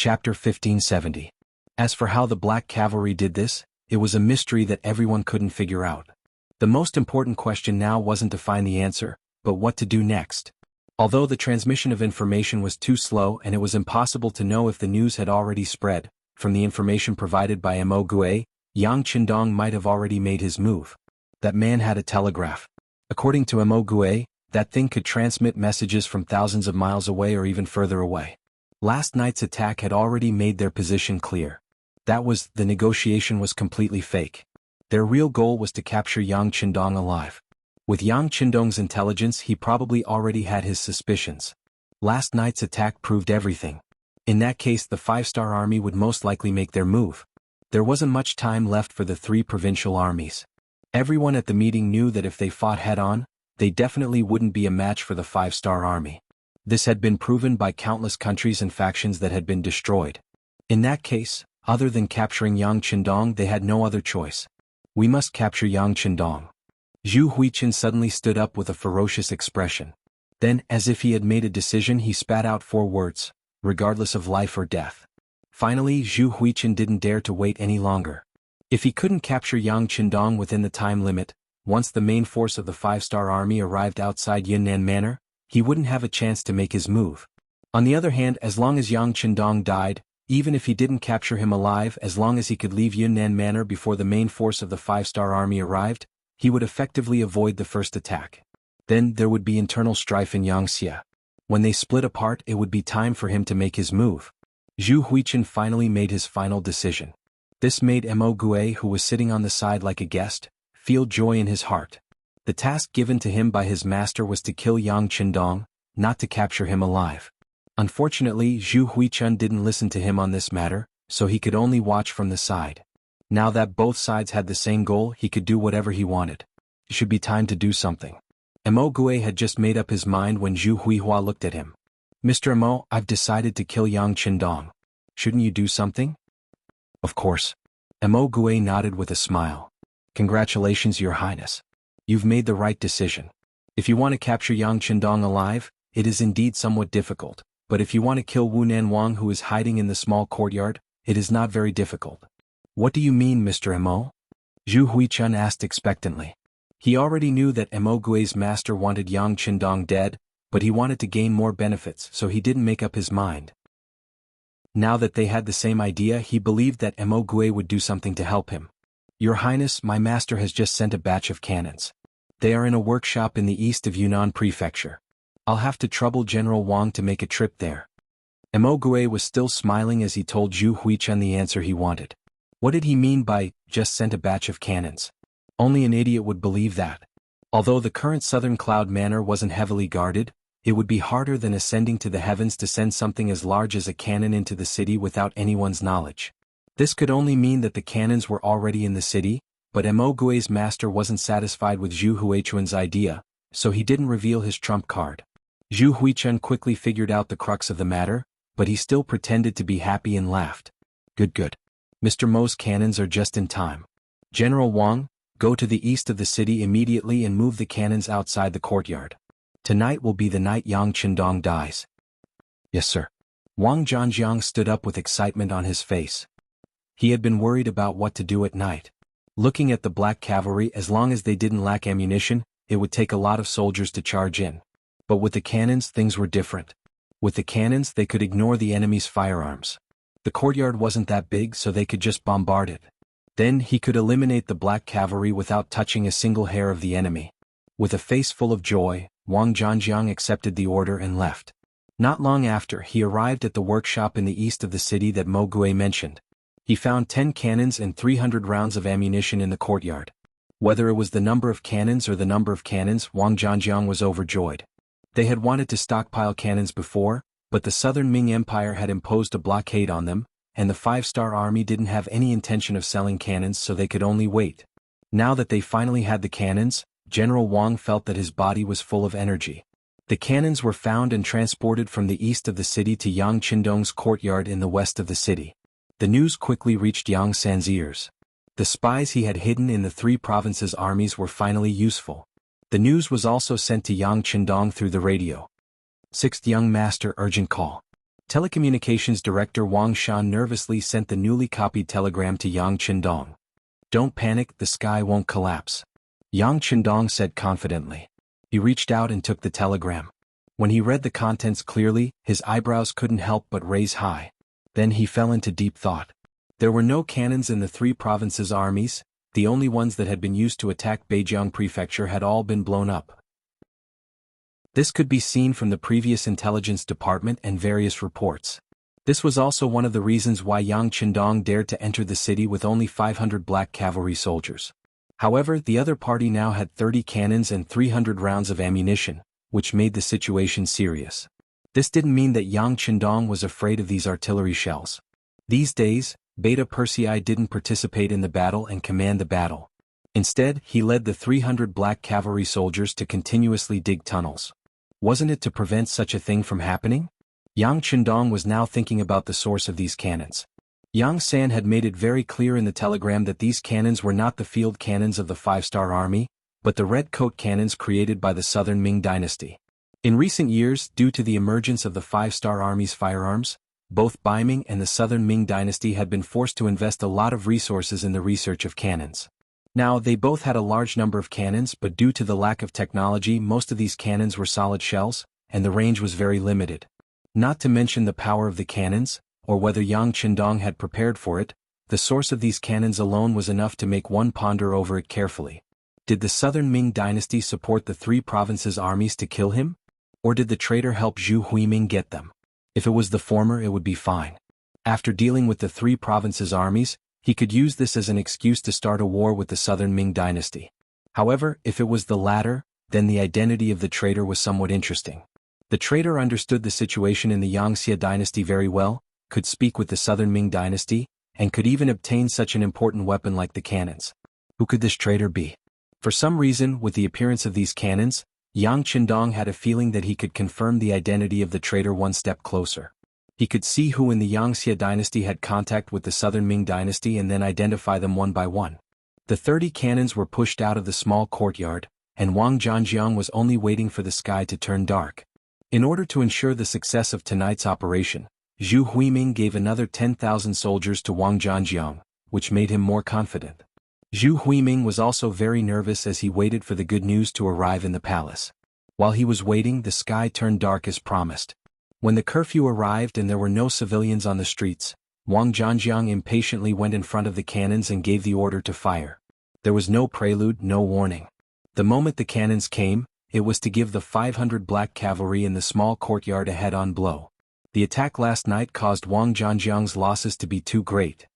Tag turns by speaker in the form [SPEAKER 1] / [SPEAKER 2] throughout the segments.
[SPEAKER 1] Chapter 1570. As for how the Black Cavalry did this, it was a mystery that everyone couldn't figure out. The most important question now wasn't to find the answer, but what to do next. Although the transmission of information was too slow and it was impossible to know if the news had already spread, from the information provided by Mo Gue, Yang Qindong might have already made his move. That man had a telegraph. According to Mo Gue, that thing could transmit messages from thousands of miles away or even further away. Last night's attack had already made their position clear. That was, the negotiation was completely fake. Their real goal was to capture Yang Qindong alive. With Yang Qindong's intelligence, he probably already had his suspicions. Last night's attack proved everything. In that case, the five-star army would most likely make their move. There wasn't much time left for the three provincial armies. Everyone at the meeting knew that if they fought head-on, they definitely wouldn't be a match for the five-star army. This had been proven by countless countries and factions that had been destroyed. In that case, other than capturing Yang Qindong, they had no other choice. We must capture Yang Qindong. Zhu Huichen suddenly stood up with a ferocious expression. Then, as if he had made a decision, he spat out 4 words, regardless of life or death. Finally, Zhu Huichen didn't dare to wait any longer. If he couldn't capture Yang Qindong within the time limit, once the main force of the five-star army arrived outside Yunnan Manor, he wouldn't have a chance to make his move. On the other hand, as long as Yang Qindong died, even if he didn't capture him alive, as long as he could leave Yunnan Manor before the main force of the five-star army arrived, he would effectively avoid the first attack. Then there would be internal strife in Yangxia. When they split apart, it would be time for him to make his move. Zhu Huichen finally made his final decision. This made Mo Gue, who was sitting on the side like a guest, feel joy in his heart. The task given to him by his master was to kill Yang Qindong, not to capture him alive. Unfortunately, Zhu Huichen didn't listen to him on this matter, so he could only watch from the side. Now that both sides had the same goal, he could do whatever he wanted. It should be time to do something. Mo Gue had just made up his mind when Zhu Huihua looked at him. Mr. Mo, I've decided to kill Yang Qindong. Shouldn't you do something? Of course. Mo Gue nodded with a smile. Congratulations, Your Highness. You've made the right decision. If you want to capture Yang Qindong alive, it is indeed somewhat difficult, but if you want to kill Wu Nanwang, who is hiding in the small courtyard, it is not very difficult. What do you mean, Mr. Mo? Zhu Huichen asked expectantly. He already knew that Mo Gue's master wanted Yang Qindong dead, but he wanted to gain more benefits, so he didn't make up his mind. Now that they had the same idea, he believed that Mo Gue would do something to help him. Your Highness, my master has just sent a batch of cannons. They are in a workshop in the east of Yunnan Prefecture. I'll have to trouble General Wang to make a trip there. Mo Gue was still smiling as he told Zhu Huichen the answer he wanted. What did he mean by, just sent a batch of cannons? Only an idiot would believe that. Although the current Southern Cloud Manor wasn't heavily guarded, it would be harder than ascending to the heavens to send something as large as a cannon into the city without anyone's knowledge. This could only mean that the cannons were already in the city, but Mo Gue's master wasn't satisfied with Zhu Huichen's idea, so he didn't reveal his trump card. Zhu Huichen quickly figured out the crux of the matter, but he still pretended to be happy and laughed. Good. Mr. Mo's cannons are just in time. General Wang, go to the east of the city immediately and move the cannons outside the courtyard. Tonight will be the night Yang Qindong dies. Yes, sir. Wang Zhanjiang stood up with excitement on his face. He had been worried about what to do at night. Looking at the Black Cavalry, as long as they didn't lack ammunition, it would take a lot of soldiers to charge in. But with the cannons, things were different. With the cannons, they could ignore the enemy's firearms. The courtyard wasn't that big, so they could just bombard it. Then he could eliminate the Black Cavalry without touching a single hair of the enemy. With a face full of joy, Wang Zhanjiang accepted the order and left. Not long after, he arrived at the workshop in the east of the city that Mo Gue mentioned. He found 10 cannons and 300 rounds of ammunition in the courtyard. Whether it was the number of cannons or the number of cannons, Wang Zhanjiang was overjoyed. They had wanted to stockpile cannons before, but the Southern Ming Empire had imposed a blockade on them, and the five-star army didn't have any intention of selling cannons, so they could only wait. Now that they finally had the cannons, General Wang felt that his body was full of energy. The cannons were found and transported from the east of the city to Yang Qindong's courtyard in the west of the city. The news quickly reached Yang San's ears. The spies he had hidden in the 3 provinces' armies were finally useful. The news was also sent to Yang Qindong through the radio. 6th Young Master, urgent call. Telecommunications Director Wang Shan nervously sent the newly copied telegram to Yang Qindong. "Don't panic, the sky won't collapse," Yang Qindong said confidently. He reached out and took the telegram. When he read the contents clearly, his eyebrows couldn't help but raise high. Then he fell into deep thought. There were no cannons in the three provinces' armies. The only ones that had been used to attack Beijiang Prefecture had all been blown up. This could be seen from the previous intelligence department and various reports. This was also one of the reasons why Yang Qindong dared to enter the city with only 500 black cavalry soldiers. However, the other party now had 30 cannons and 300 rounds of ammunition, which made the situation serious. This didn't mean that Yang Qindong was afraid of these artillery shells. These days, Beta Persei didn't participate in the battle and command the battle. Instead, he led the 300 black cavalry soldiers to continuously dig tunnels. Wasn't it to prevent such a thing from happening? Yang Qindong was now thinking about the source of these cannons. Yang San had made it very clear in the telegram that these cannons were not the field cannons of the Five-Star Army, but the red coat cannons created by the Southern Ming Dynasty. In recent years, due to the emergence of the Five-Star Army's firearms, both Beiming and the Southern Ming Dynasty had been forced to invest a lot of resources in the research of cannons. Now, they both had a large number of cannons, but due to the lack of technology, most of these cannons were solid shells, and the range was very limited. Not to mention the power of the cannons, or whether Yang Qindong had prepared for it, the source of these cannons alone was enough to make one ponder over it carefully. Did the Southern Ming Dynasty support the three provinces' armies to kill him? Or did the traitor help Zhu Huiming get them? If it was the former, it would be fine. After dealing with the three provinces' armies, he could use this as an excuse to start a war with the Southern Ming Dynasty. However, if it was the latter, then the identity of the traitor was somewhat interesting. The traitor understood the situation in the Yangxia Dynasty very well, could speak with the Southern Ming Dynasty, and could even obtain such an important weapon like the cannons. Who could this traitor be? For some reason, with the appearance of these cannons, Yang Qindong had a feeling that he could confirm the identity of the traitor one step closer. He could see who in the Yangxia Dynasty had contact with the Southern Ming Dynasty and then identify them one by one. The 30 cannons were pushed out of the small courtyard, and Wang Zhanjiang was only waiting for the sky to turn dark. In order to ensure the success of tonight's operation, Zhu Huiming gave another 10,000 soldiers to Wang Zhanjiang, which made him more confident. Zhu Huiming was also very nervous as he waited for the good news to arrive in the palace. While he was waiting, the sky turned dark as promised. When the curfew arrived and there were no civilians on the streets, Wang Zhanjiang impatiently went in front of the cannons and gave the order to fire. There was no prelude, no warning. The moment the cannons came, it was to give the 500 black cavalry in the small courtyard a head-on blow. The attack last night caused Wang Zhanjiang's losses to be too great.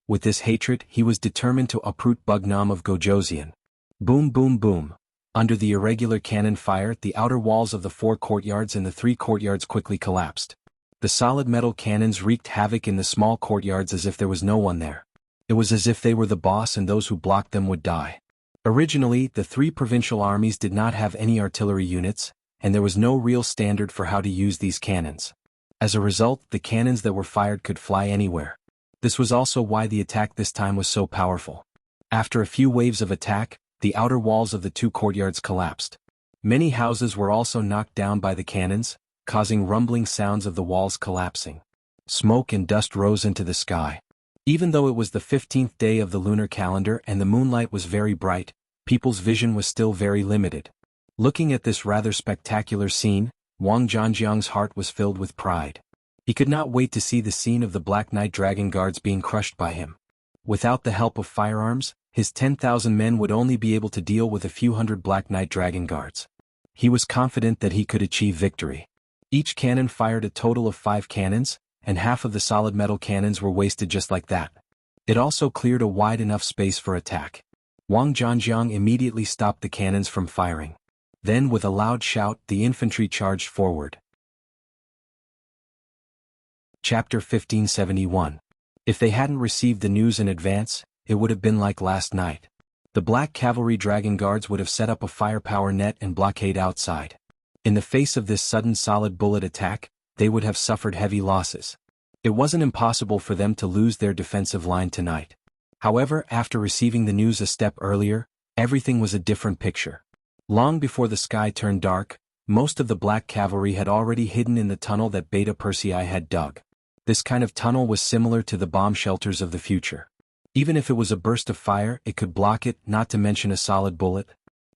[SPEAKER 1] With this hatred, he was determined to uproot Bugnam of Gojoseon. Boom boom boom. Under the irregular cannon fire, the outer walls of the 4 courtyards and the 3 courtyards quickly collapsed. The solid metal cannons wreaked havoc in the small courtyards as if there was no one there. It was as if they were the boss and those who blocked them would die. Originally, the 3 provincial armies did not have any artillery units, and there was no real standard for how to use these cannons. As a result, the cannons that were fired could fly anywhere. This was also why the attack this time was so powerful. After a few waves of attack, the outer walls of the 2 courtyards collapsed. Many houses were also knocked down by the cannons, causing rumbling sounds of the walls collapsing. Smoke and dust rose into the sky. Even though it was the 15th day of the lunar calendar and the moonlight was very bright, people's vision was still very limited. Looking at this rather spectacular scene, Wang Zhanjiang's heart was filled with pride. He could not wait to see the scene of the Black Knight Dragon Guards being crushed by him. Without the help of firearms, his 10,000 men would only be able to deal with a few hundred Black Knight Dragon Guards. He was confident that he could achieve victory. Each cannon fired a total of 5 cannons, and half of the solid metal cannons were wasted just like that. It also cleared a wide enough space for attack. Wang Zhanjiang immediately stopped the cannons from firing. Then with a loud shout, the infantry charged forward. Chapter 1571. If they hadn't received the news in advance, it would have been like last night. The Black Cavalry Dragon Guards would have set up a firepower net and blockade outside. In the face of this sudden solid bullet attack, they would have suffered heavy losses. It wasn't impossible for them to lose their defensive line tonight. However, after receiving the news a step earlier, everything was a different picture. Long before the sky turned dark, Most of the Black Cavalry had already hidden in the tunnel that Beta Persei had dug. This kind of tunnel was similar to the bomb shelters of the future. Even if it was a burst of fire, it could block it, not to mention a solid bullet.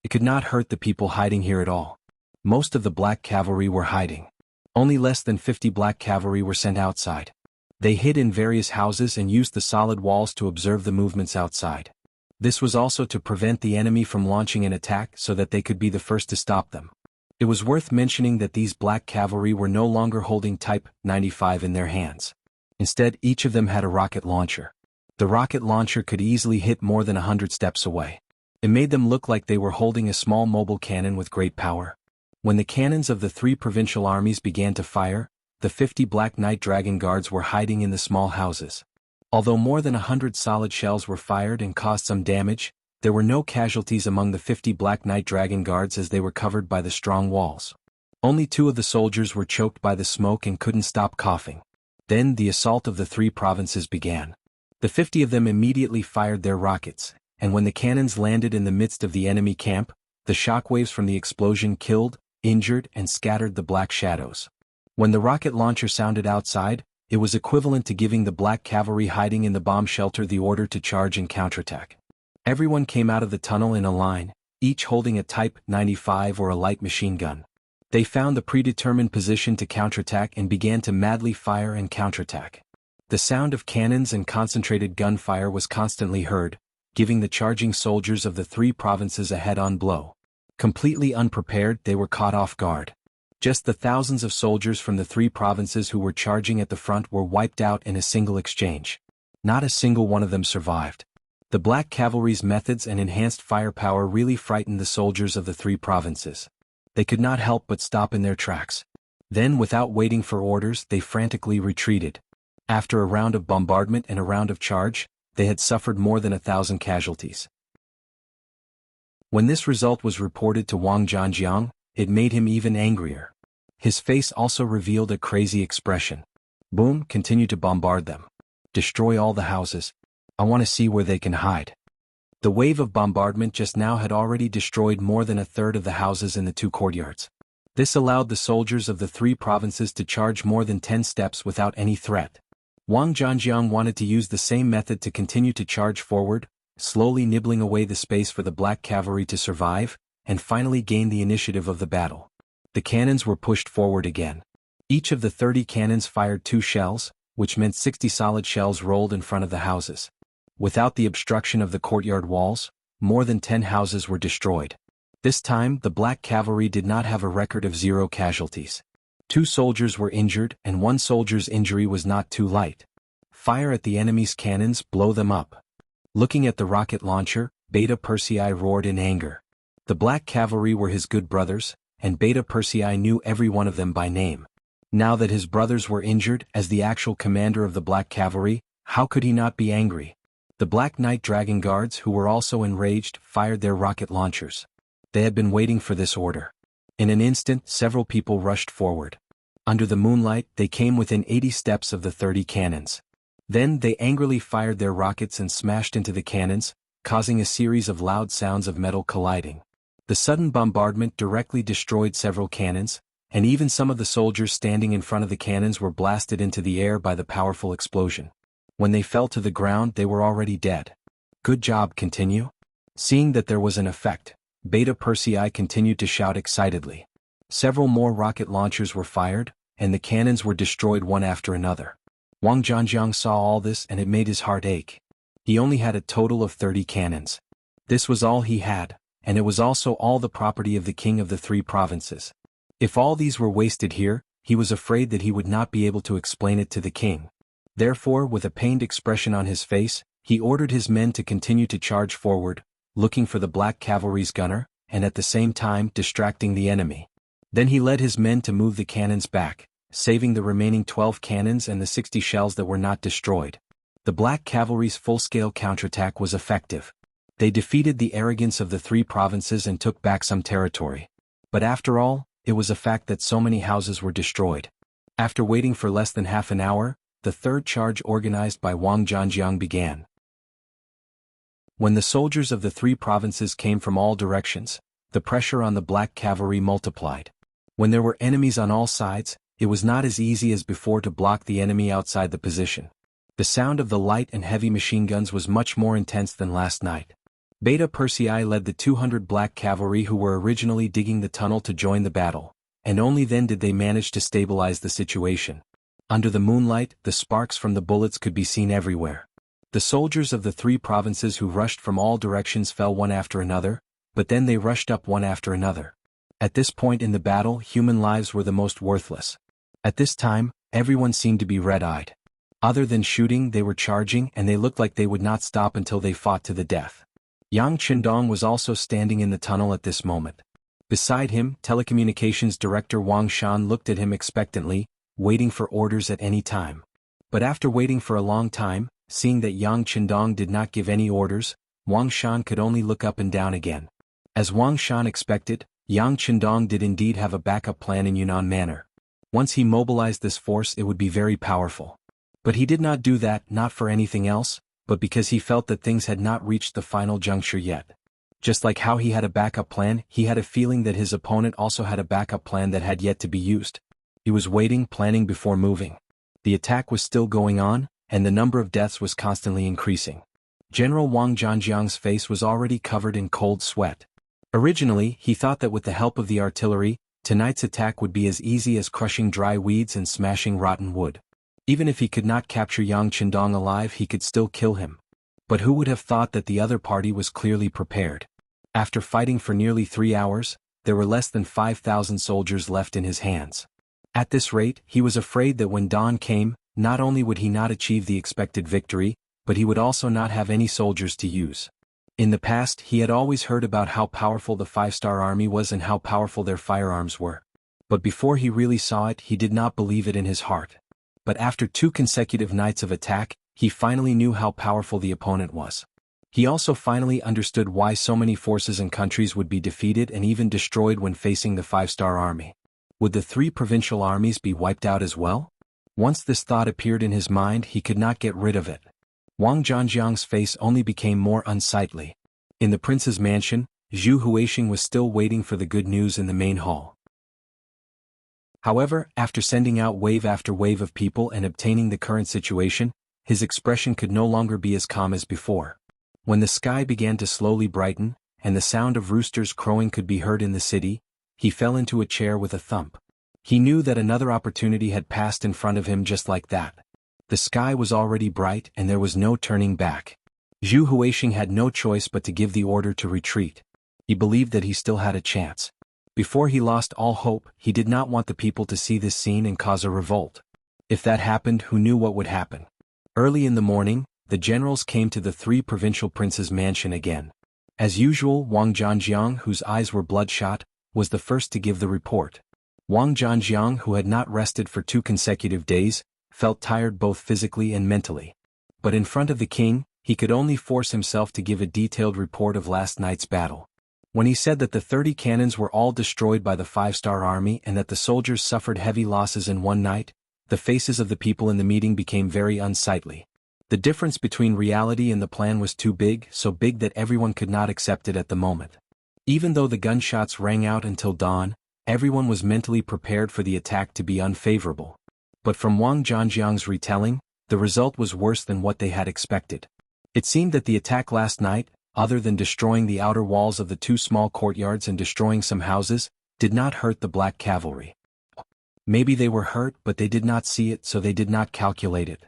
[SPEAKER 1] It could not hurt the people hiding here at all. Most of the Black Cavalry were hiding. Only less than 50 Black Cavalry were sent outside. They hid in various houses and used the solid walls to observe the movements outside. This was also to prevent the enemy from launching an attack so that they could be the first to stop them. It was worth mentioning that these Black Cavalry were no longer holding Type 95 in their hands. Instead, each of them had a rocket launcher. The rocket launcher could easily hit more than 100 steps away. It made them look like they were holding a small mobile cannon with great power. When the cannons of the 3 provincial armies began to fire, the 50 Black Knight Dragon Guards were hiding in the small houses. Although more than 100 solid shells were fired and caused some damage, there were no casualties among the 50 Black Knight Dragon Guards as they were covered by the strong walls. Only 2 of the soldiers were choked by the smoke and couldn't stop coughing. Then the assault of the 3 provinces began. The 50 of them immediately fired their rockets, and when the cannons landed in the midst of the enemy camp, the shockwaves from the explosion killed, injured, and scattered the Black Shadows. When the rocket launcher sounded outside, it was equivalent to giving the Black Cavalry hiding in the bomb shelter the order to charge and counterattack. Everyone came out of the tunnel in a line, each holding a Type 95 or a light machine gun. They found the predetermined position to counterattack and began to madly fire and counterattack. The sound of cannons and concentrated gunfire was constantly heard, giving the charging soldiers of the 3 provinces a head-on blow. Completely unprepared, they were caught off guard. Just the thousands of soldiers from the 3 provinces who were charging at the front were wiped out in a single exchange. Not a single one of them survived. The Black Cavalry's methods and enhanced firepower really frightened the soldiers of the 3 provinces. They could not help but stop in their tracks. Then, without waiting for orders, they frantically retreated. After a round of bombardment and a round of charge, they had suffered more than 1,000 casualties. When this result was reported to Wang Zhanjiang, it made him even angrier. His face also revealed a crazy expression. Boom, continue to bombard them. Destroy all the houses. I want to see where they can hide. The wave of bombardment just now had already destroyed more than 1/3 of the houses in the 2 courtyards. This allowed the soldiers of the 3 provinces to charge more than 10 steps without any threat. Wang Zhanjiang wanted to use the same method to continue to charge forward, slowly nibbling away the space for the Black Cavalry to survive, and finally gain the initiative of the battle. The cannons were pushed forward again. Each of the 30 cannons fired 2 shells, which meant 60 solid shells rolled in front of the houses. Without the obstruction of the courtyard walls, more than 10 houses were destroyed. This time, the Black Cavalry did not have a record of 0 casualties. 2 soldiers were injured, and 1 soldier's injury was not too light. Fire at the enemy's cannons, blow them up. Looking at the rocket launcher, Beta Persei roared in anger. The Black Cavalry were his good brothers, and Beta Persei knew every one of them by name. Now that his brothers were injured, as the actual commander of the Black Cavalry, how could he not be angry? The Black Knight Dragon Guards, who were also enraged, fired their rocket launchers. They had been waiting for this order. In an instant, several people rushed forward. Under the moonlight, they came within 80 steps of the 30 cannons. Then they angrily fired their rockets and smashed into the cannons, causing a series of loud sounds of metal colliding. The sudden bombardment directly destroyed several cannons, and even some of the soldiers standing in front of the cannons were blasted into the air by the powerful explosion. When they fell to the ground, they were already dead. Good job, continue. Seeing that there was an effect, Beta Persei continued to shout excitedly. Several more rocket launchers were fired, and the cannons were destroyed one after another. Wang Zhanjiang saw all this and it made his heart ache. He only had a total of 30 cannons. This was all he had, and it was also all the property of the king of the 3 provinces. If all these were wasted here, he was afraid that he would not be able to explain it to the king. Therefore, with a pained expression on his face, he ordered his men to continue to charge forward, looking for the Black Cavalry's gunner, and at the same time distracting the enemy. Then he led his men to move the cannons back, saving the remaining 12 cannons and the 60 shells that were not destroyed. The Black Cavalry's full-scale counterattack was effective. They defeated the arrogance of the 3 provinces and took back some territory. But after all, it was a fact that so many houses were destroyed. After waiting for less than half an hour, the third charge organized by Wang Zhanjiang began. When the soldiers of the 3 provinces came from all directions, the pressure on the Black Cavalry multiplied. When there were enemies on all sides, it was not as easy as before to block the enemy outside the position. The sound of the light and heavy machine guns was much more intense than last night. Beta Persei led the 200 black cavalry who were originally digging the tunnel to join the battle, and only then did they manage to stabilize the situation. Under the moonlight, the sparks from the bullets could be seen everywhere. The soldiers of the 3 provinces who rushed from all directions fell one after another, but then they rushed up one after another. At this point in the battle, human lives were the most worthless. At this time, everyone seemed to be red-eyed. Other than shooting, they were charging, and they looked like they would not stop until they fought to the death. Yang Qindong was also standing in the tunnel at this moment. Beside him, telecommunications director Wang Shan looked at him expectantly, waiting for orders at any time. But after waiting for a long time, seeing that Yang Qindong did not give any orders, Wang Shan could only look up and down again. As Wang Shan expected, Yang Qindong did indeed have a backup plan in Yunnan manner. Once he mobilized this force, it would be very powerful. But he did not do that, not for anything else, but because he felt that things had not reached the final juncture yet. Just like how he had a backup plan, he had a feeling that his opponent also had a backup plan that had yet to be used. He was waiting, planning before moving. The attack was still going on, and the number of deaths was constantly increasing. General Wang Zhanjiang's face was already covered in cold sweat. Originally, he thought that with the help of the artillery, tonight's attack would be as easy as crushing dry weeds and smashing rotten wood. Even if he could not capture Yang Qindong alive, he could still kill him. But who would have thought that the other party was clearly prepared? After fighting for nearly 3 hours, there were less than 5,000 soldiers left in his hands. At this rate, he was afraid that when dawn came, not only would he not achieve the expected victory, but he would also not have any soldiers to use. In the past, he had always heard about how powerful the 5-star army was and how powerful their firearms were. But before he really saw it, he did not believe it in his heart. But after 2 consecutive nights of attack, he finally knew how powerful the opponent was. He also finally understood why so many forces and countries would be defeated and even destroyed when facing the 5-star army. Would the 3 provincial armies be wiped out as well? Once this thought appeared in his mind, he could not get rid of it. Wang Zhanjiang's face only became more unsightly. In the prince's mansion, Zhu Huixing was still waiting for the good news in the main hall. However, after sending out wave after wave of people and obtaining the current situation, his expression could no longer be as calm as before. When the sky began to slowly brighten, and the sound of roosters crowing could be heard in the city, he fell into a chair with a thump. He knew that another opportunity had passed in front of him just like that. The sky was already bright and there was no turning back. Zhu Huixing had no choice but to give the order to retreat. He believed that he still had a chance. Before he lost all hope, he did not want the people to see this scene and cause a revolt. If that happened, who knew what would happen? Early in the morning, the generals came to the 3 provincial princes' mansion again. As usual, Wang Zhanjiang, whose eyes were bloodshot, was the first to give the report. Wang Zhanjiang, who had not rested for 2 consecutive days, felt tired both physically and mentally. But in front of the king, he could only force himself to give a detailed report of last night's battle. When he said that the 30 cannons were all destroyed by the 5-star army and that the soldiers suffered heavy losses in one night, the faces of the people in the meeting became very unsightly. The difference between reality and the plan was too big, so big that everyone could not accept it at the moment. Even though the gunshots rang out until dawn, everyone was mentally prepared for the attack to be unfavorable. But from Wang Zhanjiang's retelling, the result was worse than what they had expected. It seemed that the attack last night, other than destroying the outer walls of the 2 small courtyards and destroying some houses, did not hurt the black cavalry. Maybe they were hurt, but they did not see it, so they did not calculate it.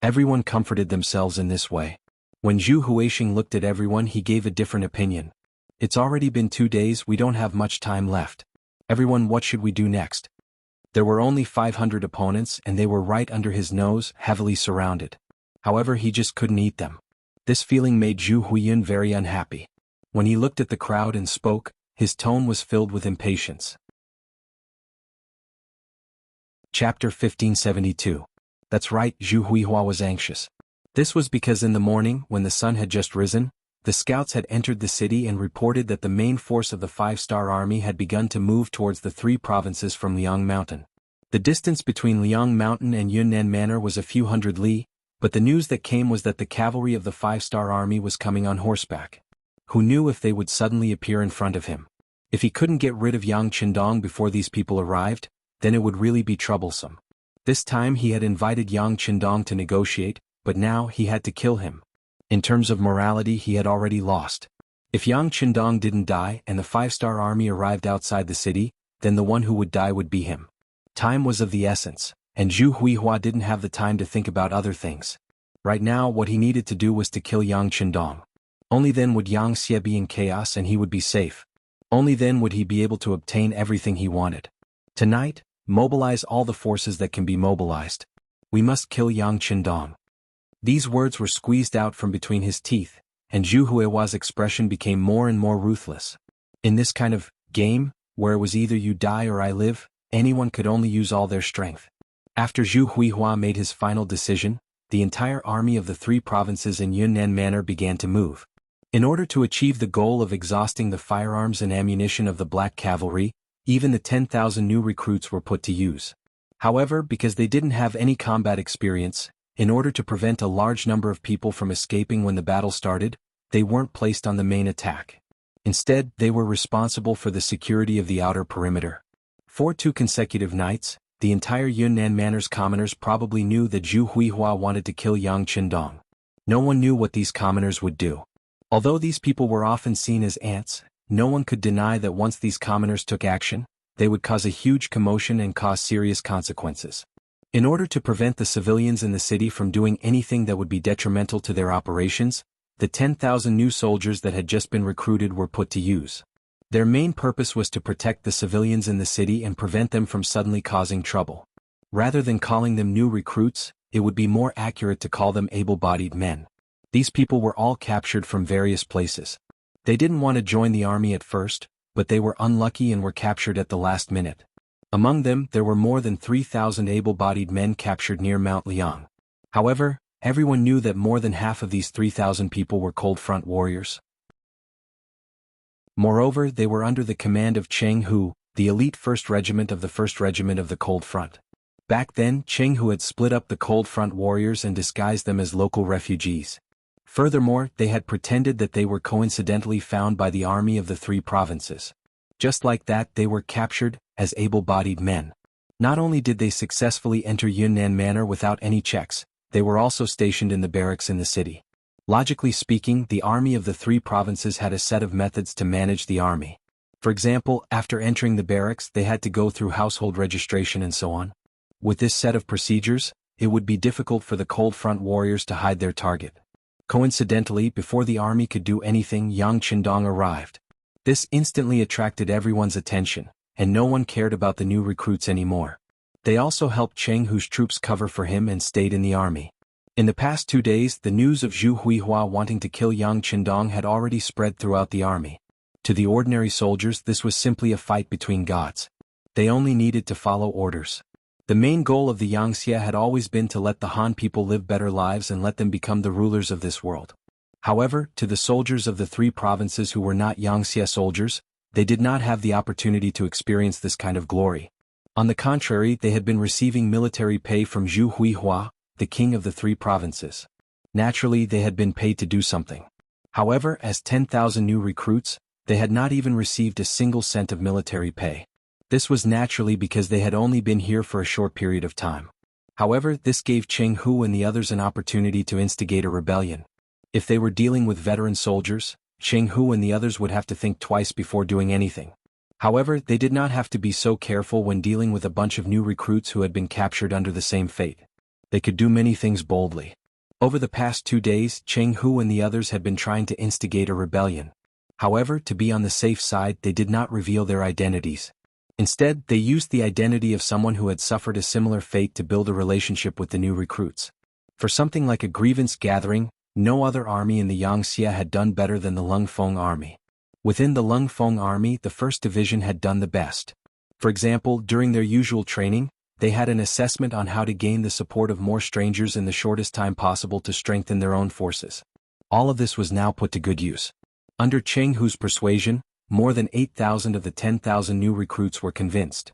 [SPEAKER 1] Everyone comforted themselves in this way. When Zhu Huixing looked at everyone, he gave a different opinion. It's already been 2 days, we don't have much time left. Everyone, what should we do next? There were only 500 opponents and they were right under his nose, heavily surrounded. However, he just couldn't eat them. This feeling made Zhu Huiyun very unhappy. When he looked at the crowd and spoke, his tone was filled with impatience. Chapter 1572. That's right, Zhu Huihua was anxious. This was because in the morning, when the sun had just risen, the scouts had entered the city and reported that the main force of the 5-star army had begun to move towards the 3 provinces from Liang Mountain. The distance between Liang Mountain and Yunnan Manor was a few hundred li, but the news that came was that the cavalry of the 5-star army was coming on horseback. Who knew if they would suddenly appear in front of him? If he couldn't get rid of Yang Qindong before these people arrived, then it would really be troublesome. This time he had invited Yang Qindong to negotiate, but now he had to kill him. In terms of morality he had already lost. If Yang Qindong didn't die and the 5-star army arrived outside the city, then the one who would die would be him. Time was of the essence, and Zhu Huihua didn't have the time to think about other things. Right now what he needed to do was to kill Yang Qindong. Only then would Yang Xie be in chaos and he would be safe. Only then would he be able to obtain everything he wanted. Tonight, mobilize all the forces that can be mobilized. We must kill Yang Qindong. These words were squeezed out from between his teeth, and Zhu Huihua's expression became more and more ruthless. In this kind of game, where it was either you die or I live, anyone could only use all their strength. After Zhu Huihua made his final decision, the entire army of the 3 provinces in Yunnan Manor began to move. In order to achieve the goal of exhausting the firearms and ammunition of the Black Cavalry, even the 10,000 new recruits were put to use. However, because they didn't have any combat experience, in order to prevent a large number of people from escaping when the battle started, they weren't placed on the main attack. Instead, they were responsible for the security of the outer perimeter. For 2 consecutive nights, the entire Yunnan Manor's commoners probably knew that Zhu Huihua wanted to kill Yang Qindong. No one knew what these commoners would do. Although these people were often seen as ants, no one could deny that once these commoners took action, they would cause a huge commotion and cause serious consequences. In order to prevent the civilians in the city from doing anything that would be detrimental to their operations, the 10,000 new soldiers that had just been recruited were put to use. Their main purpose was to protect the civilians in the city and prevent them from suddenly causing trouble. Rather than calling them new recruits, it would be more accurate to call them able-bodied men. These people were all captured from various places. They didn't want to join the army at first, but they were unlucky and were captured at the last minute. Among them, there were more than 3,000 able-bodied men captured near Mount Liang. However, everyone knew that more than half of these 3,000 people were cold front warriors. Moreover, they were under the command of Cheng Hu, the elite 1st Regiment of the 1st Regiment of the Cold Front. Back then, Cheng Hu had split up the Cold Front warriors and disguised them as local refugees. Furthermore, they had pretended that they were coincidentally found by the army of the 3 provinces. Just like that, they were captured as able-bodied men. Not only did they successfully enter Yunnan Manor without any checks, they were also stationed in the barracks in the city. Logically speaking, the army of the 3 provinces had a set of methods to manage the army. For example, after entering the barracks, they had to go through household registration and so on. With this set of procedures, it would be difficult for the Cold Front warriors to hide their target. Coincidentally, before the army could do anything, Yang Qindong arrived. This instantly attracted everyone's attention, and no one cared about the new recruits anymore. They also helped Cheng Hu's troops cover for him and stayed in the army. In the past 2 days, the news of Zhu Huihua wanting to kill Yang Qindong had already spread throughout the army. To the ordinary soldiers, this was simply a fight between gods. They only needed to follow orders. The main goal of the Yangxie had always been to let the Han people live better lives and let them become the rulers of this world. However, to the soldiers of the 3 provinces who were not Yangxie soldiers, they did not have the opportunity to experience this kind of glory. On the contrary, they had been receiving military pay from Zhu Huihua, the king of the 3 provinces. Naturally, they had been paid to do something. However, as 10,000 new recruits, they had not even received a single cent of military pay. This was naturally because they had only been here for a short period of time. However, this gave Cheng Hu and the others an opportunity to instigate a rebellion. If they were dealing with veteran soldiers, Cheng Hu and the others would have to think twice before doing anything. However, they did not have to be so careful when dealing with a bunch of new recruits who had been captured under the same fate. They could do many things boldly. Over the past 2 days, Cheng Hu and the others had been trying to instigate a rebellion. However, to be on the safe side, they did not reveal their identities. Instead, they used the identity of someone who had suffered a similar fate to build a relationship with the new recruits. For something like a grievance gathering, no other army in the Yangxie had done better than the Lungfeng army. Within the Lungfeng army, the 1st Division had done the best. For example, during their usual training, they had an assessment on how to gain the support of more strangers in the shortest time possible to strengthen their own forces. All of this was now put to good use. Under Cheng Hu's persuasion, more than 8,000 of the 10,000 new recruits were convinced.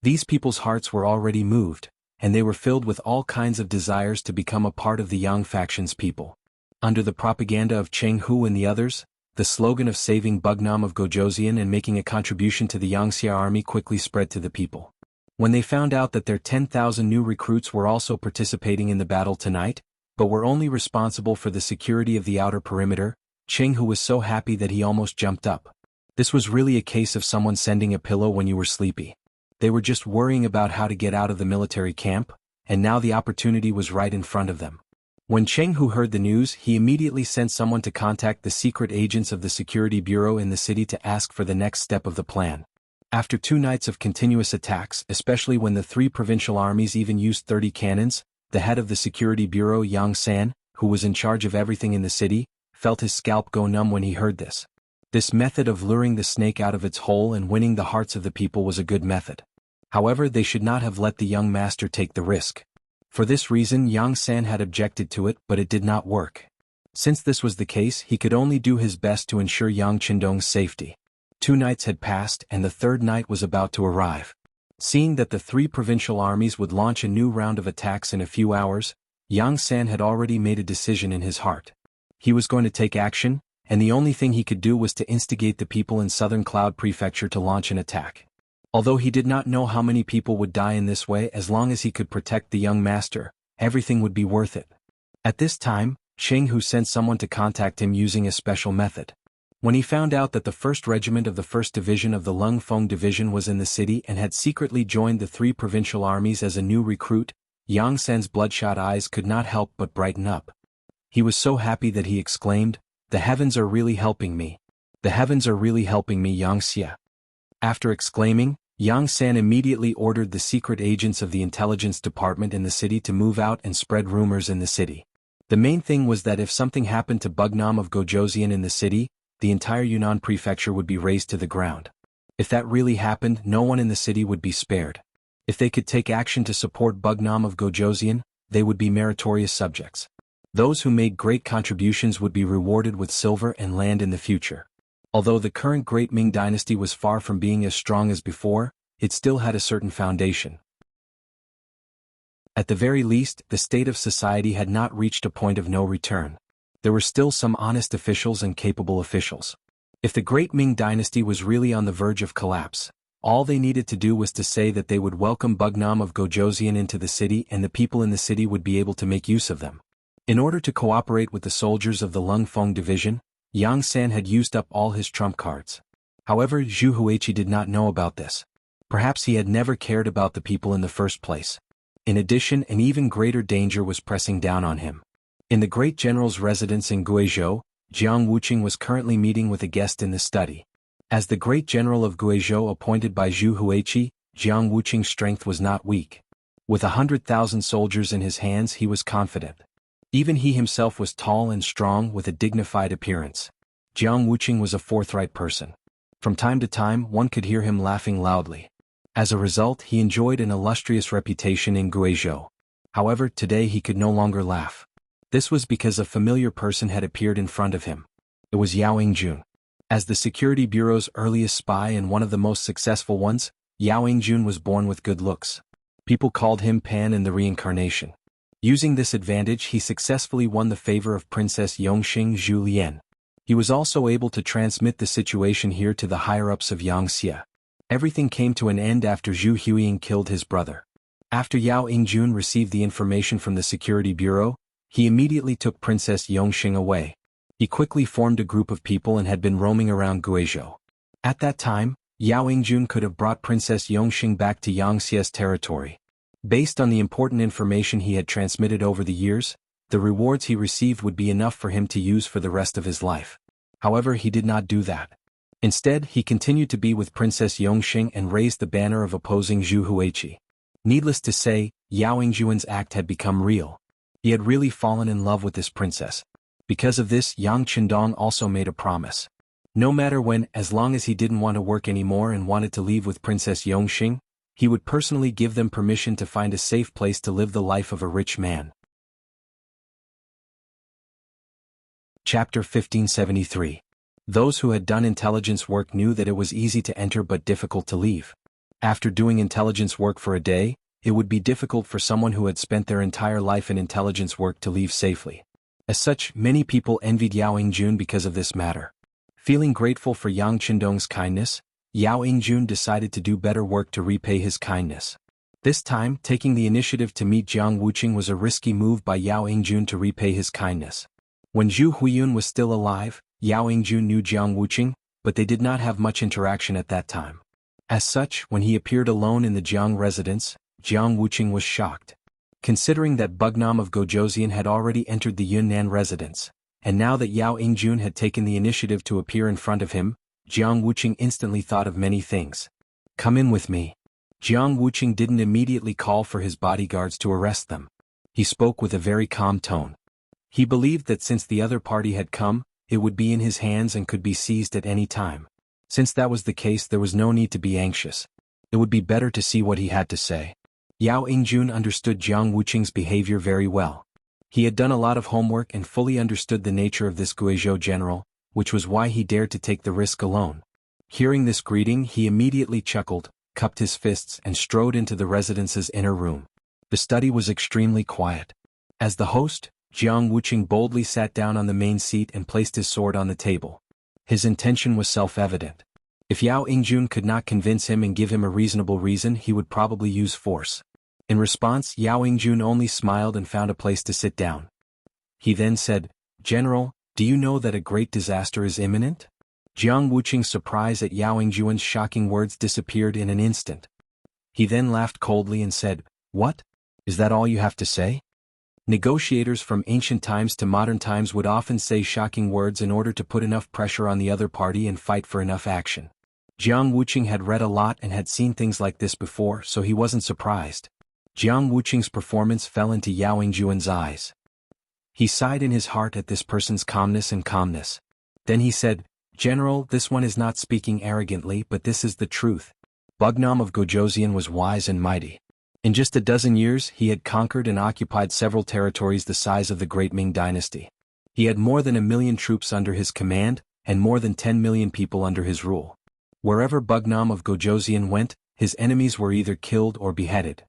[SPEAKER 1] These people's hearts were already moved, and they were filled with all kinds of desires to become a part of the Yang faction's people. Under the propaganda of Cheng Hu and the others, the slogan of saving Bugnam of Gojoseon and making a contribution to the Yangxia army quickly spread to the people. When they found out that their 10,000 new recruits were also participating in the battle tonight, but were only responsible for the security of the outer perimeter, Chenghu was so happy that he almost jumped up. This was really a case of someone sending a pillow when you were sleepy. They were just worrying about how to get out of the military camp, and now the opportunity was right in front of them. When Chenghu heard the news, he immediately sent someone to contact the secret agents of the security bureau in the city to ask for the next step of the plan. After 2 nights of continuous attacks, especially when the 3 provincial armies even used 30 cannons, the head of the security bureau, Yang San, who was in charge of everything in the city, felt his scalp go numb when he heard this. This method of luring the snake out of its hole and winning the hearts of the people was a good method. However, they should not have let the young master take the risk. For this reason, Yang San had objected to it, but it did not work. Since this was the case, he could only do his best to ensure Yang Qindong's safety. 2 nights had passed and the 3rd night was about to arrive. Seeing that the 3 provincial armies would launch a new round of attacks in a few hours, Yang San had already made a decision in his heart. He was going to take action, and the only thing he could do was to instigate the people in Southern Cloud Prefecture to launch an attack. Although he did not know how many people would die in this way, as long as he could protect the young master, everything would be worth it. At this time, Chenghu sent someone to contact him using a special method. When he found out that the 1st Regiment of the 1st Division of the Lung Feng Division was in the city and had secretly joined the 3 provincial armies as a new recruit, Yang San's bloodshot eyes could not help but brighten up. He was so happy that he exclaimed, "The heavens are really helping me. The heavens are really helping me, Yangxia." After exclaiming, Yang San immediately ordered the secret agents of the intelligence department in the city to move out and spread rumors in the city. The main thing was that if something happened to Bugnam of Gojoseon in the city, the entire Yunnan prefecture would be razed to the ground. If that really happened, no one in the city would be spared. If they could take action to support Bugnam of Gojoseon, they would be meritorious subjects. Those who made great contributions would be rewarded with silver and land in the future. Although the current Great Ming Dynasty was far from being as strong as before, it still had a certain foundation. At the very least, the state of society had not reached a point of no return. There were still some honest officials and capable officials. If the Great Ming Dynasty was really on the verge of collapse, all they needed to do was to say that they would welcome Bugnam of Gojoseon into the city and the people in the city would be able to make use of them. In order to cooperate with the soldiers of the Lung Feng Division, Yang San had used up all his trump cards. However, Zhu Huichi did not know about this. Perhaps he had never cared about the people in the first place. In addition, an even greater danger was pressing down on him. In the great general's residence in Guizhou, Jiang Wuqing was currently meeting with a guest in the study. As the great general of Guizhou appointed by Zhu Huichi, Jiang Wuqing's strength was not weak. With 100,000 soldiers in his hands, he was confident. Even he himself was tall and strong with a dignified appearance. Jiang Wuqing was a forthright person. From time to time, one could hear him laughing loudly. As a result, he enjoyed an illustrious reputation in Guizhou. However, today he could no longer laugh. This was because a familiar person had appeared in front of him. It was Yao Yingjun. As the Security Bureau's earliest spy and one of the most successful ones, Yao Yingjun was born with good looks. People called him Pan in the reincarnation. Using this advantage, he successfully won the favor of Princess Yongxing Zhu Lian. He was also able to transmit the situation here to the higher-ups of Yangxia. Everything came to an end after Zhu Huiying killed his brother. After Yao Yingjun received the information from the Security Bureau, he immediately took Princess Yongxing away. He quickly formed a group of people and had been roaming around Guizhou. At that time, Yao Yingjun could have brought Princess Yongxing back to Yangxia's territory. Based on the important information he had transmitted over the years, the rewards he received would be enough for him to use for the rest of his life. However, he did not do that. Instead, he continued to be with Princess Yongxing and raised the banner of opposing Zhu Huichi. Needless to say, Yao Yingjun's act had become real. He had really fallen in love with this princess. Because of this, Yang Qindong also made a promise. No matter when, as long as he didn't want to work anymore and wanted to leave with Princess Yongxing, he would personally give them permission to find a safe place to live the life of a rich man. Chapter 1573. Those who had done intelligence work knew that it was easy to enter but difficult to leave. After doing intelligence work for a day, it would be difficult for someone who had spent their entire life in intelligence work to leave safely. As such, many people envied Yao Yingjun because of this matter. Feeling grateful for Yang Qindong's kindness, Yao Yingjun decided to do better work to repay his kindness. This time, taking the initiative to meet Jiang Wuqing was a risky move by Yao Yingjun to repay his kindness. When Zhu Huiyun was still alive, Yao Yingjun knew Jiang Wuqing, but they did not have much interaction at that time. As such, when he appeared alone in the Jiang residence, Jiang Wuqing was shocked. Considering that Bugnam of Gojoseon had already entered the Yunnan residence, and now that Yao Yingjun had taken the initiative to appear in front of him, Jiang Wuqing instantly thought of many things. "Come in with me." Jiang Wuqing didn't immediately call for his bodyguards to arrest them. He spoke with a very calm tone. He believed that since the other party had come, it would be in his hands and could be seized at any time. Since that was the case, there was no need to be anxious. It would be better to see what he had to say. Yao Yingjun understood Jiang Wuqing's behavior very well. He had done a lot of homework and fully understood the nature of this Guizhou general, which was why he dared to take the risk alone. Hearing this greeting, he immediately chuckled, cupped his fists and strode into the residence's inner room. The study was extremely quiet. As the host, Jiang Wuqing boldly sat down on the main seat and placed his sword on the table. His intention was self-evident. If Yao Yingjun could not convince him and give him a reasonable reason, he would probably use force. In response, Yao Yingjun only smiled and found a place to sit down. He then said, "General, do you know that a great disaster is imminent?" Jiang Wuqing's surprise at Yao Yingjun's shocking words disappeared in an instant. He then laughed coldly and said, "What? Is that all you have to say?" Negotiators from ancient times to modern times would often say shocking words in order to put enough pressure on the other party and fight for enough action. Jiang Wuqing had read a lot and had seen things like this before, so he wasn't surprised. Jiang Wuqing's performance fell into Yao Yingjun's eyes. He sighed in his heart at this person's calmness. Then he said, "General, this one is not speaking arrogantly, but this is the truth. Bugnam of Gojoseon was wise and mighty. In just a dozen years, he had conquered and occupied several territories the size of the Great Ming Dynasty. He had more than 1,000,000 troops under his command, and more than 10 million people under his rule. Wherever Bugnam of Gojoseon went, his enemies were either killed or beheaded.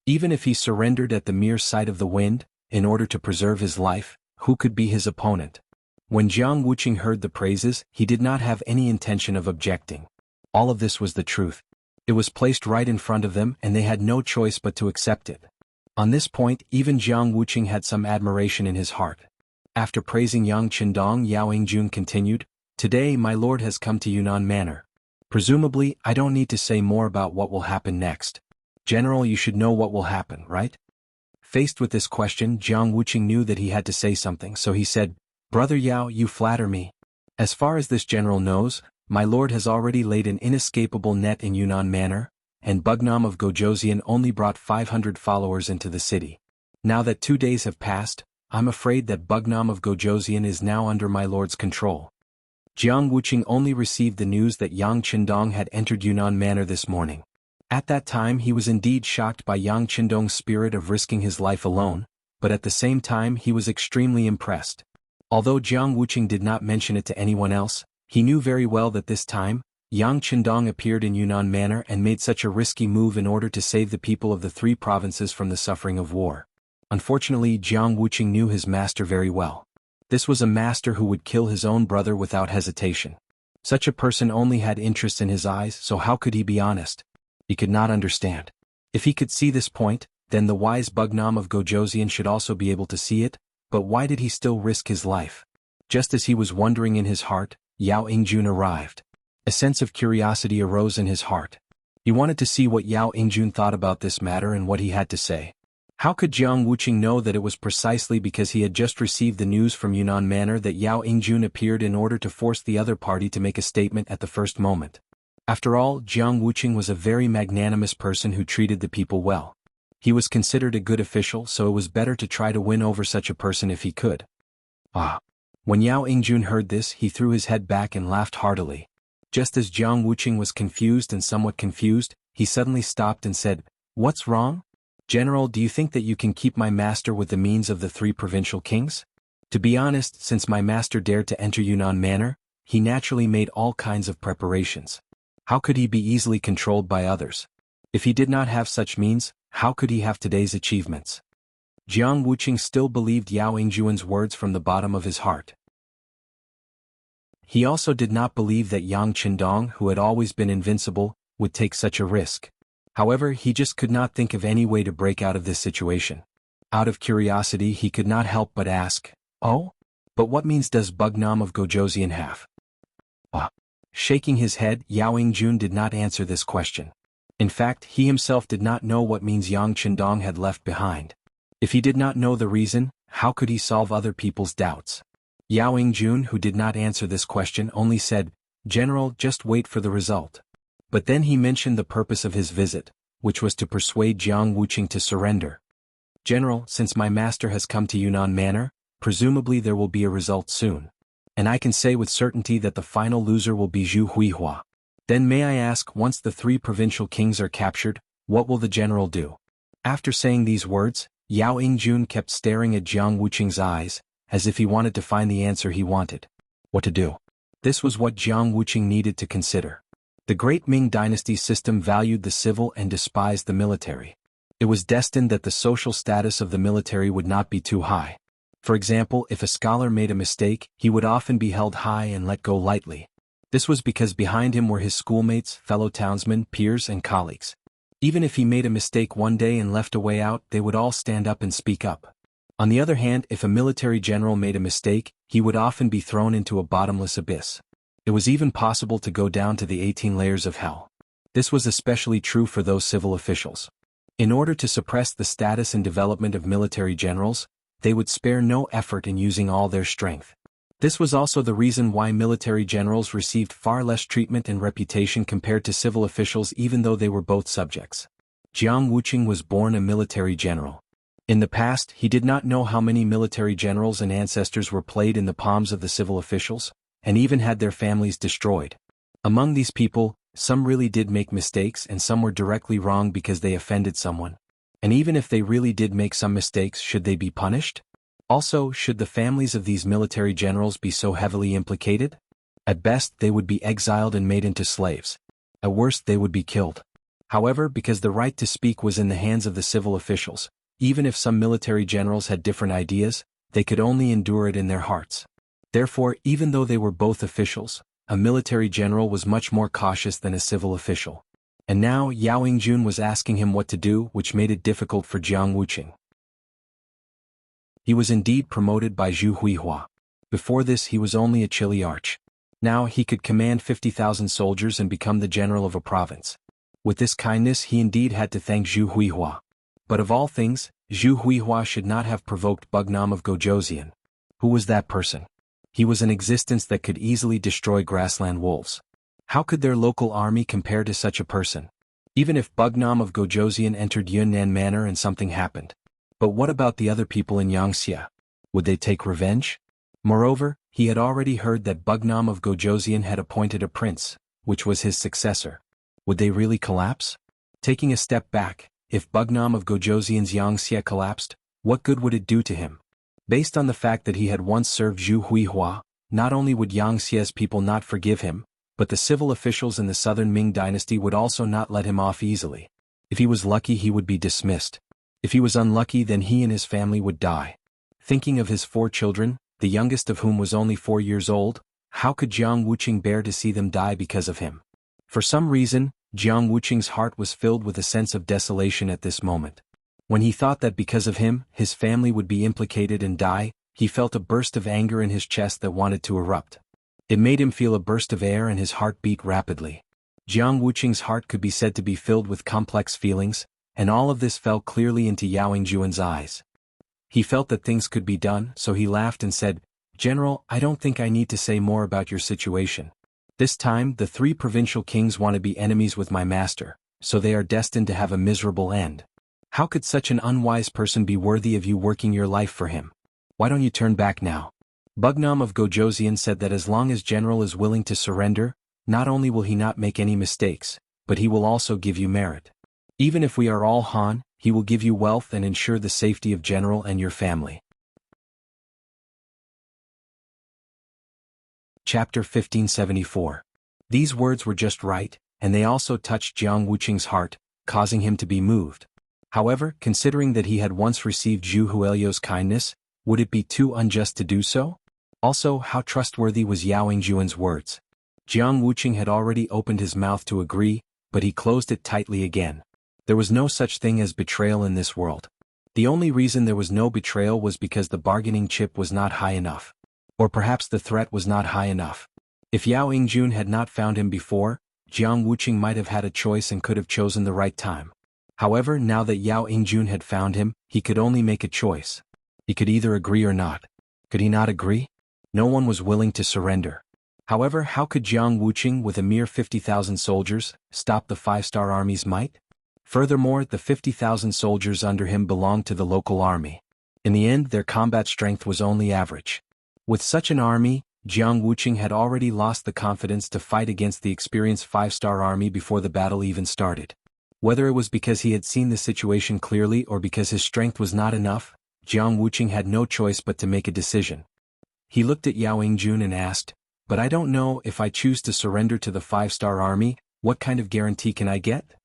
[SPEAKER 1] Even if he surrendered at the mere sight of the wind, in order to preserve his life, who could be his opponent?" When Jiang Wuqing heard the praises, he did not have any intention of objecting. All of this was the truth. It was placed right in front of them and they had no choice but to accept it. On this point, even Jiang Wuqing had some admiration in his heart. After praising Yang Qindong, Yao Yingjun continued, "Today my lord has come to Yunnan Manor. Presumably, I don't need to say more about what will happen next. General, you should know what will happen, right?" Faced with this question, Jiang Wuqing knew that he had to say something, so he said, "Brother Yao, you flatter me. As far as this general knows, my lord has already laid an inescapable net in Yunnan Manor, and Bugnam of Gojoseon only brought 500 followers into the city. Now that 2 days have passed, I'm afraid that Bugnam of Gojoseon is now under my lord's control." Jiang Wuqing only received the news that Yang Qindong had entered Yunnan Manor this morning. At that time he was indeed shocked by Yang Qindong's spirit of risking his life alone, but at the same time he was extremely impressed. Although Jiang Wuqing did not mention it to anyone else, he knew very well that this time, Yang Qindong appeared in Yunnan Manor and made such a risky move in order to save the people of the 3 provinces from the suffering of war. Unfortunately, Jiang Wuqing knew his master very well. This was a master who would kill his own brother without hesitation. Such a person only had interest in his eyes, so how could he be honest? He could not understand. If he could see this point, then the wise Bugnam of Gojoseon should also be able to see it, but why did he still risk his life? Just as he was wondering in his heart, Yao Yingjun arrived. A sense of curiosity arose in his heart. He wanted to see what Yao Yingjun thought about this matter and what he had to say. How could Jiang Wuqing know that it was precisely because he had just received the news from Yunnan Manor that Yao Yingjun appeared in order to force the other party to make a statement at the first moment? After all, Jiang Wuqing was a very magnanimous person who treated the people well. He was considered a good official, so it was better to try to win over such a person if he could. When Yao Yingjun heard this, he threw his head back and laughed heartily. Just as Jiang Wuqing was confused and somewhat confused, he suddenly stopped and said, "What's wrong? General, do you think that you can keep my master with the means of the 3 provincial kings? To be honest, since my master dared to enter Yunnan Manor, he naturally made all kinds of preparations. How could he be easily controlled by others? If he did not have such means, how could he have today's achievements?" Jiang Wuqing still believed Yao Yingjun's words from the bottom of his heart. He also did not believe that Yang Qindong, who had always been invincible, would take such a risk. However, he just could not think of any way to break out of this situation. Out of curiosity, he could not help but ask, "Oh? But what means does Bugnam of Gojoseon have?" Shaking his head, Yao Yingjun did not answer this question. In fact, he himself did not know what means Yang Qindong had left behind. If he did not know the reason, how could he solve other people's doubts? Yao Yingjun, who did not answer this question, only said, "General, just wait for the result." But then he mentioned the purpose of his visit, which was to persuade Jiang Wuqing to surrender. "General, since my master has come to Yunnan Manor, presumably there will be a result soon. And I can say with certainty that the final loser will be Zhu Huihua. Then may I ask, once the 3 provincial kings are captured, what will the general do?" After saying these words, Yao Yingjun kept staring at Jiang Wuqing's eyes, as if he wanted to find the answer he wanted. What to do? This was what Jiang Wuqing needed to consider. The great Ming dynasty system valued the civil and despised the military. It was destined that the social status of the military would not be too high. For example, if a scholar made a mistake, he would often be held high and let go lightly. This was because behind him were his schoolmates, fellow townsmen, peers, and colleagues. Even if he made a mistake one day and left a way out, they would all stand up and speak up. On the other hand, if a military general made a mistake, he would often be thrown into a bottomless abyss. It was even possible to go down to the 18 layers of hell. This was especially true for those civil officials. In order to suppress the status and development of military generals, they would spare no effort in using all their strength. This was also the reason why military generals received far less treatment and reputation compared to civil officials, even though they were both subjects. Jiang Wuqing was born a military general. In the past, he did not know how many military generals and ancestors were played in the palms of the civil officials, and even had their families destroyed. Among these people, some really did make mistakes and some were directly wrong because they offended someone. And even if they really did make some mistakes, should they be punished? Also, should the families of these military generals be so heavily implicated? At best, they would be exiled and made into slaves. At worst, they would be killed. However, because the right to speak was in the hands of the civil officials, even if some military generals had different ideas, they could only endure it in their hearts. Therefore, even though they were both officials, a military general was much more cautious than a civil official. And now Yao Yingjun was asking him what to do, which made it difficult for Jiang Wuqing. He was indeed promoted by Zhu Huihua. Before this he was only a chili arch. Now he could command 50,000 soldiers and become the general of a province. With this kindness he indeed had to thank Zhu Huihua. But of all things, Zhu Huihua should not have provoked Bugnam of Gojoseon. Who was that person? He was an existence that could easily destroy grassland wolves. How could their local army compare to such a person? Even if Bugnam of Gojoseon entered Yunnan Manor and something happened. But what about the other people in Yangxia? Would they take revenge? Moreover, he had already heard that Bugnam of Gojoseon had appointed a prince, which was his successor. Would they really collapse? Taking a step back, if Bugnam of Gojoseon's Yangxia collapsed, what good would it do to him? Based on the fact that he had once served Zhu Huihua, not only would Yangxia's people not forgive him, but the civil officials in the southern Ming dynasty would also not let him off easily. If he was lucky, he would be dismissed. If he was unlucky, then he and his family would die. Thinking of his 4 children, the youngest of whom was only 4 years old, how could Jiang Wuqing bear to see them die because of him? For some reason, Jiang Wuqing's heart was filled with a sense of desolation at this moment. When he thought that because of him, his family would be implicated and die, he felt a burst of anger in his chest that wanted to erupt. It made him feel a burst of air and his heart beat rapidly. Jiang Wuqing's heart could be said to be filled with complex feelings, and all of this fell clearly into Yao Yingjun's eyes. He felt that things could be done, so he laughed and said, "General, I don't think I need to say more about your situation. This time, the 3 provincial kings want to be enemies with my master, so they are destined to have a miserable end. How could such an unwise person be worthy of you working your life for him? Why don't you turn back now?" Bugnam of Gojoseon said that as long as General is willing to surrender, not only will he not make any mistakes, but he will also give you merit. Even if we are all Han, he will give you wealth and ensure the safety of General and your family. Chapter 1574. These words were just right, and they also touched Jiang Wuqing's heart, causing him to be moved. However, considering that he had once received Zhu Huilio's kindness, would it be too unjust to do so? Also, how trustworthy was Yao Yingjuan's words? Jiang Wuqing had already opened his mouth to agree, but he closed it tightly again. There was no such thing as betrayal in this world. The only reason there was no betrayal was because the bargaining chip was not high enough. Or perhaps the threat was not high enough. If Yao Yingjun had not found him before, Jiang Wuqing might have had a choice and could have chosen the right time. However, now that Yao Yingjun had found him, he could only make a choice. He could either agree or not. Could he not agree? No one was willing to surrender. However, how could Jiang Wuqing, with a mere 50,000 soldiers, stop the five-star army's might? Furthermore, the 50,000 soldiers under him belonged to the local army. In the end, their combat strength was only average. With such an army, Jiang Wuqing had already lost the confidence to fight against the experienced five-star army before the battle even started. Whether it was because he had seen the situation clearly or because his strength was not enough, Jiang Wuqing had no choice but to make a decision. He looked at Yao Yingjun and asked, "But I don't know, if I choose to surrender to the five-star army, what kind of guarantee can I get?"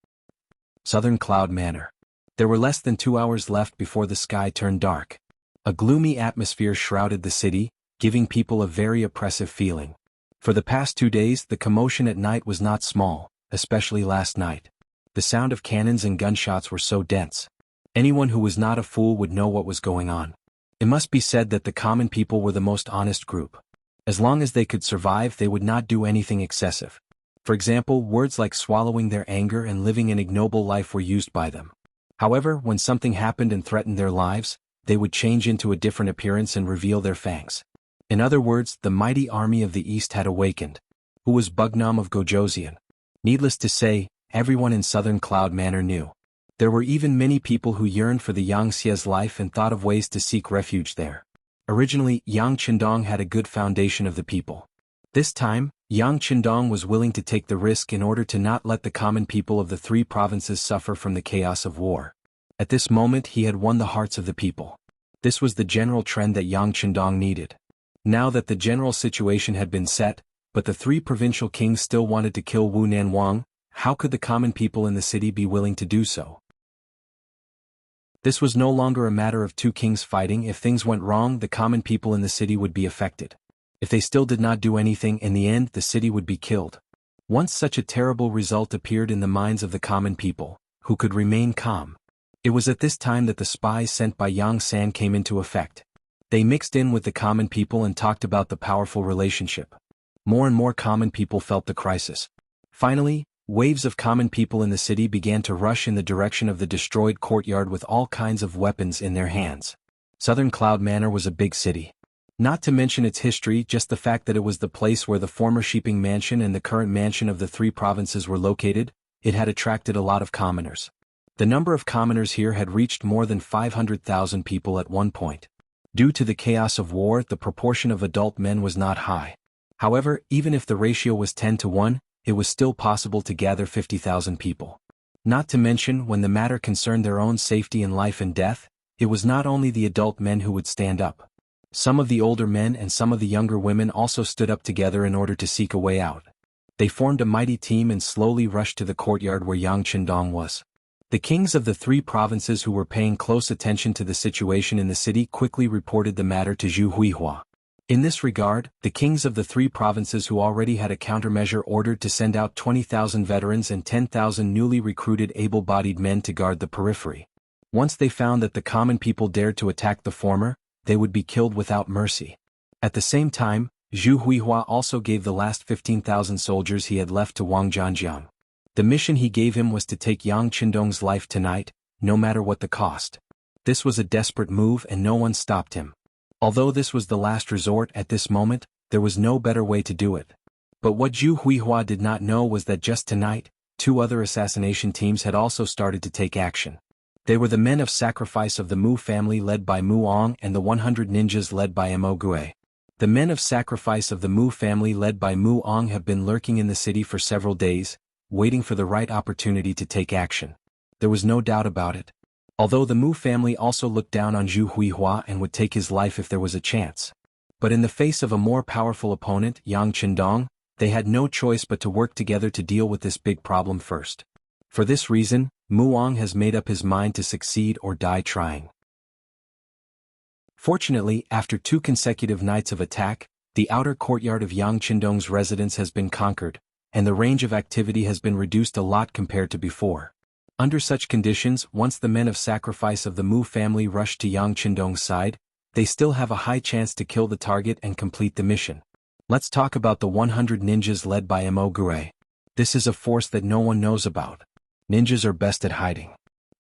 [SPEAKER 1] Southern Cloud Manor. There were less than 2 hours left before the sky turned dark. A gloomy atmosphere shrouded the city, giving people a very oppressive feeling. For the past 2 days, the commotion at night was not small, especially last night. The sound of cannons and gunshots were so dense. Anyone who was not a fool would know what was going on. It must be said that the common people were the most honest group. As long as they could survive, they would not do anything excessive. For example, words like swallowing their anger and living an ignoble life were used by them. However, when something happened and threatened their lives, they would change into a different appearance and reveal their fangs. In other words, the mighty army of the East had awakened. Who was Bugnam of Gojoseon? Needless to say, everyone in Southern Cloud Manor knew. There were even many people who yearned for the Yangxie's life and thought of ways to seek refuge there. Originally, Yang Qindong had a good foundation of the people. This time, Yang Qindong was willing to take the risk in order to not let the common people of the 3 provinces suffer from the chaos of war. At this moment he had won the hearts of the people. This was the general trend that Yang Qindong needed. Now that the general situation had been set, but the 3 provincial kings still wanted to kill Wu Nanwang, how could the common people in the city be willing to do so? This was no longer a matter of 2 kings fighting. If things went wrong, the common people in the city would be affected. If they still did not do anything, in the end the city would be killed. Once such a terrible result appeared in the minds of the common people, who could remain calm? It was at this time that the spies sent by Yang San came into effect. They mixed in with the common people and talked about the powerful relationship. More and more common people felt the crisis. Finally, waves of common people in the city began to rush in the direction of the destroyed courtyard with all kinds of weapons in their hands. Southern Cloud Manor was a big city. Not to mention its history, just the fact that it was the place where the former Sheeping Mansion and the current mansion of the 3 provinces were located, it had attracted a lot of commoners. The number of commoners here had reached more than 500,000 people at one point. Due to the chaos of war, the proportion of adult men was not high. However, even if the ratio was 10 to 1, it was still possible to gather 50,000 people. Not to mention, when the matter concerned their own safety in life and death, it was not only the adult men who would stand up. Some of the older men and some of the younger women also stood up together in order to seek a way out. They formed a mighty team and slowly rushed to the courtyard where Yang Qindong was. The kings of the 3 provinces who were paying close attention to the situation in the city quickly reported the matter to Zhu Huihua. In this regard, the kings of the 3 provinces who already had a countermeasure ordered to send out 20,000 veterans and 10,000 newly recruited able-bodied men to guard the periphery. Once they found that the common people dared to attack the former, they would be killed without mercy. At the same time, Zhu Huihua also gave the last 15,000 soldiers he had left to Wang Zhanjiang. The mission he gave him was to take Yang Qindong's life tonight, no matter what the cost. This was a desperate move and no one stopped him. Although this was the last resort at this moment, there was no better way to do it. But what Zhu Huihua did not know was that just tonight, 2 other assassination teams had also started to take action. They were the men of sacrifice of the Mu family led by Mu Ong and the 100 ninjas led by Mo Gue. The men of sacrifice of the Mu family led by Mu Ong have been lurking in the city for several days, waiting for the right opportunity to take action. There was no doubt about it. Although the Mu family also looked down on Zhu Huihua and would take his life if there was a chance. But in the face of a more powerful opponent, Yang Qindong, they had no choice but to work together to deal with this big problem first. For this reason, Mu Ong has made up his mind to succeed or die trying. Fortunately, after 2 consecutive nights of attack, the outer courtyard of Yang Qindong's residence has been conquered, and the range of activity has been reduced a lot compared to before. Under such conditions, once the men of sacrifice of the Mu family rush to Yang Qindong's side, they still have a high chance to kill the target and complete the mission. Let's talk about the 100 ninjas led by Mo Gue. This is a force that no one knows about. Ninjas are best at hiding.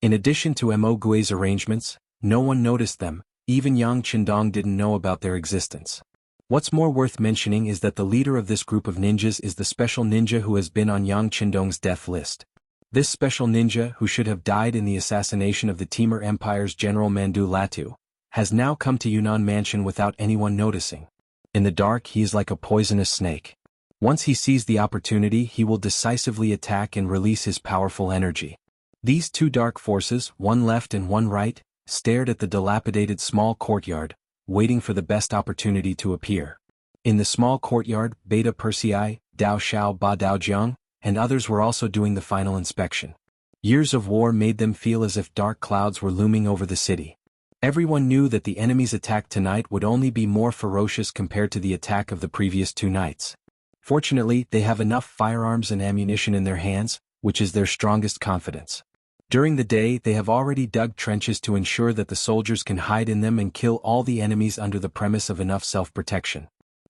[SPEAKER 1] In addition to Mo Gue's arrangements, no one noticed them, even Yang Qindong didn't know about their existence. What's more worth mentioning is that the leader of this group of ninjas is the special ninja who has been on Yang Qindong's death list. This special ninja, who should have died in the assassination of the Timur Empire's General Mandu Latu, has now come to Yunnan Mansion without anyone noticing. In the dark, he is like a poisonous snake. Once he sees the opportunity, he will decisively attack and release his powerful energy. These 2 dark forces, one left and one right, stared at the dilapidated small courtyard, waiting for the best opportunity to appear. In the small courtyard, Beta Persei, Dao Xiao Ba Dao Jiang, and others were also doing the final inspection. Years of war made them feel as if dark clouds were looming over the city. Everyone knew that the enemy's attack tonight would only be more ferocious compared to the attack of the previous 2 nights. Fortunately, they have enough firearms and ammunition in their hands, which is their strongest confidence. During the day, they have already dug trenches to ensure that the soldiers can hide in them and kill all the enemies under the premise of enough self-protection.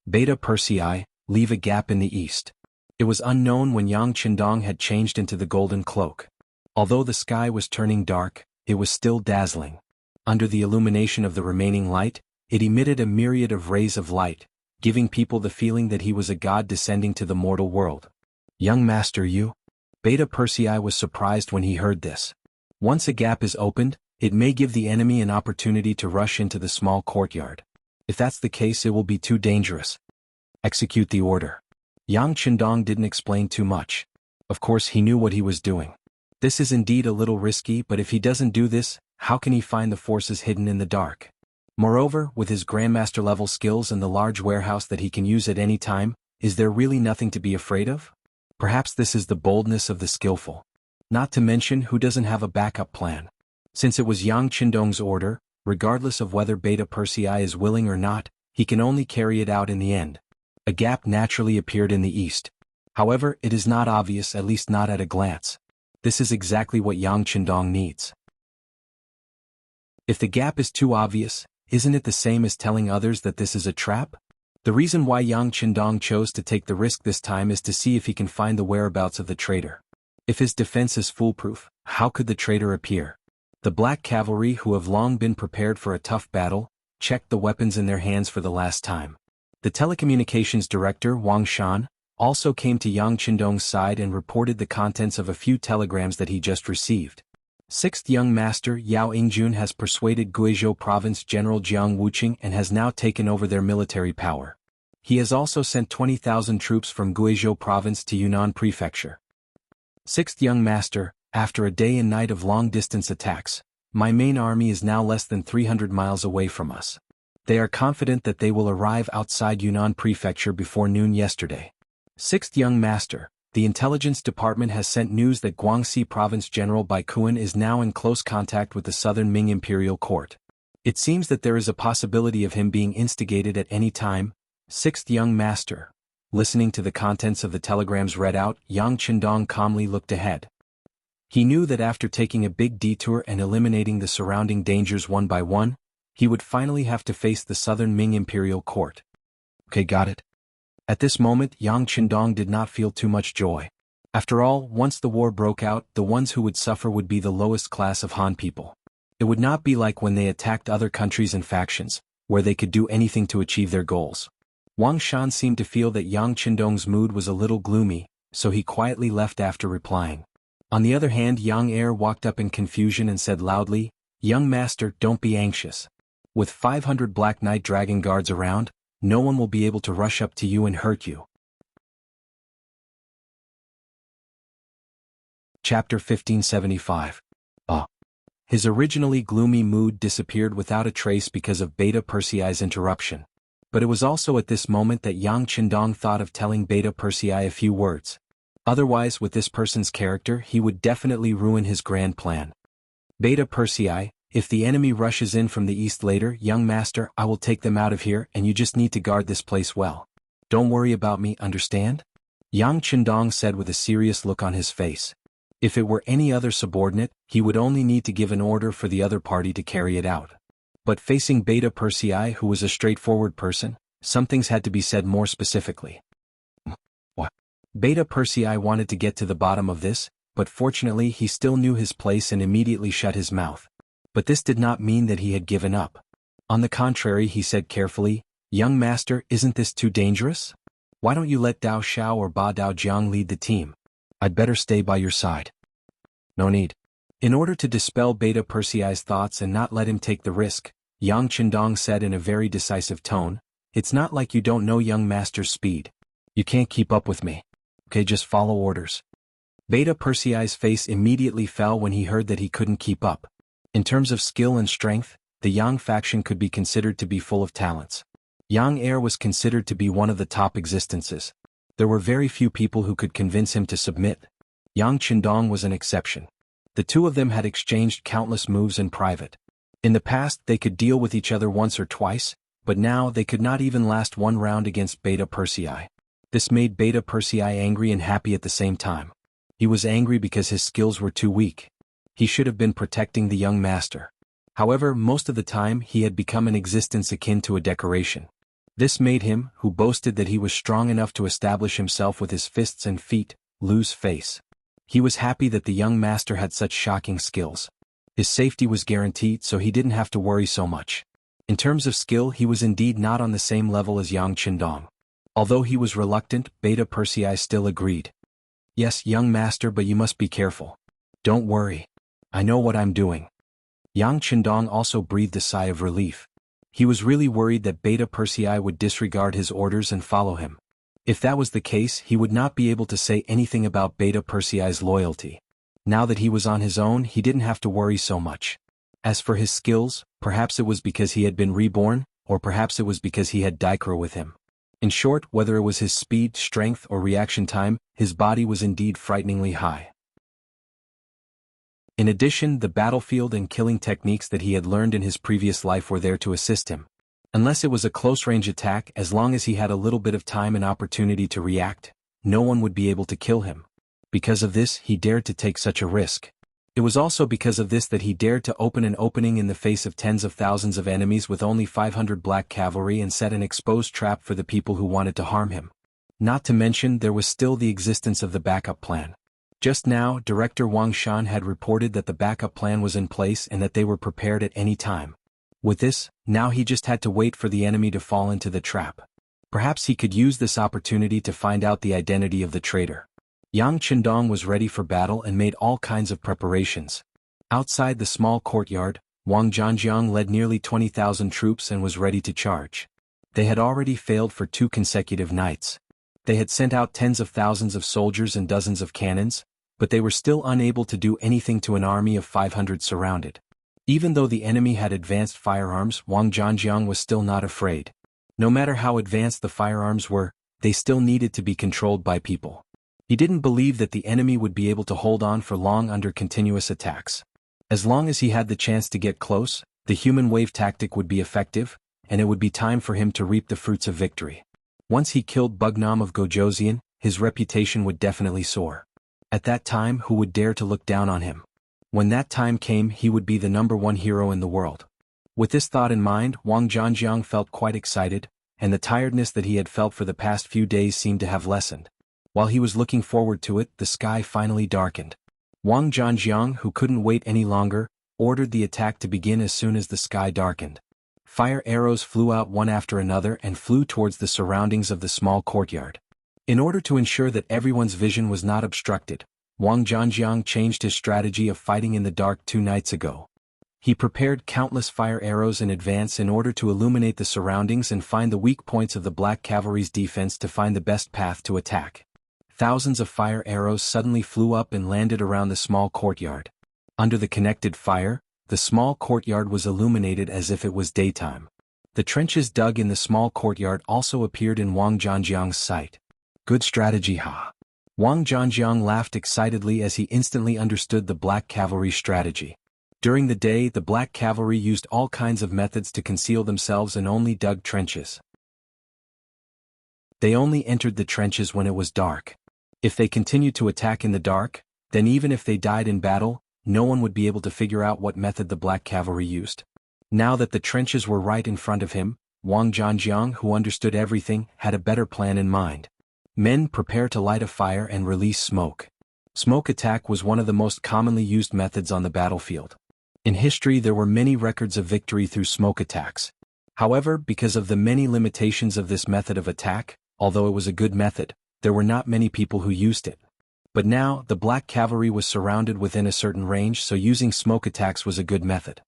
[SPEAKER 1] Beta Persei, leave a gap in the east. It was unknown when Yang Qindong had changed into the golden cloak. Although the sky was turning dark, it was still dazzling. Under the illumination of the remaining light, it emitted a myriad of rays of light, giving people the feeling that he was a god descending to the mortal world. Young master, you? Beta Persei was surprised when he heard this. Once a gap is opened, it may give the enemy an opportunity to rush into the small courtyard. If that's the case, it will be too dangerous. Execute the order. Yang Qindong didn't explain too much. Of course, he knew what he was doing. This is indeed a little risky, but if he doesn't do this, how can he find the forces hidden in the dark? Moreover, with his Grandmaster-level skills and the large warehouse that he can use at any time, is there really nothing to be afraid of? Perhaps this is the boldness of the skillful. Not to mention, who doesn't have a backup plan? Since it was Yang Qindong's order, regardless of whether Beta Persei is willing or not, he can only carry it out in the end. A gap naturally appeared in the east. However, it is not obvious, at least not at a glance. This is exactly what Yang Qindong needs. If the gap is too obvious, isn't it the same as telling others that this is a trap? The reason why Yang Qindong chose to take the risk this time is to see if he can find the whereabouts of the traitor. If his defense is foolproof, how could the traitor appear? The Black Cavalry, who have long been prepared for a tough battle, checked the weapons in their hands for the last time. The telecommunications director, Wang Shan, also came to Yang Qindong's side and reported the contents of a few telegrams that he just received. 6th Young Master Yao Ingjun has persuaded Guizhou Province General Jiang Wuqing and has now taken over their military power. He has also sent 20,000 troops from Guizhou Province to Yunnan Prefecture. 6th Young Master, after a day and night of long-distance attacks, my main army is now less than 300 miles away from us. They are confident that they will arrive outside Yunnan Prefecture before noon yesterday. 6th Young Master, the intelligence department has sent news that Guangxi Province General Bai Kuan is now in close contact with the Southern Ming Imperial Court. It seems that there is a possibility of him being instigated at any time. 6th Young Master. Listening to the contents of the telegrams read out, Yang Qindong calmly looked ahead. He knew that after taking a big detour and eliminating the surrounding dangers one by one, he would finally have to face the Southern Ming Imperial Court. Okay, got it. At this moment, Yang Qindong did not feel too much joy. After all, once the war broke out, the ones who would suffer would be the lowest class of Han people. It would not be like when they attacked other countries and factions, where they could do anything to achieve their goals. Wang Shan seemed to feel that Yang Qindong's mood was a little gloomy, so he quietly left after replying. On the other hand, Yang Er walked up in confusion and said loudly, "Young Master, don't be anxious. With 500 Black Knight Dragon Guards around, no one will be able to rush up to you and hurt you." Chapter 1575. His originally gloomy mood disappeared without a trace because of Beta Persei's interruption. But it was also at this moment that Yang Qindong thought of telling Beta Persei a few words. Otherwise, with this person's character, he would definitely ruin his grand plan. Beta Persei, If the enemy rushes in from the east later, young master, I will take them out of here and you just need to guard this place well. Don't worry about me, understand? Yang Qindong said with a serious look on his face. If it were any other subordinate, he would only need to give an order for the other party to carry it out. But facing Beta Persei, who was a straightforward person, some things had to be said more specifically. What? Beta Persei wanted to get to the bottom of this, but fortunately he still knew his place and immediately shut his mouth. But this did not mean that he had given up. On the contrary, he said carefully, "Young master, isn't this too dangerous? Why don't you let Dao Xiao or Ba Dao Jiang lead the team? I'd better stay by your side." "No need." In order to dispel Beta Persei's thoughts and not let him take the risk, Yang Qindong said in a very decisive tone, "It's not like you don't know young master's speed. You can't keep up with me. Okay, just follow orders." Beta Persei's face immediately fell when he heard that he couldn't keep up. In terms of skill and strength, the Yang faction could be considered to be full of talents. Yang Heir was considered to be one of the top existences. There were very few people who could convince him to submit. Yang Qindong was an exception. The two of them had exchanged countless moves in private. In the past they could deal with each other once or twice, but now they could not even last one round against Beta Persei. This made Beta Persei angry and happy at the same time. He was angry because his skills were too weak. He should have been protecting the young master. However, most of the time he had become an existence akin to a decoration. This made him, who boasted that he was strong enough to establish himself with his fists and feet, lose face. He was happy that the young master had such shocking skills. His safety was guaranteed, so he didn't have to worry so much. In terms of skill, he was indeed not on the same level as Yang Qindong. Although he was reluctant, Beta Persei still agreed. "Yes, young master, but you must be careful." "Don't worry. I know what I'm doing." Yang Qindong also breathed a sigh of relief. He was really worried that Beta Persei would disregard his orders and follow him. If that was the case, he would not be able to say anything about Beta Persei's loyalty. Now that he was on his own, he didn't have to worry so much. As for his skills, perhaps it was because he had been reborn, or perhaps it was because he had Daikro with him. In short, whether it was his speed, strength, or reaction time, his body was indeed frighteningly high. In addition, the battlefield and killing techniques that he had learned in his previous life were there to assist him. Unless it was a close-range attack, as long as he had a little bit of time and opportunity to react, no one would be able to kill him. Because of this, he dared to take such a risk. It was also because of this that he dared to open an opening in the face of tens of thousands of enemies with only 500 black cavalry and set an exposed trap for the people who wanted to harm him. Not to mention, there was still the existence of the backup plan. Just now, Director Wang Shan had reported that the backup plan was in place and that they were prepared at any time. With this, now he just had to wait for the enemy to fall into the trap. Perhaps he could use this opportunity to find out the identity of the traitor. Yang Qindong was ready for battle and made all kinds of preparations. Outside the small courtyard, Wang Zhanjiang led nearly 20,000 troops and was ready to charge. They had already failed for 2 consecutive nights. They had sent out tens of thousands of soldiers and dozens of cannons, but they were still unable to do anything to an army of 500 surrounded. Even though the enemy had advanced firearms, Wang Zhanjiang was still not afraid. No matter how advanced the firearms were, they still needed to be controlled by people. He didn't believe that the enemy would be able to hold on for long under continuous attacks. As long as he had the chance to get close, the human wave tactic would be effective, and it would be time for him to reap the fruits of victory. Once he killed Bugnam of Gojoseon, his reputation would definitely soar. At that time, who would dare to look down on him? When that time came, he would be the #1 hero in the world. With this thought in mind, Wang Zhanjiang felt quite excited, and the tiredness that he had felt for the past few days seemed to have lessened. While he was looking forward to it, the sky finally darkened. Wang Zhanjiang, who couldn't wait any longer, ordered the attack to begin as soon as the sky darkened. Fire arrows flew out one after another and flew towards the surroundings of the small courtyard. In order to ensure that everyone's vision was not obstructed, Wang Zhanjiang changed his strategy of fighting in the dark 2 nights ago. He prepared countless fire arrows in advance in order to illuminate the surroundings and find the weak points of the Black Cavalry's defense to find the best path to attack. Thousands of fire arrows suddenly flew up and landed around the small courtyard. Under the connected fire, the small courtyard was illuminated as if it was daytime. The trenches dug in the small courtyard also appeared in Wang Zhanjiang's sight. Good strategy, ha! Wang Zhanjiang laughed excitedly as he instantly understood the Black Cavalry strategy. During the day, the black cavalry used all kinds of methods to conceal themselves and only dug trenches. They only entered the trenches when it was dark. If they continued to attack in the dark, then even if they died in battle, no one would be able to figure out what method the black cavalry used. Now that the trenches were right in front of him, Wang Zhanjiang, who understood everything, had a better plan in mind. Men, prepare to light a fire and release smoke. Smoke attack was one of the most commonly used methods on the battlefield. In history, there were many records of victory through smoke attacks. However, because of the many limitations of this method of attack, although it was a good method, there were not many people who used it. But now, the black cavalry was surrounded within a certain range, so using smoke attacks was a good method.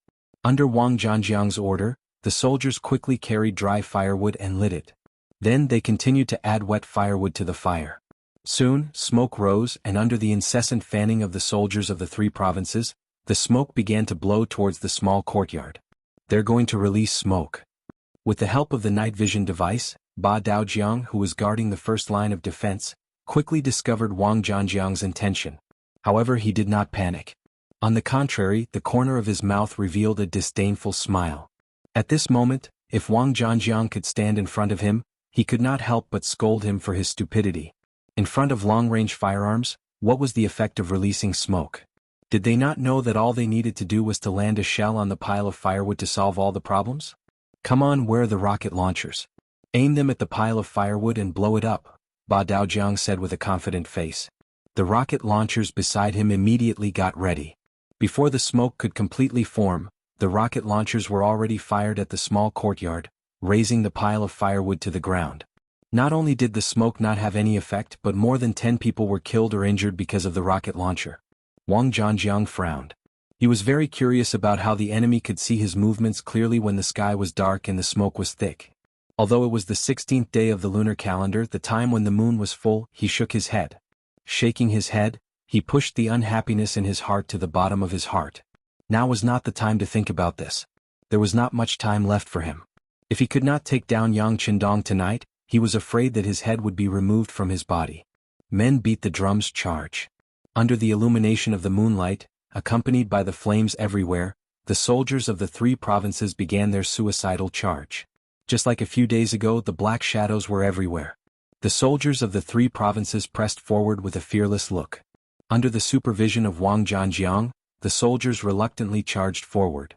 [SPEAKER 1] Under Wang Zhanjiang's order, the soldiers quickly carried dry firewood and lit it. Then they continued to add wet firewood to the fire. Soon, smoke rose, and under the incessant fanning of the soldiers of the three provinces, the smoke began to blow towards the small courtyard. They're going to release smoke. With the help of the night vision device, Ba Daojiang, who was guarding the first line of defense, quickly discovered Wang Zhanjiang's intention. However, he did not panic. On the contrary, the corner of his mouth revealed a disdainful smile. At this moment, if Wang Zhanjiang could stand in front of him, he could not help but scold him for his stupidity. In front of long-range firearms, what was the effect of releasing smoke? Did they not know that all they needed to do was to land a shell on the pile of firewood to solve all the problems? Come on, where are the rocket launchers? Aim them at the pile of firewood and blow it up, Ba Daojiang said with a confident face. The rocket launchers beside him immediately got ready. Before the smoke could completely form, the rocket launchers were already fired at the small courtyard, raising the pile of firewood to the ground. Not only did the smoke not have any effect, but more than 10 people were killed or injured because of the rocket launcher. Wang Zhanjiang frowned. He was very curious about how the enemy could see his movements clearly when the sky was dark and the smoke was thick. Although it was the 16th day of the lunar calendar, the time when the moon was full, he shook his head. Shaking his head, he pushed the unhappiness in his heart to the bottom of his heart. Now was not the time to think about this. There was not much time left for him. If he could not take down Yang Qindong tonight, he was afraid that his head would be removed from his body. Men beat the drums, charge. Under the illumination of the moonlight, accompanied by the flames everywhere, the soldiers of the three provinces began their suicidal charge. Just like a few days ago, the black shadows were everywhere. The soldiers of the three provinces pressed forward with a fearless look. Under the supervision of Wang Zhanjiang, the soldiers reluctantly charged forward.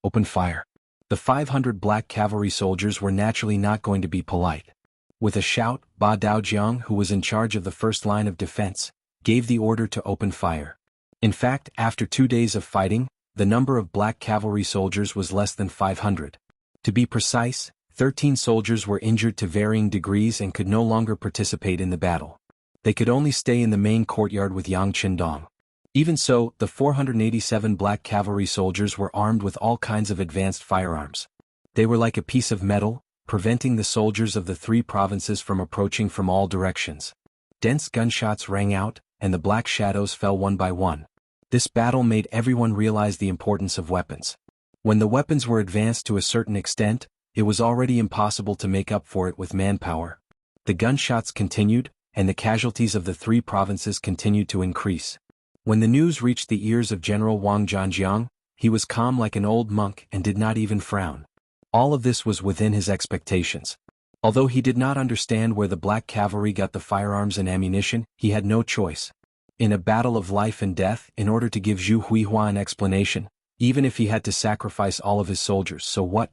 [SPEAKER 1] Open fire. The 500 black cavalry soldiers were naturally not going to be polite. With a shout, Ba Daojiang, who was in charge of the first line of defense, gave the order to open fire. In fact, after 2 days of fighting, the number of black cavalry soldiers was less than 500. To be precise, 13 soldiers were injured to varying degrees and could no longer participate in the battle. They could only stay in the main courtyard with Yang Qindong. Even so, the 487 black cavalry soldiers were armed with all kinds of advanced firearms. They were like a piece of metal, preventing the soldiers of the three provinces from approaching from all directions. Dense gunshots rang out, and the black shadows fell one by one. This battle made everyone realize the importance of weapons. When the weapons were advanced to a certain extent, it was already impossible to make up for it with manpower. The gunshots continued, and the casualties of the three provinces continued to increase. When the news reached the ears of General Wang Zhanjiang, he was calm like an old monk and did not even frown. All of this was within his expectations. Although he did not understand where the black cavalry got the firearms and ammunition, he had no choice. In a battle of life and death, in order to give Zhu Huihua an explanation, even if he had to sacrifice all of his soldiers, so what?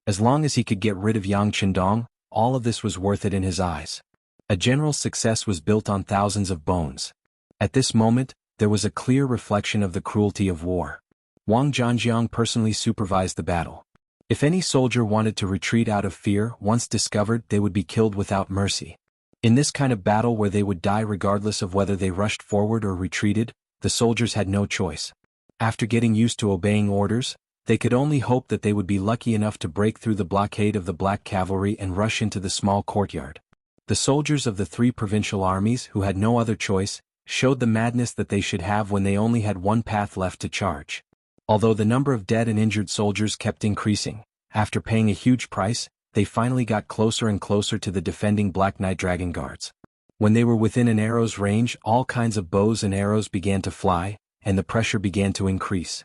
[SPEAKER 1] As long as he could get rid of Yang Qindong, all of this was worth it in his eyes. A general's success was built on thousands of bones. At this moment, there was a clear reflection of the cruelty of war. Wang Zhanjiang personally supervised the battle. If any soldier wanted to retreat out of fear, once discovered, they would be killed without mercy. In this kind of battle where they would die regardless of whether they rushed forward or retreated, the soldiers had no choice. After getting used to obeying orders, they could only hope that they would be lucky enough to break through the blockade of the black cavalry and rush into the small courtyard. The soldiers of the three provincial armies, who had no other choice, showed the madness that they should have when they only had one path left to charge. Although the number of dead and injured soldiers kept increasing, after paying a huge price, they finally got closer and closer to the defending Black Knight Dragon Guards. When they were within an arrow's range, all kinds of bows and arrows began to fly, and the pressure began to increase.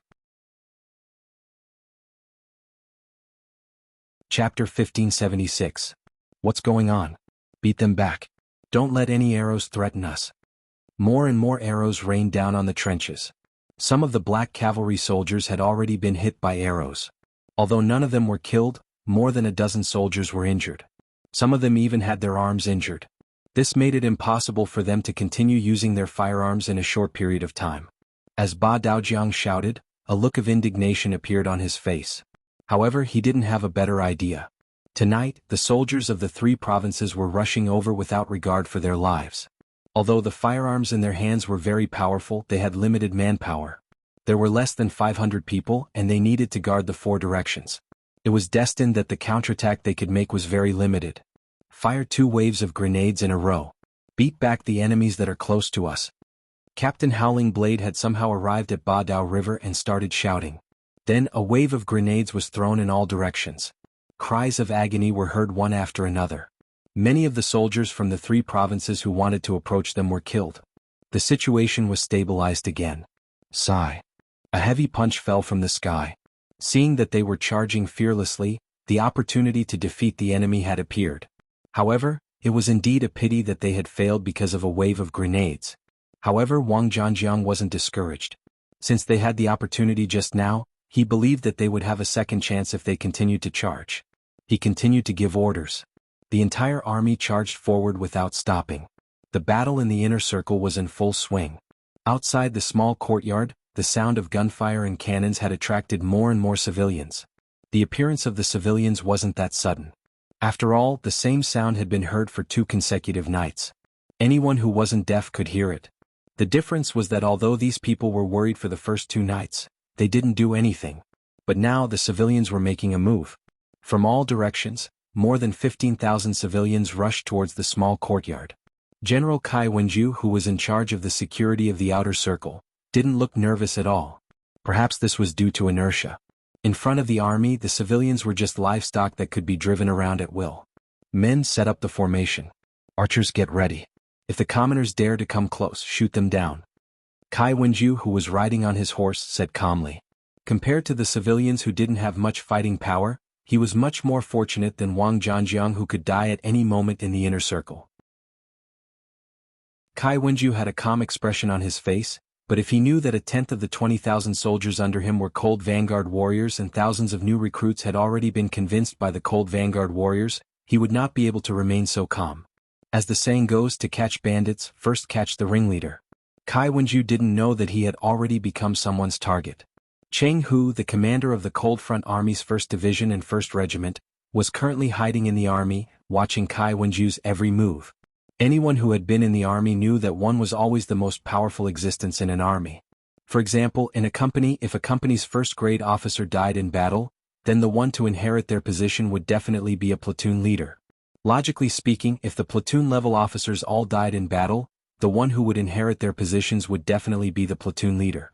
[SPEAKER 1] Chapter 1576. What's going on? Beat them back. Don't let any arrows threaten us. More and more arrows rained down on the trenches. Some of the black cavalry soldiers had already been hit by arrows. Although none of them were killed, more than a dozen soldiers were injured. Some of them even had their arms injured. This made it impossible for them to continue using their firearms in a short period of time. As Ba Daojiang shouted, a look of indignation appeared on his face. However, he didn't have a better idea. Tonight, the soldiers of the three provinces were rushing over without regard for their lives. Although the firearms in their hands were very powerful, they had limited manpower. There were less than 500 people, and they needed to guard the four directions. It was destined that the counterattack they could make was very limited. Fire 2 waves of grenades in a row. Beat back the enemies that are close to us. Captain Howling Blade had somehow arrived at Ba Dao River and started shouting. Then a wave of grenades was thrown in all directions. Cries of agony were heard one after another. Many of the soldiers from the three provinces who wanted to approach them were killed. The situation was stabilized again. Sigh. A heavy punch fell from the sky. Seeing that they were charging fearlessly, the opportunity to defeat the enemy had appeared. However, it was indeed a pity that they had failed because of a wave of grenades. However, Wang Zhanjiang wasn't discouraged. Since they had the opportunity just now, he believed that they would have a second chance if they continued to charge. He continued to give orders. The entire army charged forward without stopping. The battle in the inner circle was in full swing. Outside the small courtyard, the sound of gunfire and cannons had attracted more and more civilians. The appearance of the civilians wasn't that sudden. After all, the same sound had been heard for 2 consecutive nights. Anyone who wasn't deaf could hear it. The difference was that although these people were worried for the first 2 nights, they didn't do anything. But now the civilians were making a move. From all directions, more than 15,000 civilians rushed towards the small courtyard. General Kai Wenju, who was in charge of the security of the outer circle, didn't look nervous at all. Perhaps this was due to inertia. In front of the army, the civilians were just livestock that could be driven around at will. Men set up the formation. Archers, get ready. If the commoners dare to come close, shoot them down. Kai Wenju, who was riding on his horse, said calmly. Compared to the civilians who didn't have much fighting power, he was much more fortunate than Wang Zhanjiang, who could die at any moment in the inner circle. Kai Wenju had a calm expression on his face, but if he knew that 1/10 of the 20,000 soldiers under him were Cold Vanguard warriors and thousands of new recruits had already been convinced by the Cold Vanguard warriors, he would not be able to remain so calm. As the saying goes, to catch bandits, first catch the ringleader. Kai Wenju didn't know that he had already become someone's target. Cheng Hu, the commander of the Cold Front Army's 1st Division and 1st Regiment, was currently hiding in the army, watching Kai Wenju's every move. Anyone who had been in the army knew that one was always the most powerful existence in an army. For example, in a company, if a company's first-grade officer died in battle, then the one to inherit their position would definitely be a platoon leader. Logically speaking, if the platoon-level officers all died in battle, the one who would inherit their positions would definitely be the platoon leader.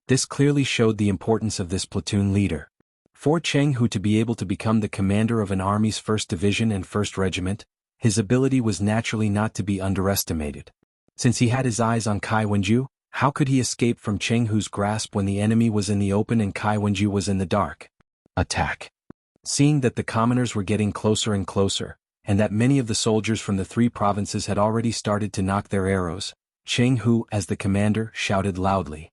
[SPEAKER 1] This clearly showed the importance of this platoon leader. For Cheng Hu to be able to become the commander of an army's 1st Division and 1st Regiment, his ability was naturally not to be underestimated. Since he had his eyes on Kai Wenju, how could he escape from Cheng Hu's grasp when the enemy was in the open and Kai Wenju was in the dark? Attack. Seeing that the commoners were getting closer and closer, and that many of the soldiers from the 3 provinces had already started to knock their arrows, Cheng Hu, as the commander, shouted loudly.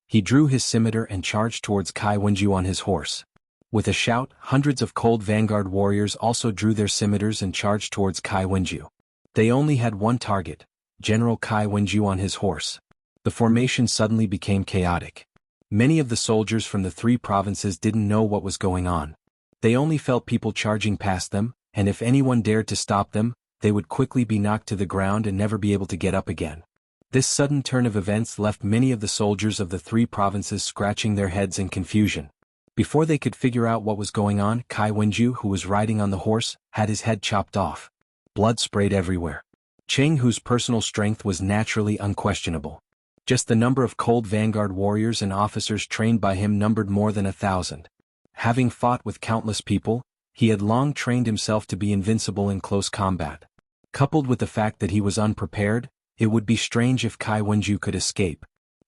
[SPEAKER 1] He drew his scimitar and charged towards Kai Wenju on his horse. With a shout, hundreds of Cold Vanguard warriors also drew their scimitars and charged towards Kai Wenju. They only had one target, General Kai Wenju on his horse. The formation suddenly became chaotic. Many of the soldiers from the 3 provinces didn't know what was going on. They only felt people charging past them, and if anyone dared to stop them, they would quickly be knocked to the ground and never be able to get up again. This sudden turn of events left many of the soldiers of the 3 provinces scratching their heads in confusion. Before they could figure out what was going on, Kai Wenju, who was riding on the horse, had his head chopped off. Blood sprayed everywhere. Cheng Hu's personal strength was naturally unquestionable. Just the number of Cold Vanguard warriors and officers trained by him numbered more than 1,000. Having fought with countless people, he had long trained himself to be invincible in close combat. Coupled with the fact that he was unprepared, it would be strange if Kai Wenju could escape.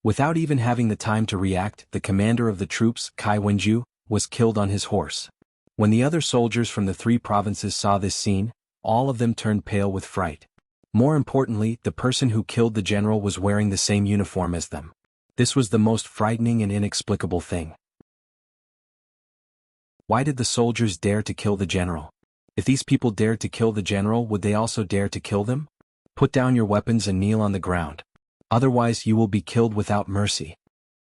[SPEAKER 1] Without even having the time to react, the commander of the troops, Kai Wenju, was killed on his horse. When the other soldiers from the 3 provinces saw this scene, all of them turned pale with fright. More importantly, the person who killed the general was wearing the same uniform as them. This was the most frightening and inexplicable thing. Why did the soldiers dare to kill the general? If these people dared to kill the general, would they also dare to kill them? Put down your weapons and kneel on the ground. Otherwise you will be killed without mercy.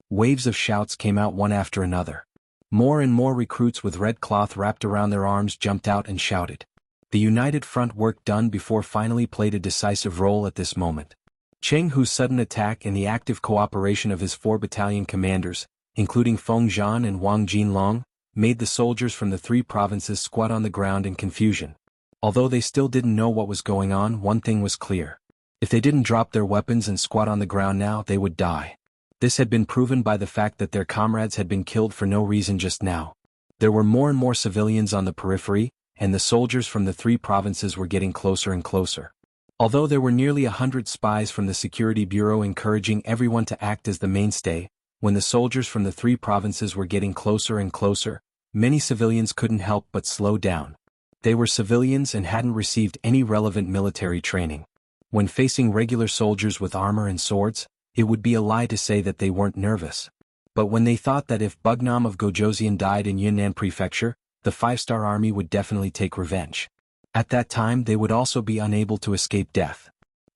[SPEAKER 1] Waves of shouts came out one after another. More and more recruits with red cloth wrapped around their arms jumped out and shouted. The united front work done before finally played a decisive role at this moment. Cheng Hu's sudden attack and the active cooperation of his 4 battalion commanders, including Feng Zhan and Wang Jinlong, made the soldiers from the 3 provinces squat on the ground in confusion. Although they still didn't know what was going on, one thing was clear. If they didn't drop their weapons and squat on the ground now, they would die. This had been proven by the fact that their comrades had been killed for no reason just now. There were more and more civilians on the periphery, and the soldiers from the 3 provinces were getting closer and closer. Although there were nearly 100 spies from the Security Bureau encouraging everyone to act as the mainstay, when the soldiers from the 3 provinces were getting closer and closer, many civilians couldn't help but slow down. They were civilians and hadn't received any relevant military training. When facing regular soldiers with armor and swords, it would be a lie to say that they weren't nervous. But when they thought that if Bugnam of Gojoseon died in Yunnan Prefecture, the 5-star army would definitely take revenge. At that time they would also be unable to escape death.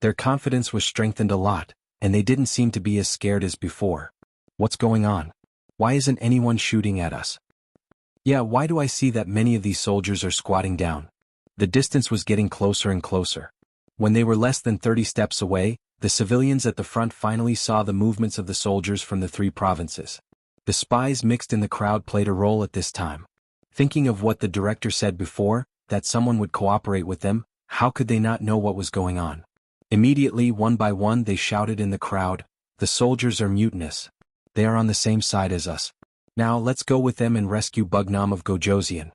[SPEAKER 1] Their confidence was strengthened a lot, and they didn't seem to be as scared as before. What's going on? Why isn't anyone shooting at us? Yeah, why do I see that many of these soldiers are squatting down? The distance was getting closer and closer. When they were less than 30 steps away, the civilians at the front finally saw the movements of the soldiers from the 3 provinces. The spies mixed in the crowd played a role at this time. Thinking of what the director said before, that someone would cooperate with them, how could they not know what was going on? Immediately, one by one, they shouted in the crowd, "The soldiers are mutinous. They are on the same side as us. Now let's go with them and rescue Bugnam of Gojoseon."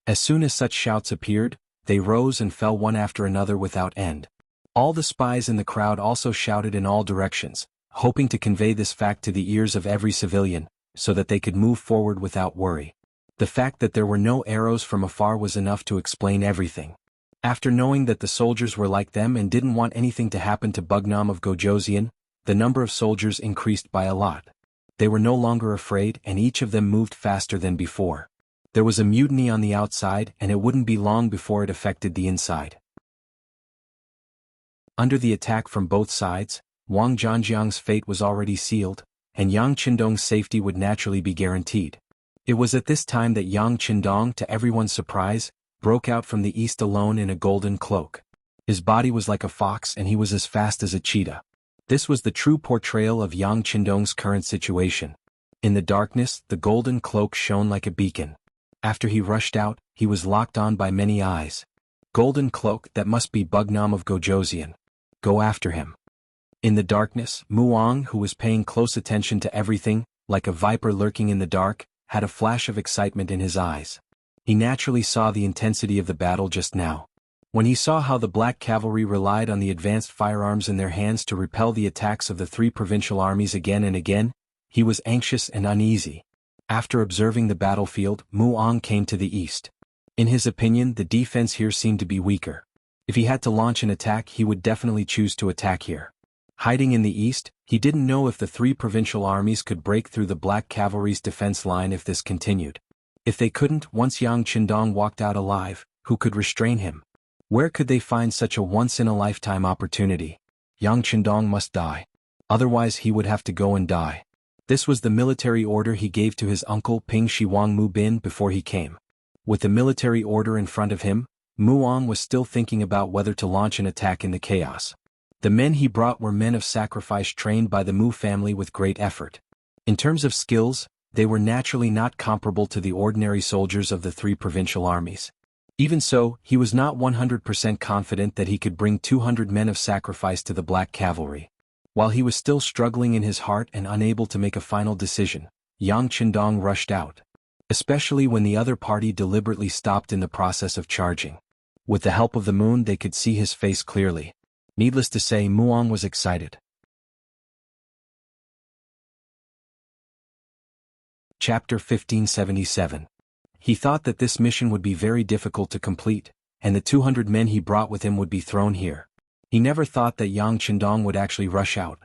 [SPEAKER 1] As soon as such shouts appeared, they rose and fell one after another without end. All the spies in the crowd also shouted in all directions, hoping to convey this fact to the ears of every civilian, so that they could move forward without worry. The fact that there were no arrows from afar was enough to explain everything. After knowing that the soldiers were like them and didn't want anything to happen to Bugnam of Gojoseon, the number of soldiers increased by a lot. They were no longer afraid, and each of them moved faster than before. There was a mutiny on the outside, and it wouldn't be long before it affected the inside. Under the attack from both sides, Wang Zhanjiang's fate was already sealed, and Yang Qindong's safety would naturally be guaranteed. It was at this time that Yang Qindong, to everyone's surprise, broke out from the east alone in a golden cloak. His body was like a fox and he was as fast as a cheetah. This was the true portrayal of Yang Qindong's current situation. In the darkness, the golden cloak shone like a beacon. After he rushed out, he was locked on by many eyes. Golden cloak, that must be Bugnam of Gojoseon. Go after him. In the darkness, Muang, who was paying close attention to everything, like a viper lurking in the dark, had a flash of excitement in his eyes. He naturally saw the intensity of the battle just now. When he saw how the Black Cavalry relied on the advanced firearms in their hands to repel the attacks of the 3 provincial armies again and again, he was anxious and uneasy. After observing the battlefield, Muang came to the east. In his opinion, the defense here seemed to be weaker. If he had to launch an attack, he would definitely choose to attack here. Hiding in the east, he didn't know if the 3 provincial armies could break through the Black Cavalry's defense line if this continued. If they couldn't, once Yang Qindong walked out alive, who could restrain him? Where could they find such a once-in-a-lifetime opportunity? Yang Qindong must die. Otherwise he would have to go and die. This was the military order he gave to his uncle Ping Shiwang Mu Bin before he came. With the military order in front of him, Muang was still thinking about whether to launch an attack in the chaos. The men he brought were men of sacrifice trained by the Mu family with great effort. In terms of skills, they were naturally not comparable to the ordinary soldiers of the 3 provincial armies. Even so, he was not 100% confident that he could bring 200 men of sacrifice to the Black Cavalry. While he was still struggling in his heart and unable to make a final decision, Yang Qindong rushed out. Especially when the other party deliberately stopped in the process of charging. With the help of the moon they could see his face clearly. Needless to say, Muang was excited. Chapter 1577. He thought that this mission would be very difficult to complete, and the 200 men he brought with him would be thrown here. He never thought that Yang Qindong would actually rush out.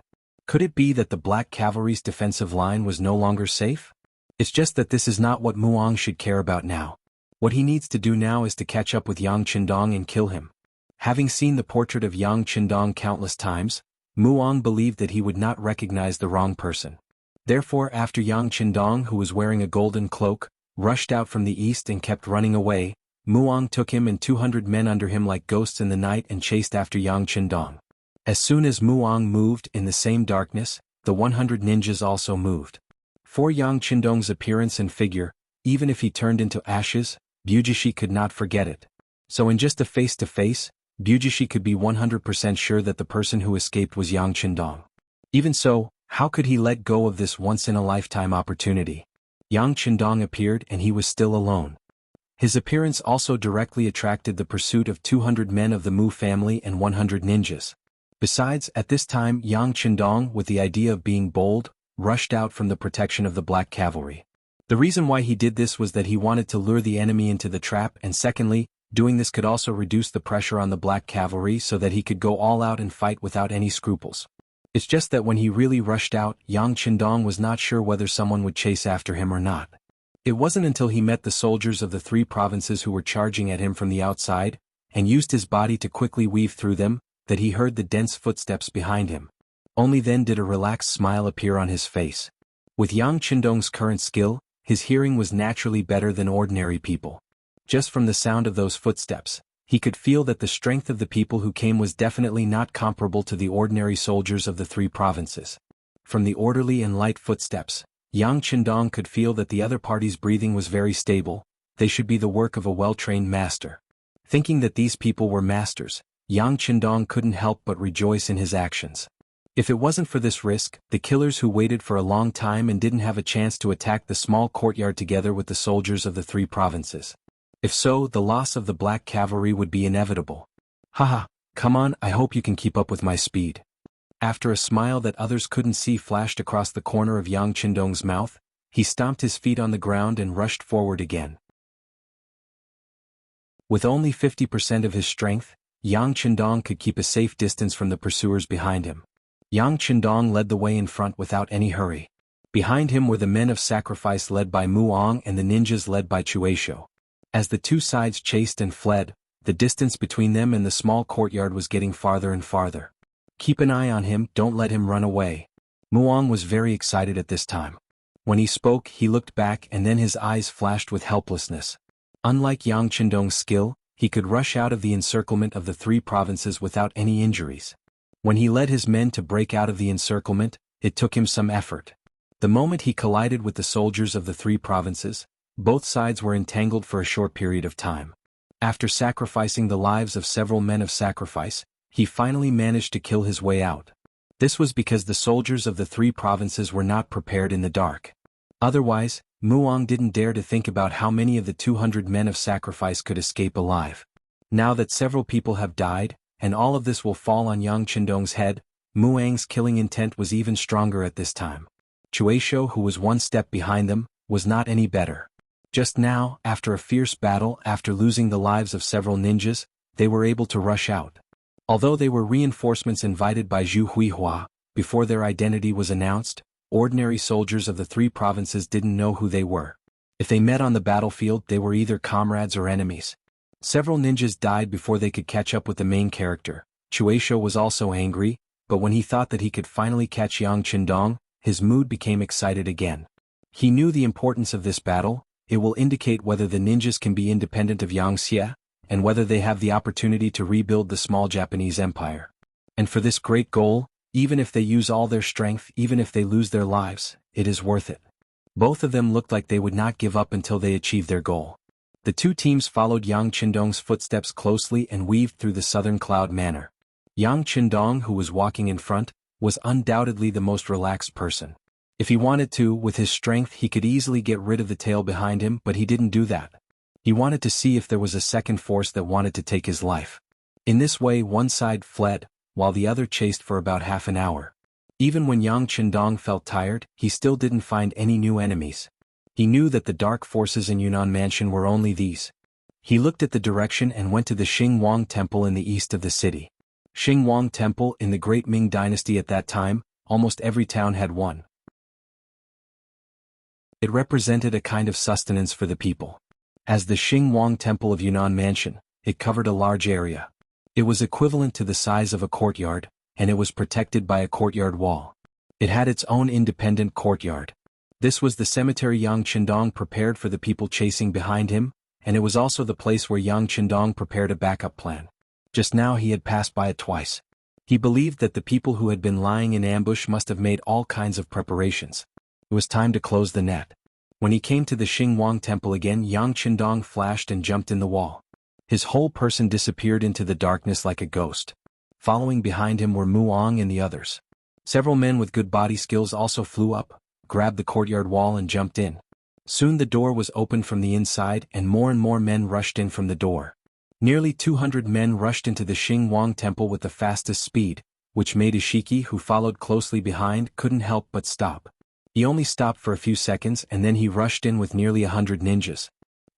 [SPEAKER 1] Could it be that the Black Cavalry's defensive line was no longer safe? It's just that this is not what Muang should care about now. What he needs to do now is to catch up with Yang Qindong and kill him. Having seen the portrait of Yang Qindong countless times, Muang believed that he would not recognize the wrong person. Therefore, after Yang Qindong, who was wearing a golden cloak, rushed out from the east and kept running away, Muang took him and 200 men under him like ghosts in the night and chased after Yang Qindong. As soon as Muang moved in the same darkness, the 100 ninjas also moved. For Yang Qindong's appearance and figure, even if he turned into ashes, Bujishi could not forget it. So in just a face-to-face, Bujishi could be 100% sure that the person who escaped was Yang Qindong. Even so, how could he let go of this once-in-a-lifetime opportunity? Yang Qindong appeared and he was still alone. His appearance also directly attracted the pursuit of 200 men of the Mu family and 100 ninjas. Besides, at this time Yang Qindong, with the idea of being bold, rushed out from the protection of the Black Cavalry. The reason why he did this was that he wanted to lure the enemy into the trap, and secondly, doing this could also reduce the pressure on the Black Cavalry so that he could go all out and fight without any scruples. It's just that when he really rushed out, Yang Qindong was not sure whether someone would chase after him or not. It wasn't until he met the soldiers of the 3 provinces who were charging at him from the outside, and used his body to quickly weave through them, that he heard the dense footsteps behind him. Only then did a relaxed smile appear on his face. With Yang Qindong's current skill, his hearing was naturally better than ordinary people. Just from the sound of those footsteps, he could feel that the strength of the people who came was definitely not comparable to the ordinary soldiers of the 3 provinces. From the orderly and light footsteps, Yang Qindong could feel that the other party's breathing was very stable. They should be the work of a well-trained master. Thinking that these people were masters, Yang Qindong couldn't help but rejoice in his actions. If it wasn't for this risk, the killers who waited for a long time and didn't have a chance to attack the small courtyard together with the soldiers of the 3 provinces. If so, the loss of the Black Cavalry would be inevitable. Haha, come on, I hope you can keep up with my speed. After a smile that others couldn't see flashed across the corner of Yang Qindong's mouth, he stomped his feet on the ground and rushed forward again. With only 50% of his strength, Yang Qindong could keep a safe distance from the pursuers behind him. Yang Qindong led the way in front without any hurry. Behind him were the men of sacrifice led by Muang and the ninjas led by Chueisho. As the 2 sides chased and fled, the distance between them and the small courtyard was getting farther and farther. Keep an eye on him, don't let him run away. Muang was very excited at this time. When he spoke, he looked back and then his eyes flashed with helplessness. Unlike Yang Qindong's skill, he could rush out of the encirclement of the 3 provinces without any injuries. When he led his men to break out of the encirclement, it took him some effort. The moment he collided with the soldiers of the 3 provinces, both sides were entangled for a short period of time. After sacrificing the lives of several men of sacrifice, he finally managed to kill his way out. This was because the soldiers of the 3 provinces were not prepared in the dark. Otherwise, Muang didn't dare to think about how many of the 200 men of sacrifice could escape alive. Now that several people have died, and all of this will fall on Yang Qindong's head, Muang's killing intent was even stronger at this time. Chueisho, who was 1 step behind them, was not any better. Just now, after a fierce battle, after losing the lives of several ninjas, they were able to rush out. Although they were reinforcements invited by Zhu Huihua, before their identity was announced, ordinary soldiers of the 3 provinces didn't know who they were. If they met on the battlefield, they were either comrades or enemies. Several ninjas died before they could catch up with the main character. Chueisho was also angry, but when he thought that he could finally catch Yang Qindong, his mood became excited again. He knew the importance of this battle. It will indicate whether the ninjas can be independent of Yangxia, and whether they have the opportunity to rebuild the small Japanese empire. And for this great goal, even if they use all their strength, even if they lose their lives, it is worth it. Both of them looked like they would not give up until they achieved their goal. The 2 teams followed Yang Qindong's footsteps closely and weaved through the southern cloud manor. Yang Qindong, who was walking in front, was undoubtedly the most relaxed person. If he wanted to, with his strength he could easily get rid of the tail behind him, but he didn't do that. He wanted to see if there was a second force that wanted to take his life. In this way, one side fled, while the other chased for about half an hour. Even when Yang Qindong felt tired, he still didn't find any new enemies. He knew that the dark forces in Yunnan Mansion were only these. He looked at the direction and went to the Xingwang Temple in the east of the city. Xingwang Temple in the Great Ming Dynasty at that time, almost every town had one. It represented a kind of sustenance for the people. As the Xingwang Temple of Yunnan Mansion, it covered a large area. It was equivalent to the size of a courtyard, and it was protected by a courtyard wall. It had its own independent courtyard. This was the cemetery Yang Qindong prepared for the people chasing behind him, and it was also the place where Yang Qindong prepared a backup plan. Just now he had passed by it twice. He believed that the people who had been lying in ambush must have made all kinds of preparations. It was time to close the net. When he came to the Xingwang Temple again, Yang Qindong flashed and jumped in the wall. His whole person disappeared into the darkness like a ghost. Following behind him were Muong and the others. Several men with good body skills also flew up, grabbed the courtyard wall and jumped in. Soon the door was opened from the inside and more men rushed in from the door. Nearly 200 men rushed into the Xingwang Temple with the fastest speed, which made Ishiki, who followed closely behind, couldn't help but stop. He only stopped for a few seconds and then he rushed in with nearly 100 ninjas.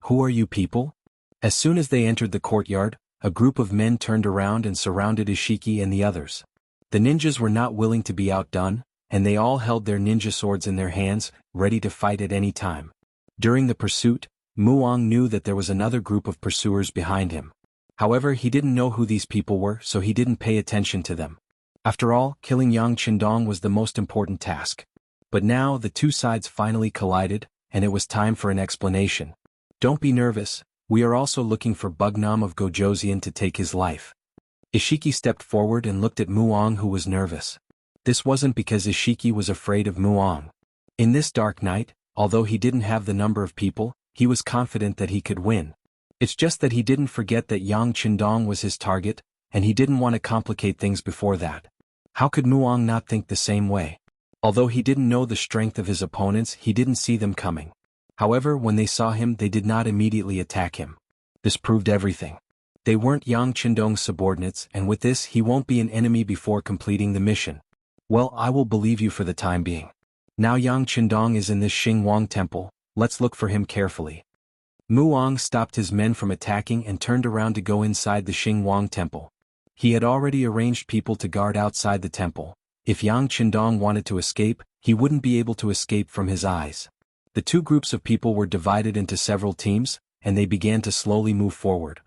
[SPEAKER 1] "Who are you people?" As soon as they entered the courtyard, a group of men turned around and surrounded Ishiki and the others. The ninjas were not willing to be outdone, and they all held their ninja swords in their hands, ready to fight at any time. During the pursuit, Muong knew that there was another group of pursuers behind him. However, he didn't know who these people were, so he didn't pay attention to them. After all, killing Yang Qindong was the most important task. But now the two sides finally collided, and it was time for an explanation. "Don't be nervous, we are also looking for Bugnam of Gojoseon to take his life." Ishiki stepped forward and looked at Muong, who was nervous. This wasn't because Ishiki was afraid of Muong. In this dark night, although he didn't have the number of people, he was confident that he could win. It's just that he didn't forget that Yang Qindong was his target, and he didn't want to complicate things before that. How could Muong not think the same way? Although he didn't know the strength of his opponents, he didn't see them coming. However, when they saw him, they did not immediately attack him. This proved everything. They weren't Yang Qindong's subordinates, and with this he won't be an enemy before completing the mission. Well, I will believe you for the time being. Now Yang Qindong is in this Xingwang Temple, let's look for him carefully. Muong stopped his men from attacking and turned around to go inside the Xingwang Temple. He had already arranged people to guard outside the temple. If Yang Qindong wanted to escape, he wouldn't be able to escape from his eyes. The two groups of people were divided into several teams, and they began to slowly move forward.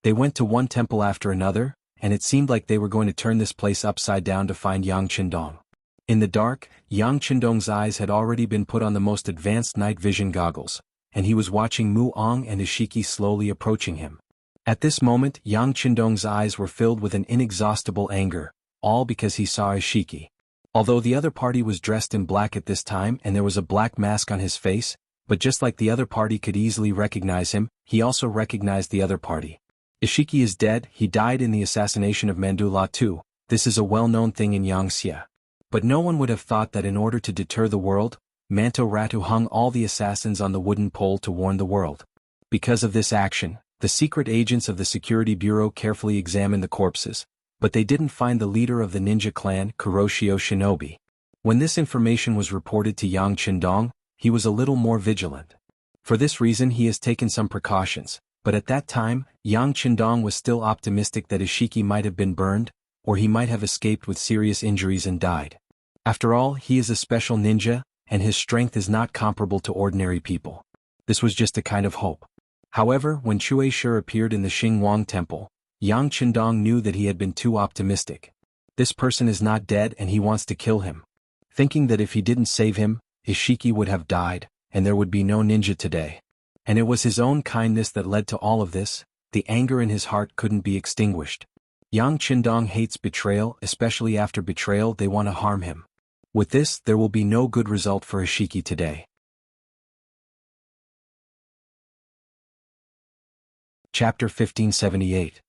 [SPEAKER 1] They went to one temple after another, and it seemed like they were going to turn this place upside down to find Yang Qindong. In the dark, Yang Qindong's eyes had already been put on the most advanced night vision goggles, and he was watching Muong and Ishiki slowly approaching him. At this moment, Yang Qindong's eyes were filled with an inexhaustible anger, all because he saw Ishiki. Although the other party was dressed in black at this time and there was a black mask on his face, but just like the other party could easily recognize him, he also recognized the other party. Ishiki is dead, he died in the assassination of Mandula too. This is a well-known thing in Yangxia. But no one would have thought that in order to deter the world, Manto Ratu hung all the assassins on the wooden pole to warn the world. Because of this action, the secret agents of the Security Bureau carefully examined the corpses, but they didn't find the leader of the ninja clan, Kuroshio Shinobi. When this information was reported to Yang Qindong, he was a little more vigilant. For this reason he has taken some precautions, but at that time, Yang Qindong was still optimistic that Ishiki might have been burned, or he might have escaped with serious injuries and died. After all, he is a special ninja, and his strength is not comparable to ordinary people. This was just a kind of hope. However, when Chue Shi appeared in the Xingwang Temple, Yang Qindong knew that he had been too optimistic. This person is not dead and he wants to kill him. Thinking that if he didn't save him, Ishiki would have died, and there would be no ninja today. And it was his own kindness that led to all of this. The anger in his heart couldn't be extinguished. Yang Qindong hates betrayal, especially after betrayal they want to harm him. With this, there will be no good result for Ishiki today. Chapter 1578.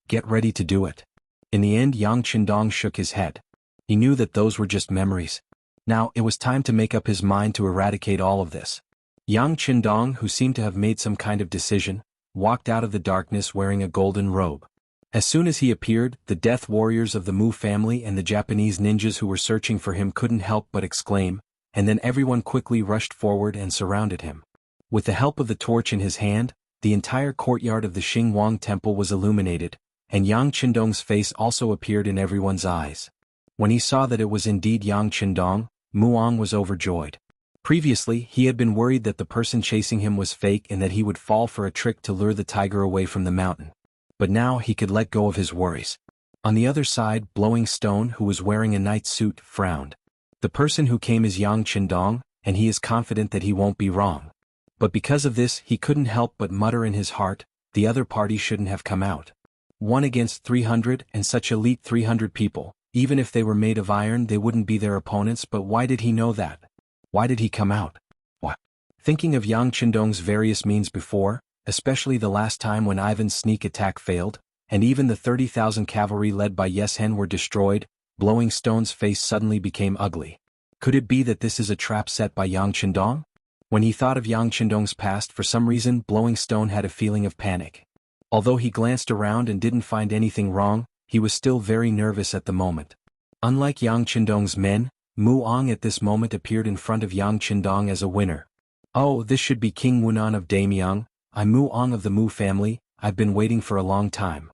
[SPEAKER 1] Get ready to do it. In the end, Yang Qindong shook his head. He knew that those were just memories. Now, it was time to make up his mind to eradicate all of this. Yang Qindong, who seemed to have made some kind of decision, walked out of the darkness wearing a golden robe. As soon as he appeared, the death warriors of the Mu family and the Japanese ninjas who were searching for him couldn't help but exclaim, and then everyone quickly rushed forward and surrounded him. With the help of the torch in his hand, the entire courtyard of the Xingwang temple was illuminated, and Yang Qindong's face also appeared in everyone's eyes. When he saw that it was indeed Yang Qindong, Muong was overjoyed. Previously, he had been worried that the person chasing him was fake and that he would fall for a trick to lure the tiger away from the mountain. But now he could let go of his worries. On the other side, Blowing Stone, who was wearing a knight's suit, frowned. The person who came is Yang Qindong, and he is confident that he won't be wrong. But because of this, he couldn't help but mutter in his heart, the other party shouldn't have come out. 1 against 300, and such elite 300 people, even if they were made of iron they wouldn't be their opponents. But why did he know that? Why did he come out? What? Thinking of Yang Qindong's various means before, especially the last time when Ivan's sneak attack failed, and even the 30,000 cavalry led by Yeshen were destroyed, Blowing Stone's face suddenly became ugly. Could it be that this is a trap set by Yang Qindong? When he thought of Yang Qindong's past, for some reason Blowing Stone had a feeling of panic. Although he glanced around and didn't find anything wrong, he was still very nervous at the moment. Unlike Yang Qindong's men, Muong at this moment appeared in front of Yang Qindong as a winner. "Oh, this should be King Wunan of Damyang. I'm Muong of the Mu family. I've been waiting for a long time."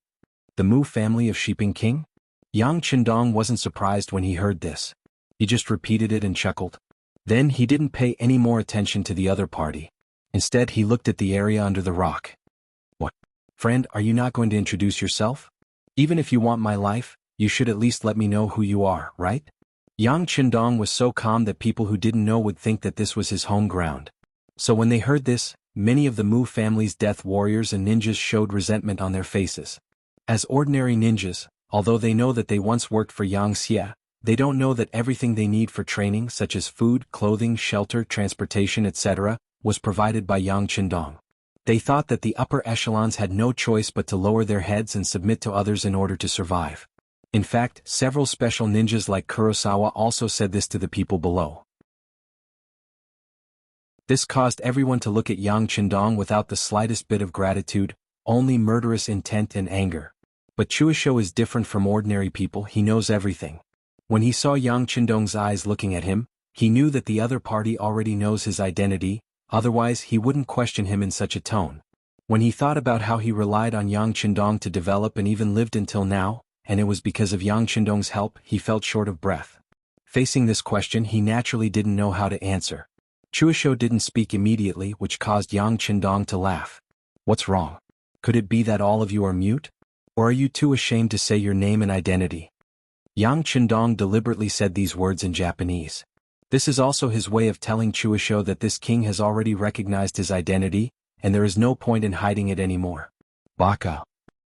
[SPEAKER 1] The Mu family of Shiping King? Yang Qindong wasn't surprised when he heard this. He just repeated it and chuckled. Then he didn't pay any more attention to the other party. Instead he looked at the area under the rock. "What? Friend, are you not going to introduce yourself? Even if you want my life, you should at least let me know who you are, right?" Yang Qindong was so calm that people who didn't know would think that this was his home ground. So when they heard this, many of the Mu family's death warriors and ninjas showed resentment on their faces. As ordinary ninjas, although they know that they once worked for Yang Xie, they don't know that everything they need for training, such as food, clothing, shelter, transportation, etc., was provided by Yang Qindong. They thought that the upper echelons had no choice but to lower their heads and submit to others in order to survive. In fact, several special ninjas like Kurosawa also said this to the people below. This caused everyone to look at Yang Qindong without the slightest bit of gratitude, only murderous intent and anger. But Chuisho is different from ordinary people. He knows everything. When he saw Yang Qindong's eyes looking at him, he knew that the other party already knows his identity, otherwise he wouldn't question him in such a tone. When he thought about how he relied on Yang Qindong to develop and even lived until now, and it was because of Yang Qindong's help, he felt short of breath. Facing this question, he naturally didn't know how to answer. Chuisho didn't speak immediately, which caused Yang Qindong to laugh. "What's wrong? Could it be that all of you are mute? Or are you too ashamed to say your name and identity?" Yang Qindong deliberately said these words in Japanese. This is also his way of telling Chuisho that this king has already recognized his identity, and there is no point in hiding it anymore. Baka.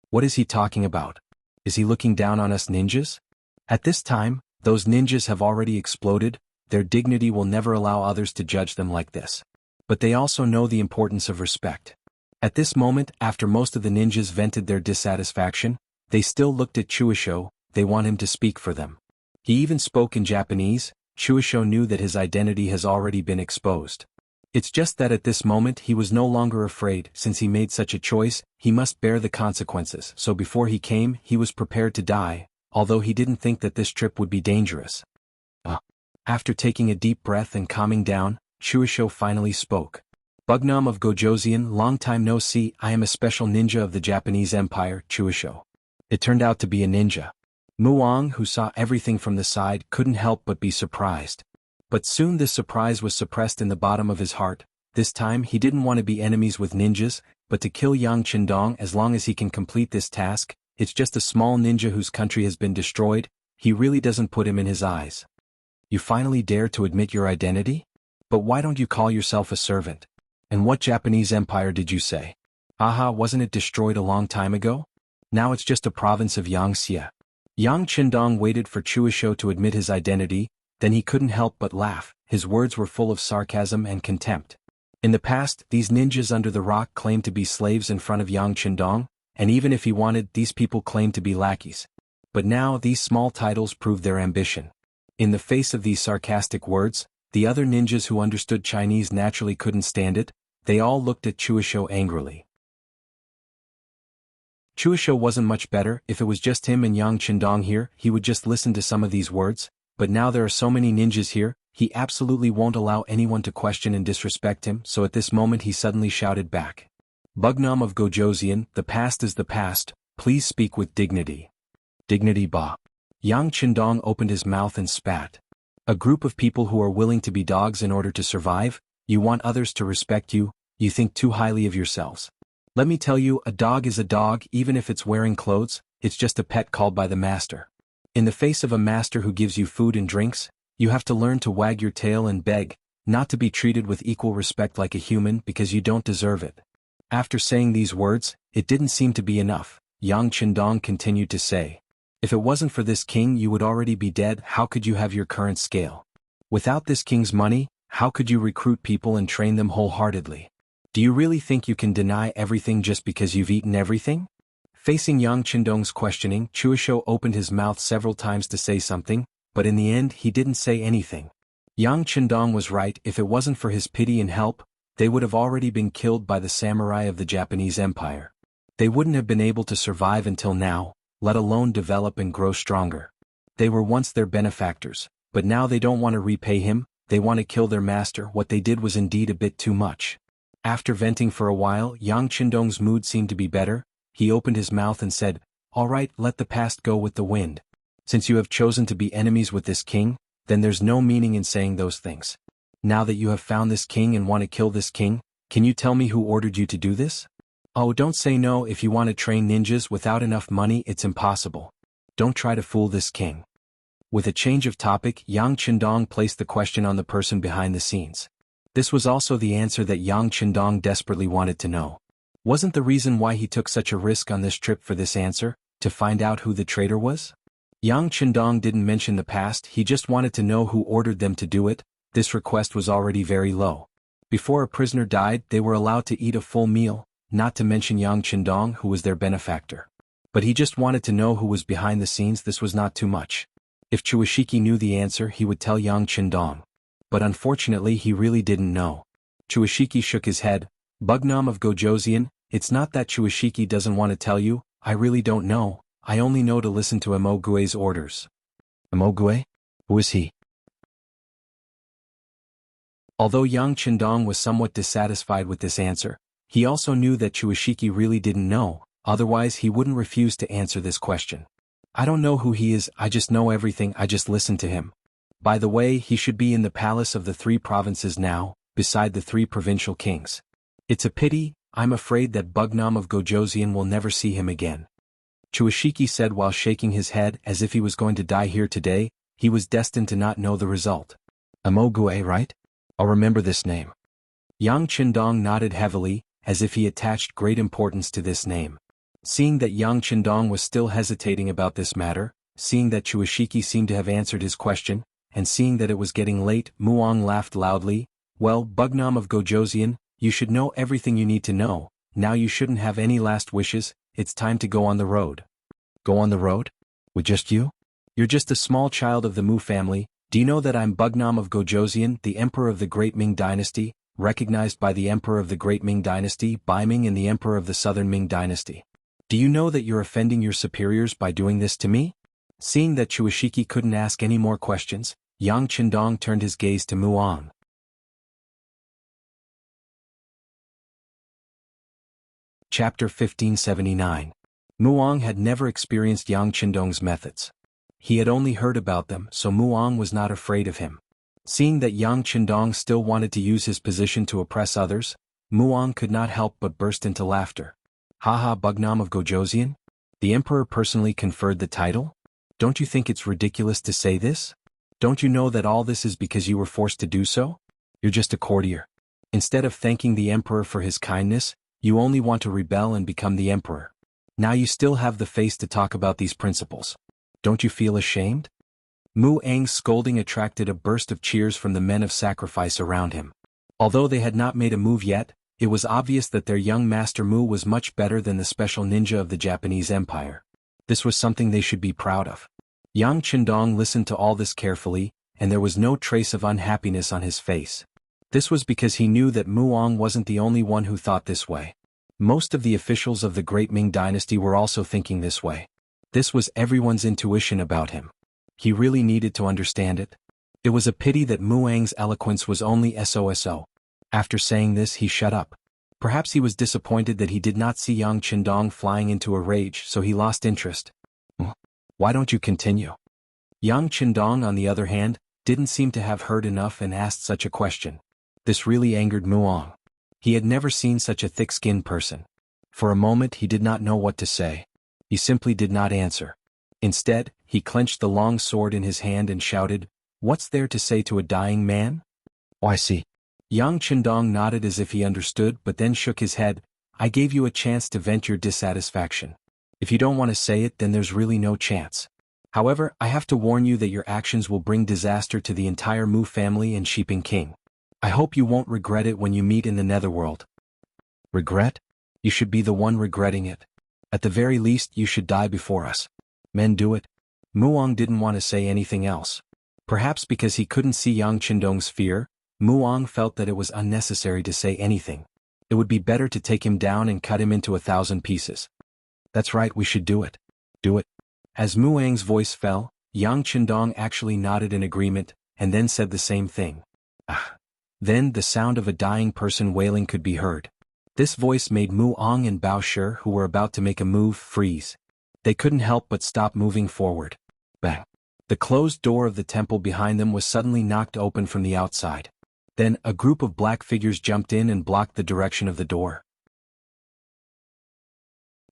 [SPEAKER 1] What is he talking about? Is he looking down on us ninjas? At this time, those ninjas have already exploded. Their dignity will never allow others to judge them like this. But they also know the importance of respect. At this moment, after most of the ninjas vented their dissatisfaction, they still looked at Chuisho. They want him to speak for them. He even spoke in Japanese. Chuisho knew that his identity has already been exposed. It's just that at this moment he was no longer afraid. Since he made such a choice, he must bear the consequences. So before he came, he was prepared to die, although he didn't think that this trip would be dangerous. After taking a deep breath and calming down, Chuisho finally spoke. "Bugnam of Gojoseon, long time no see. I am a special ninja of the Japanese Empire, Chuisho." It turned out to be a ninja. Muong, who saw everything from the side, couldn't help but be surprised. But soon this surprise was suppressed in the bottom of his heart. This time he didn't want to be enemies with ninjas, but to kill Yang Qindong as long as he can complete this task. It's just a small ninja whose country has been destroyed. He really doesn't put him in his eyes. "You finally dare to admit your identity? But why don't you call yourself a servant? And what Japanese empire did you say? Aha, wasn't it destroyed a long time ago? Now it's just a province of Yang Xie." Yang Qindong waited for Chuisho to admit his identity, then he couldn't help but laugh. His words were full of sarcasm and contempt. In the past, these ninjas under the rock claimed to be slaves in front of Yang Qindong, and even if he wanted, these people claimed to be lackeys. But now these small titles proved their ambition. In the face of these sarcastic words, the other ninjas who understood Chinese naturally couldn't stand it. They all looked at Chuisho angrily. Chuisho wasn't much better. If it was just him and Yang Qindong here, he would just listen to some of these words, but now there are so many ninjas here, He absolutely won't allow anyone to question and disrespect him, so at this moment he suddenly shouted back. Bugnam of Gojoseon, the past is the past, please speak with dignity. Dignity ba. Yang Qindong opened his mouth and spat. A group of people who are willing to be dogs in order to survive, you want others to respect you, you think too highly of yourselves. Let me tell you, a dog is a dog even if it's wearing clothes, it's just a pet called by the master. In the face of a master who gives you food and drinks, you have to learn to wag your tail and beg, not to be treated with equal respect like a human because you don't deserve it. After saying these words, it didn't seem to be enough. Yang Qindong continued to say. If it wasn't for this king you would already be dead. How could you have your current scale? Without this king's money, how could you recruit people and train them wholeheartedly? Do you really think you can deny everything just because you've eaten everything? Facing Yang Qindong's questioning, Chuisho opened his mouth several times to say something, but in the end he didn't say anything. Yang Qindong was right. If it wasn't for his pity and help, they would have already been killed by the samurai of the Japanese Empire. They wouldn't have been able to survive until now, let alone develop and grow stronger. They were once their benefactors, but now they don't want to repay him, they want to kill their master. What they did was indeed a bit too much. After venting for a while, Yang Qindong's mood seemed to be better. He opened his mouth and said, "All right, let the past go with the wind. Since you have chosen to be enemies with this king, then there's no meaning in saying those things. Now that you have found this king and want to kill this king, can you tell me who ordered you to do this? Oh, don't say no. If you want to train ninjas without enough money, it's impossible. Don't try to fool this king." With a change of topic, Yang Qindong placed the question on the person behind the scenes. This was also the answer that Yang Qindong desperately wanted to know. Wasn't the reason why he took such a risk on this trip for this answer, to find out who the traitor was? Yang Qindong didn't mention the past, he just wanted to know who ordered them to do it. This request was already very low. Before a prisoner died, they were allowed to eat a full meal, not to mention Yang Qindong, who was their benefactor. But he just wanted to know who was behind the scenes. This was not too much. If Chuishiki knew the answer, he would tell Yang Qindong. But unfortunately he really didn't know. Chuishiki shook his head. Bugnam of Gojoseon, it's not that Chuishiki doesn't want to tell you, I really don't know. I only know to listen to Emogue's orders. Emogue? Who is he? Although Yang Qindong was somewhat dissatisfied with this answer, he also knew that Chuishiki really didn't know, otherwise he wouldn't refuse to answer this question. I don't know who he is, I just know everything, I just listen to him. By the way, he should be in the palace of the 3 provinces now, beside the 3 provincial kings. It's a pity, I'm afraid that Bugnam of Gojoseon will never see him again. Chuishiki said while shaking his head as if he was going to die here today. He was destined to not know the result. Emogue, right? I'll remember this name. Yang Qindong nodded heavily, as if he attached great importance to this name. Seeing that Yang Qindong was still hesitating about this matter, seeing that Chuishiki seemed to have answered his question, and seeing that it was getting late, Muong laughed loudly. Well, Bugnam of Gojoseon, you should know everything you need to know, now you shouldn't have any last wishes, it's time to go on the road. Go on the road? With just you? You're just a small child of the Mu family. Do you know that I'm Bugnam of Gojoseon, the emperor of the Great Ming Dynasty, recognized by the emperor of the Great Ming Dynasty, Bai Ming, and the emperor of the Southern Ming Dynasty? Do you know that you're offending your superiors by doing this to me? Seeing that Chuishiki couldn't ask any more questions, Yang Qindong turned his gaze to Muong. Chapter 1579. Muong had never experienced Yang Qindong's methods. He had only heard about them, so Muong was not afraid of him. Seeing that Yang Qindong still wanted to use his position to oppress others, Muong could not help but burst into laughter. Haha, Bugnam of Gojoseon? The emperor personally conferred the title? Don't you think it's ridiculous to say this? Don't you know that all this is because you were forced to do so? You're just a courtier. Instead of thanking the emperor for his kindness, you only want to rebel and become the emperor. Now you still have the face to talk about these principles. Don't you feel ashamed? Mu Ang's scolding attracted a burst of cheers from the men of sacrifice around him. Although they had not made a move yet, it was obvious that their young master Mu was much better than the special ninja of the Japanese Empire. This was something they should be proud of. Yang Qindong listened to all this carefully, and there was no trace of unhappiness on his face. This was because he knew that Muong wasn't the only one who thought this way. Most of the officials of the Great Ming Dynasty were also thinking this way. This was everyone's intuition about him. He really needed to understand it. It was a pity that Muang's eloquence was only SOSO. After saying this, he shut up. Perhaps he was disappointed that he did not see Yang Qindong flying into a rage, so he lost interest. Why don't you continue? Yang Qindong, on the other hand, didn't seem to have heard enough and asked such a question. This really angered Muang. He had never seen such a thick-skinned person. For a moment he did not know what to say. He simply did not answer. Instead, he clenched the long sword in his hand and shouted, "What's there to say to a dying man?" "Oh, I see." Yang Qindong nodded as if he understood but then shook his head. "I gave you a chance to vent your dissatisfaction. If you don't want to say it, then there's really no chance. However, I have to warn you that your actions will bring disaster to the entire Mu family and Shiping King. I hope you won't regret it when you meet in the netherworld." "Regret? You should be the one regretting it. At the very least, you should die before us. Men do it." Muang didn't want to say anything else. Perhaps because he couldn't see Yang Qindong's fear, Muang felt that it was unnecessary to say anything. It would be better to take him down and cut him into 1,000 pieces. "That's right, we should do it. Do it." As Muang's voice fell, Yang Qindong actually nodded in agreement, and then said the same thing. Then the sound of a dying person wailing could be heard. This voice made Muang and Bao Shi, who were about to make a move, freeze. They couldn't help but stop moving forward. Bang! The closed door of the temple behind them was suddenly knocked open from the outside. Then, a group of black figures jumped in and blocked the direction of the door.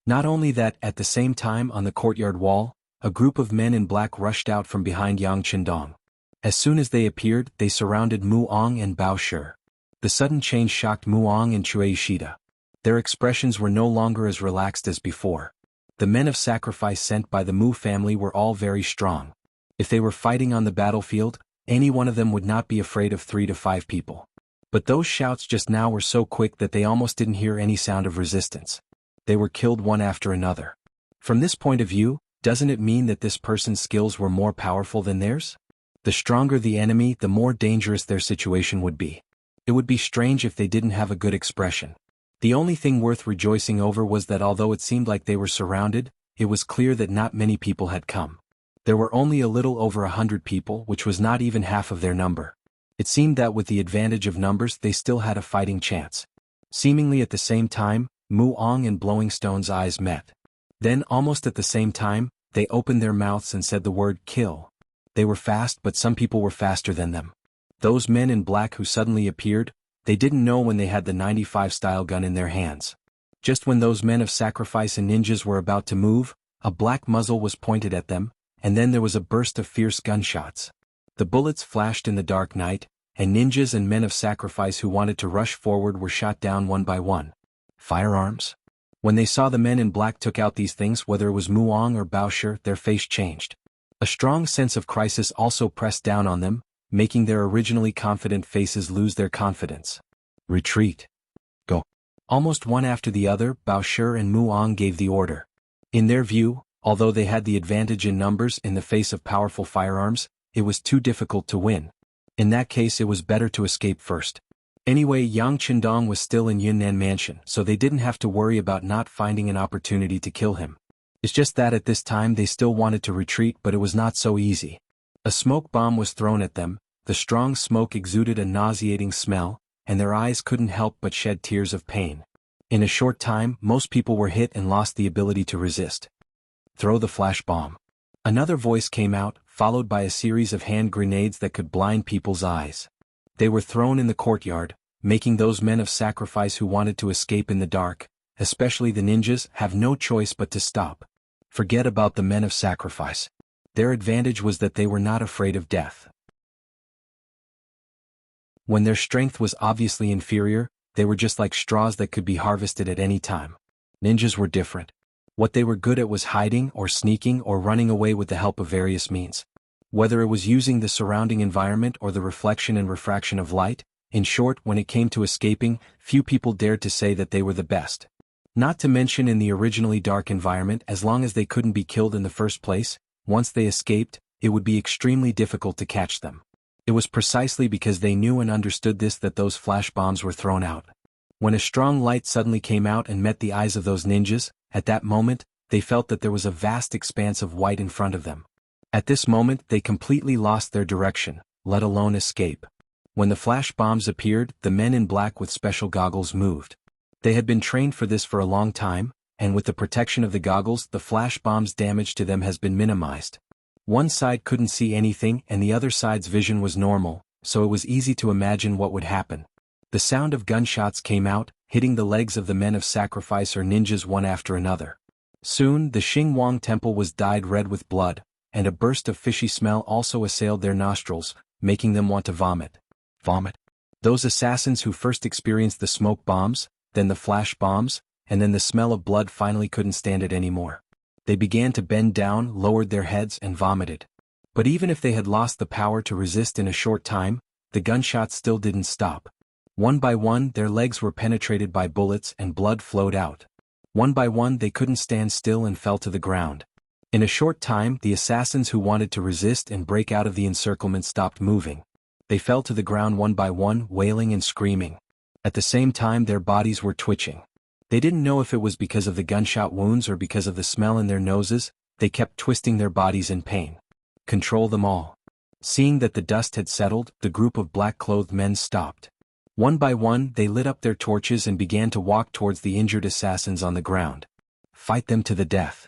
[SPEAKER 1] Not only that, at the same time on the courtyard wall, a group of men in black rushed out from behind Yang Qindong. As soon as they appeared, they surrounded Muang and Bao Shi. The sudden change shocked Muang and Cui Shida. Their expressions were no longer as relaxed as before. The men of sacrifice sent by the Mu family were all very strong. If they were fighting on the battlefield, any one of them would not be afraid of 3 to 5 people. But those shouts just now were so quick that they almost didn't hear any sound of resistance. They were killed one after another. From this point of view, doesn't it mean that this person's skills were more powerful than theirs? The stronger the enemy, the more dangerous their situation would be. It would be strange if they didn't have a good expression. The only thing worth rejoicing over was that although it seemed like they were surrounded, it was clear that not many people had come. There were only a little over 100 people, which was not even half of their number. It seemed that with the advantage of numbers they still had a fighting chance. Seemingly at the same time, Muang and Blowing Stone's eyes met. Then almost at the same time, they opened their mouths and said the word kill. They were fast, but some people were faster than them. Those men in black who suddenly appeared, they didn't know when they had the 95 style gun in their hands. Just when those men of sacrifice and ninjas were about to move, a black muzzle was pointed at them, and then there was a burst of fierce gunshots. The bullets flashed in the dark night, and ninjas and men of sacrifice who wanted to rush forward were shot down one by one. Firearms? When they saw the men in black took out these things, whether it was Muang or Bao Shi, their face changed. A strong sense of crisis also pressed down on them, making their originally confident faces lose their confidence. Retreat. Go. Almost one after the other, Bao Shi and Muang gave the order. In their view, although they had the advantage in numbers in the face of powerful firearms, it was too difficult to win. In that case it was better to escape first. Anyway, Yang Qindong was still in Yunnan Mansion, so they didn't have to worry about not finding an opportunity to kill him. It's just that at this time they still wanted to retreat, but it was not so easy. A smoke bomb was thrown at them, the strong smoke exuded a nauseating smell, and their eyes couldn't help but shed tears of pain. In a short time, most people were hit and lost the ability to resist. Throw the flash bomb. Another voice came out, followed by a series of hand grenades that could blind people's eyes. They were thrown in the courtyard, making those men of sacrifice who wanted to escape in the dark, especially the ninjas, have no choice but to stop. Forget about the men of sacrifice. Their advantage was that they were not afraid of death. When their strength was obviously inferior, they were just like straws that could be harvested at any time. Ninjas were different. What they were good at was hiding or sneaking or running away with the help of various means. Whether it was using the surrounding environment or the reflection and refraction of light, in short, when it came to escaping, few people dared to say that they were the best. Not to mention in the originally dark environment, as long as they couldn't be killed in the first place, once they escaped, it would be extremely difficult to catch them. It was precisely because they knew and understood this that those flash bombs were thrown out. When a strong light suddenly came out and met the eyes of those ninjas, at that moment, they felt that there was a vast expanse of white in front of them. At this moment they completely lost their direction, let alone escape. When the flash bombs appeared, the men in black with special goggles moved. They had been trained for this for a long time, and with the protection of the goggles, the flash bomb's damage to them has been minimized. One side couldn't see anything and the other side's vision was normal, so it was easy to imagine what would happen. The sound of gunshots came out, hitting the legs of the men of sacrifice or ninjas one after another. Soon, the Xingwang temple was dyed red with blood, and a burst of fishy smell also assailed their nostrils, making them want to vomit. Those assassins who first experienced the smoke bombs, then the flash bombs, and then the smell of blood finally couldn't stand it anymore. They began to bend down, lowered their heads, and vomited. But even if they had lost the power to resist in a short time, the gunshots still didn't stop. One by one, their legs were penetrated by bullets and blood flowed out. One by one, they couldn't stand still and fell to the ground. In a short time, the assassins who wanted to resist and break out of the encirclement stopped moving. They fell to the ground one by one, wailing and screaming. At the same time, their bodies were twitching. They didn't know if it was because of the gunshot wounds or because of the smell in their noses. They kept twisting their bodies in pain. Control them all. Seeing that the dust had settled, the group of black-clothed men stopped. One by one, they lit up their torches and began to walk towards the injured assassins on the ground. Fight them to the death.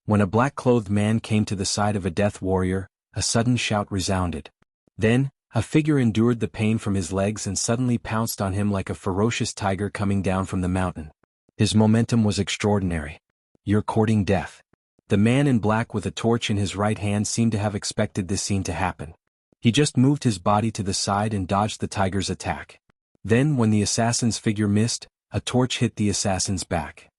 [SPEAKER 1] When a black-clothed man came to the side of a death warrior, a sudden shout resounded. Then, a figure endured the pain from his legs and suddenly pounced on him like a ferocious tiger coming down from the mountain. His momentum was extraordinary. You're courting death. The man in black with a torch in his right hand seemed to have expected this scene to happen. He just moved his body to the side and dodged the tiger's attack. Then, when the assassin's figure missed, a torch hit the assassin's back.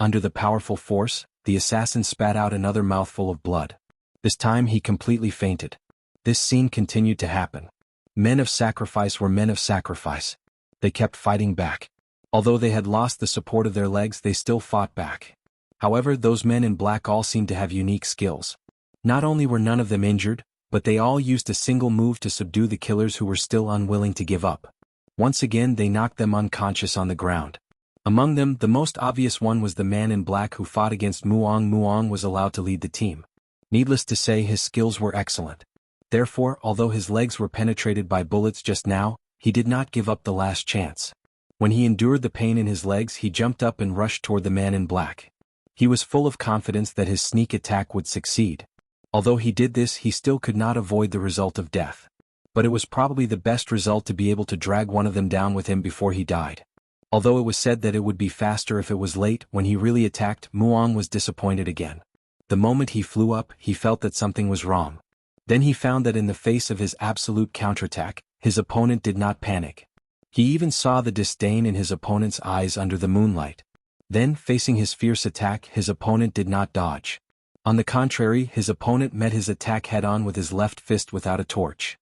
[SPEAKER 1] Under the powerful force, the assassin spat out another mouthful of blood. This time he completely fainted. This scene continued to happen. Men of sacrifice were men of sacrifice. They kept fighting back. Although they had lost the support of their legs, they still fought back. However, those men in black all seemed to have unique skills. Not only were none of them injured, but they all used a single move to subdue the killers who were still unwilling to give up. Once again they knocked them unconscious on the ground. Among them, the most obvious one was the man in black who fought against Muang. Muang was allowed to lead the team. Needless to say, his skills were excellent. Therefore, although his legs were penetrated by bullets just now, he did not give up the last chance. When he endured the pain in his legs, he jumped up and rushed toward the man in black. He was full of confidence that his sneak attack would succeed. Although he did this, he still could not avoid the result of death. But it was probably the best result to be able to drag one of them down with him before he died. Although it was said that it would be faster if it was late, when he really attacked, Muang was disappointed again. The moment he flew up, he felt that something was wrong. Then he found that in the face of his absolute counterattack, his opponent did not panic. He even saw the disdain in his opponent's eyes under the moonlight. Then, facing his fierce attack, his opponent did not dodge. On the contrary, his opponent met his attack head-on with his left fist without a torch.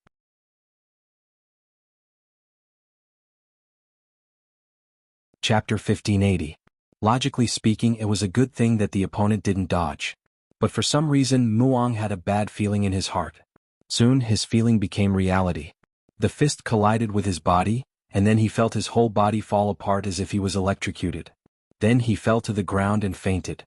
[SPEAKER 1] Chapter 1580. Logically speaking, it was a good thing that the opponent didn't dodge. But for some reason, Muang had a bad feeling in his heart. Soon, his feeling became reality. The fist collided with his body, and then he felt his whole body fall apart as if he was electrocuted. Then he fell to the ground and fainted.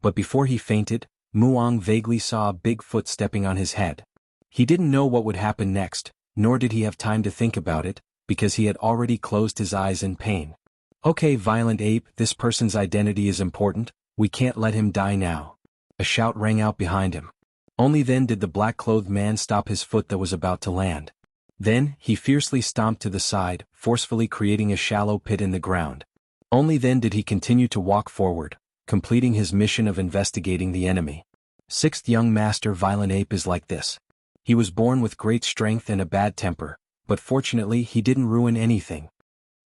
[SPEAKER 1] But before he fainted, Muang vaguely saw a big foot stepping on his head. He didn't know what would happen next, nor did he have time to think about it, because he had already closed his eyes in pain. Okay, violent ape, this person's identity is important, we can't let him die now. A shout rang out behind him. Only then did the black-clothed man stop his foot that was about to land. Then, he fiercely stomped to the side, forcefully creating a shallow pit in the ground. Only then did he continue to walk forward, completing his mission of investigating the enemy. Sixth young master violent ape is like this. He was born with great strength and a bad temper, but fortunately he didn't ruin anything.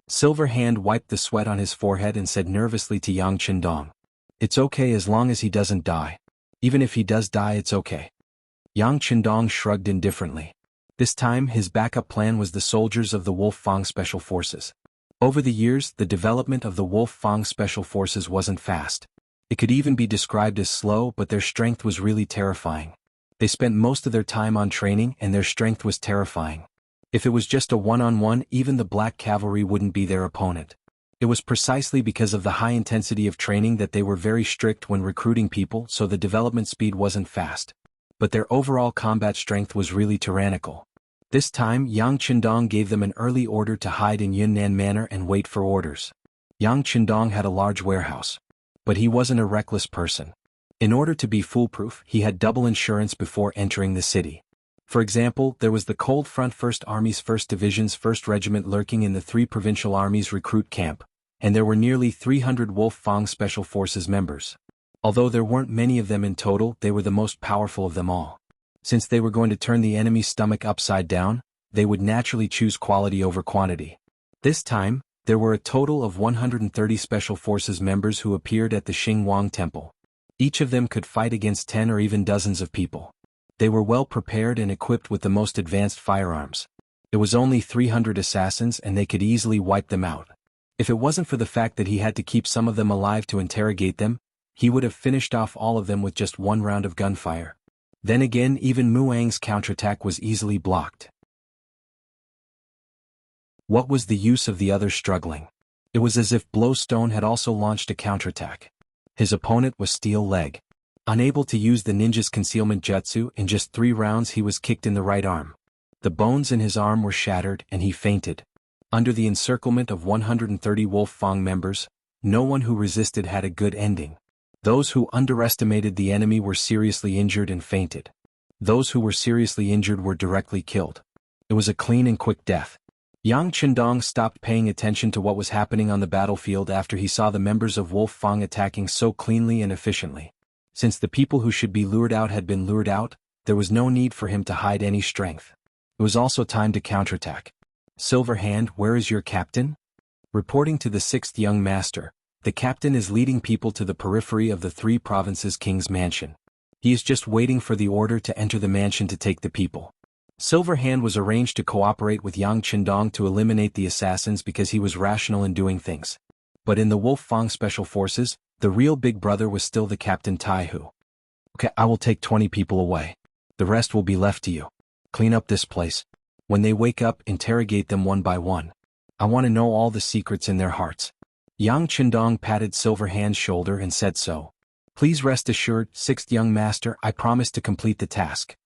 [SPEAKER 1] Silver Hand wiped the sweat on his forehead and said nervously to Yang Qindong, "It's okay as long as he doesn't die. Even if he does die, it's okay." Yang Qindong shrugged indifferently. This time his backup plan was the soldiers of the Wolf Fang Special Forces. Over the years, the development of the Wolf Fang Special Forces wasn't fast. It could even be described as slow, but their strength was really terrifying. They spent most of their time on training and their strength was terrifying. If it was just a one-on-one, even the Black Cavalry wouldn't be their opponent. It was precisely because of the high intensity of training that they were very strict when recruiting people, so the development speed wasn't fast. but their overall combat strength was really tyrannical. This time Yang Qindong gave them an early order to hide in Yunnan Manor and wait for orders. Yang Qindong had a large warehouse. But he wasn't a reckless person. In order to be foolproof, he had double insurance before entering the city. For example, there was the Cold Front 1st Army's 1st Division's 1st Regiment lurking in the 3 Provincial Armies recruit camp, and there were nearly 300 Wolf Fang Special Forces members. Although there weren't many of them in total, they were the most powerful of them all. Since they were going to turn the enemy's stomach upside down, they would naturally choose quality over quantity. This time, there were a total of 130 Special Forces members who appeared at the Xingwang Temple. Each of them could fight against 10 or even dozens of people. They were well prepared and equipped with the most advanced firearms. It was only 300 assassins and they could easily wipe them out. If it wasn't for the fact that he had to keep some of them alive to interrogate them, he would have finished off all of them with just one round of gunfire. Then again, even Muang's counterattack was easily blocked. What was the use of the others struggling? It was as if Blowstone had also launched a counterattack. His opponent was Steel Leg. Unable to use the ninja's concealment jutsu, in just 3 rounds he was kicked in the right arm. The bones in his arm were shattered and he fainted. Under the encirclement of 130 Wolf Fang members, no one who resisted had a good ending. Those who underestimated the enemy were seriously injured and fainted. Those who were seriously injured were directly killed. It was a clean and quick death. Yang Qindong stopped paying attention to what was happening on the battlefield after he saw the members of Wolf Fang attacking so cleanly and efficiently. Since the people who should be lured out had been lured out, there was no need for him to hide any strength. It was also time to counterattack. Silver Hand, where is your captain? Reporting to the 6th young master, the captain is leading people to the periphery of the 3 provinces' king's mansion. He is just waiting for the order to enter the mansion to take the people. Silver Hand was arranged to cooperate with Yang Qindong to eliminate the assassins because he was rational in doing things. But in the Wolf Fang Special Forces, the real big brother was still the Captain Taihu. Okay, I will take 20 people away. The rest will be left to you. Clean up this place. When they wake up, interrogate them one by one. I want to know all the secrets in their hearts. Yang Qindong patted Silver Hand's shoulder and said so. Please rest assured, 6th young master, I promise to complete the task.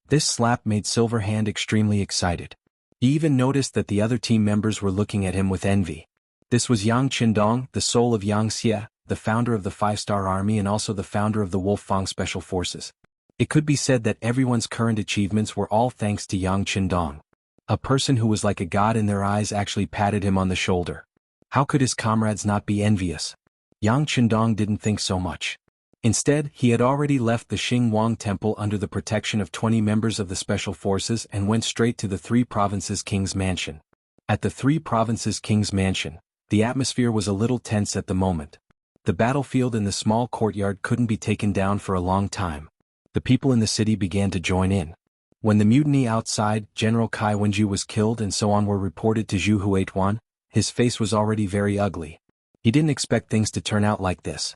[SPEAKER 1] This slap made Silver Hand extremely excited. He even noticed that the other team members were looking at him with envy. This was Yang Qindong, the soul of Yang Xie, the founder of the 5-Star Army and also the founder of the Wolf Fang Special Forces. It could be said that everyone's current achievements were all thanks to Yang Qindong. A person who was like a god in their eyes actually patted him on the shoulder. How could his comrades not be envious? Yang Qindong didn't think so much. Instead, he had already left the Xingwang Temple under the protection of 20 members of the Special Forces and went straight to the 3 provinces' king's mansion. At the 3 provinces' king's mansion, the atmosphere was a little tense at the moment. The battlefield in the small courtyard couldn't be taken down for a long time. The people in the city began to join in. When the mutiny outside, General Kai Wenju was killed and so on were reported to Zhu Huituan, his face was already very ugly. He didn't expect things to turn out like this.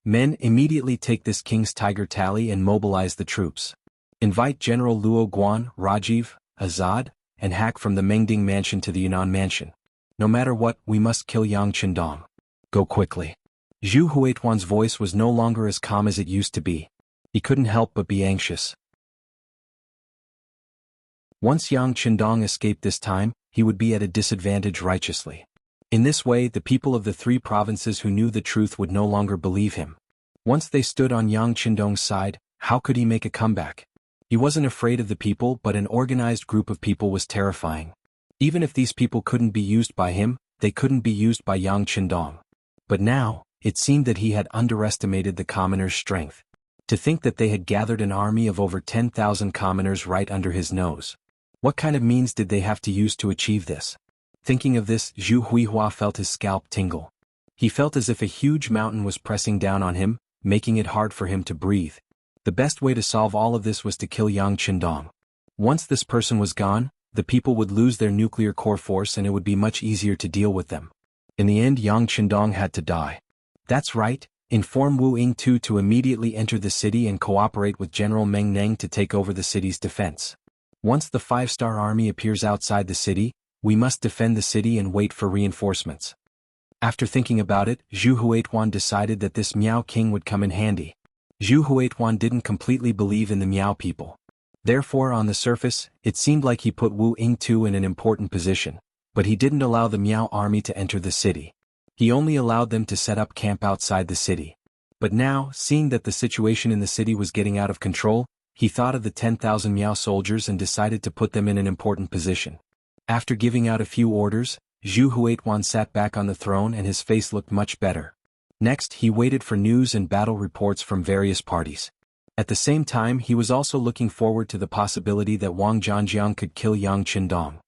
[SPEAKER 1] Men, immediately take this king's tiger tally and mobilize the troops. Invite General Luo Guan, Rajiv, Azad, and Hack from the Mengding mansion to the Yunnan mansion. No matter what, we must kill Yang Qindong. Go quickly. Zhu Huituan's voice was no longer as calm as it used to be. He couldn't help but be anxious. Once Yang Qindong escaped this time, he would be at a disadvantage righteously. In this way, the people of the 3 provinces who knew the truth would no longer believe him. Once they stood on Yang Qindong's side, how could he make a comeback? He wasn't afraid of the people, but an organized group of people was terrifying. Even if these people couldn't be used by him, they couldn't be used by Yang Qindong. But now, it seemed that he had underestimated the commoners' strength. To think that they had gathered an army of over 10,000 commoners right under his nose. What kind of means did they have to use to achieve this? Thinking of this, Zhu Huihua felt his scalp tingle. He felt as if a huge mountain was pressing down on him, making it hard for him to breathe. The best way to solve all of this was to kill Yang Qindong. Once this person was gone, the people would lose their nuclear core force and it would be much easier to deal with them. In the end, Yang Qindong had to die. That's right, inform Wu Yingtu to immediately enter the city and cooperate with General Meng Neng to take over the city's defense. Once the 5-Star Army appears outside the city, we must defend the city and wait for reinforcements. After thinking about it, Zhu Huituan decided that this Miao King would come in handy. Zhu Huituan didn't completely believe in the Miao people. Therefore, on the surface, it seemed like he put Wu Yingtu in an important position, but he didn't allow the Miao army to enter the city. He only allowed them to set up camp outside the city. But now, seeing that the situation in the city was getting out of control, he thought of the 10,000 Miao soldiers and decided to put them in an important position. After giving out a few orders, Zhu Huituan sat back on the throne and his face looked much better. Next, he waited for news and battle reports from various parties. At the same time, he was also looking forward to the possibility that Wang Zhangjiang could kill Yang Qindong.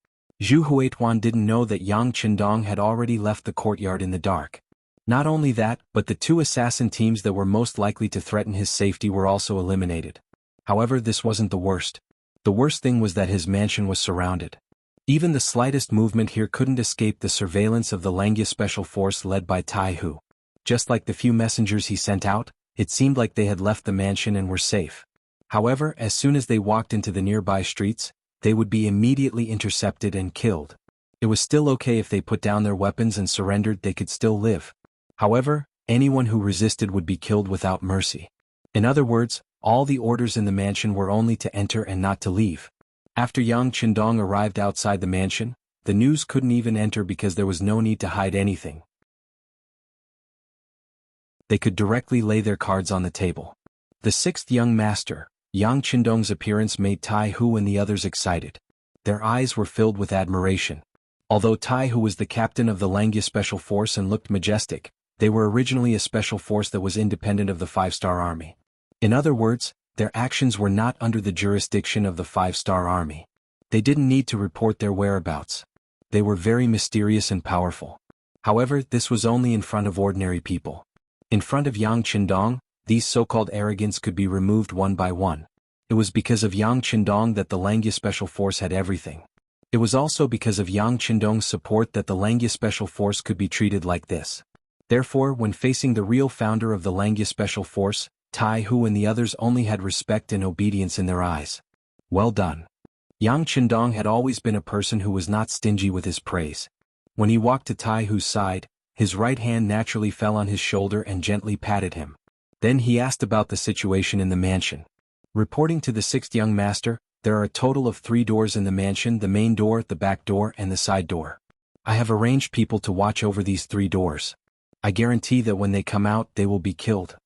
[SPEAKER 1] Zhu Huituan didn't know that Yang Qindong had already left the courtyard in the dark. Not only that, but the two assassin teams that were most likely to threaten his safety were also eliminated. However, this wasn't the worst. The worst thing was that his mansion was surrounded. Even the slightest movement here couldn't escape the surveillance of the Langya Special Force led by Tai Hu. Just like the few messengers he sent out, it seemed like they had left the mansion and were safe. However, as soon as they walked into the nearby streets, they would be immediately intercepted and killed. It was still okay if they put down their weapons and surrendered, they could still live. However, anyone who resisted would be killed without mercy. In other words, all the orders in the mansion were only to enter and not to leave. After Yang Qindong arrived outside the mansion, the news couldn't even enter because there was no need to hide anything. They could directly lay their cards on the table. The sixth young master, Yang Qindong's appearance made Tai Hu and the others excited. Their eyes were filled with admiration. Although Tai Hu was the captain of the Langya Special Force and looked majestic, they were originally a special force that was independent of the five-star army. In other words, their actions were not under the jurisdiction of the five-star army. They didn't need to report their whereabouts. They were very mysterious and powerful. However, this was only in front of ordinary people. In front of Yang Qindong, these so-called arrogants could be removed one by one. It was because of Yang Qindong that the Langya Special Force had everything. It was also because of Yang Qindong's support that the Langya Special Force could be treated like this. Therefore, when facing the real founder of the Langya Special Force, Tai Hu and the others only had respect and obedience in their eyes. Well done. Yang Qindong had always been a person who was not stingy with his praise. When he walked to Tai Hu's side, his right hand naturally fell on his shoulder and gently patted him. Then he asked about the situation in the mansion. Reporting to the sixth young master, there are a total of 3 doors in the mansion: the main door, the back door, and the side door. I have arranged people to watch over these 3 doors. I guarantee that when they come out, they will be killed.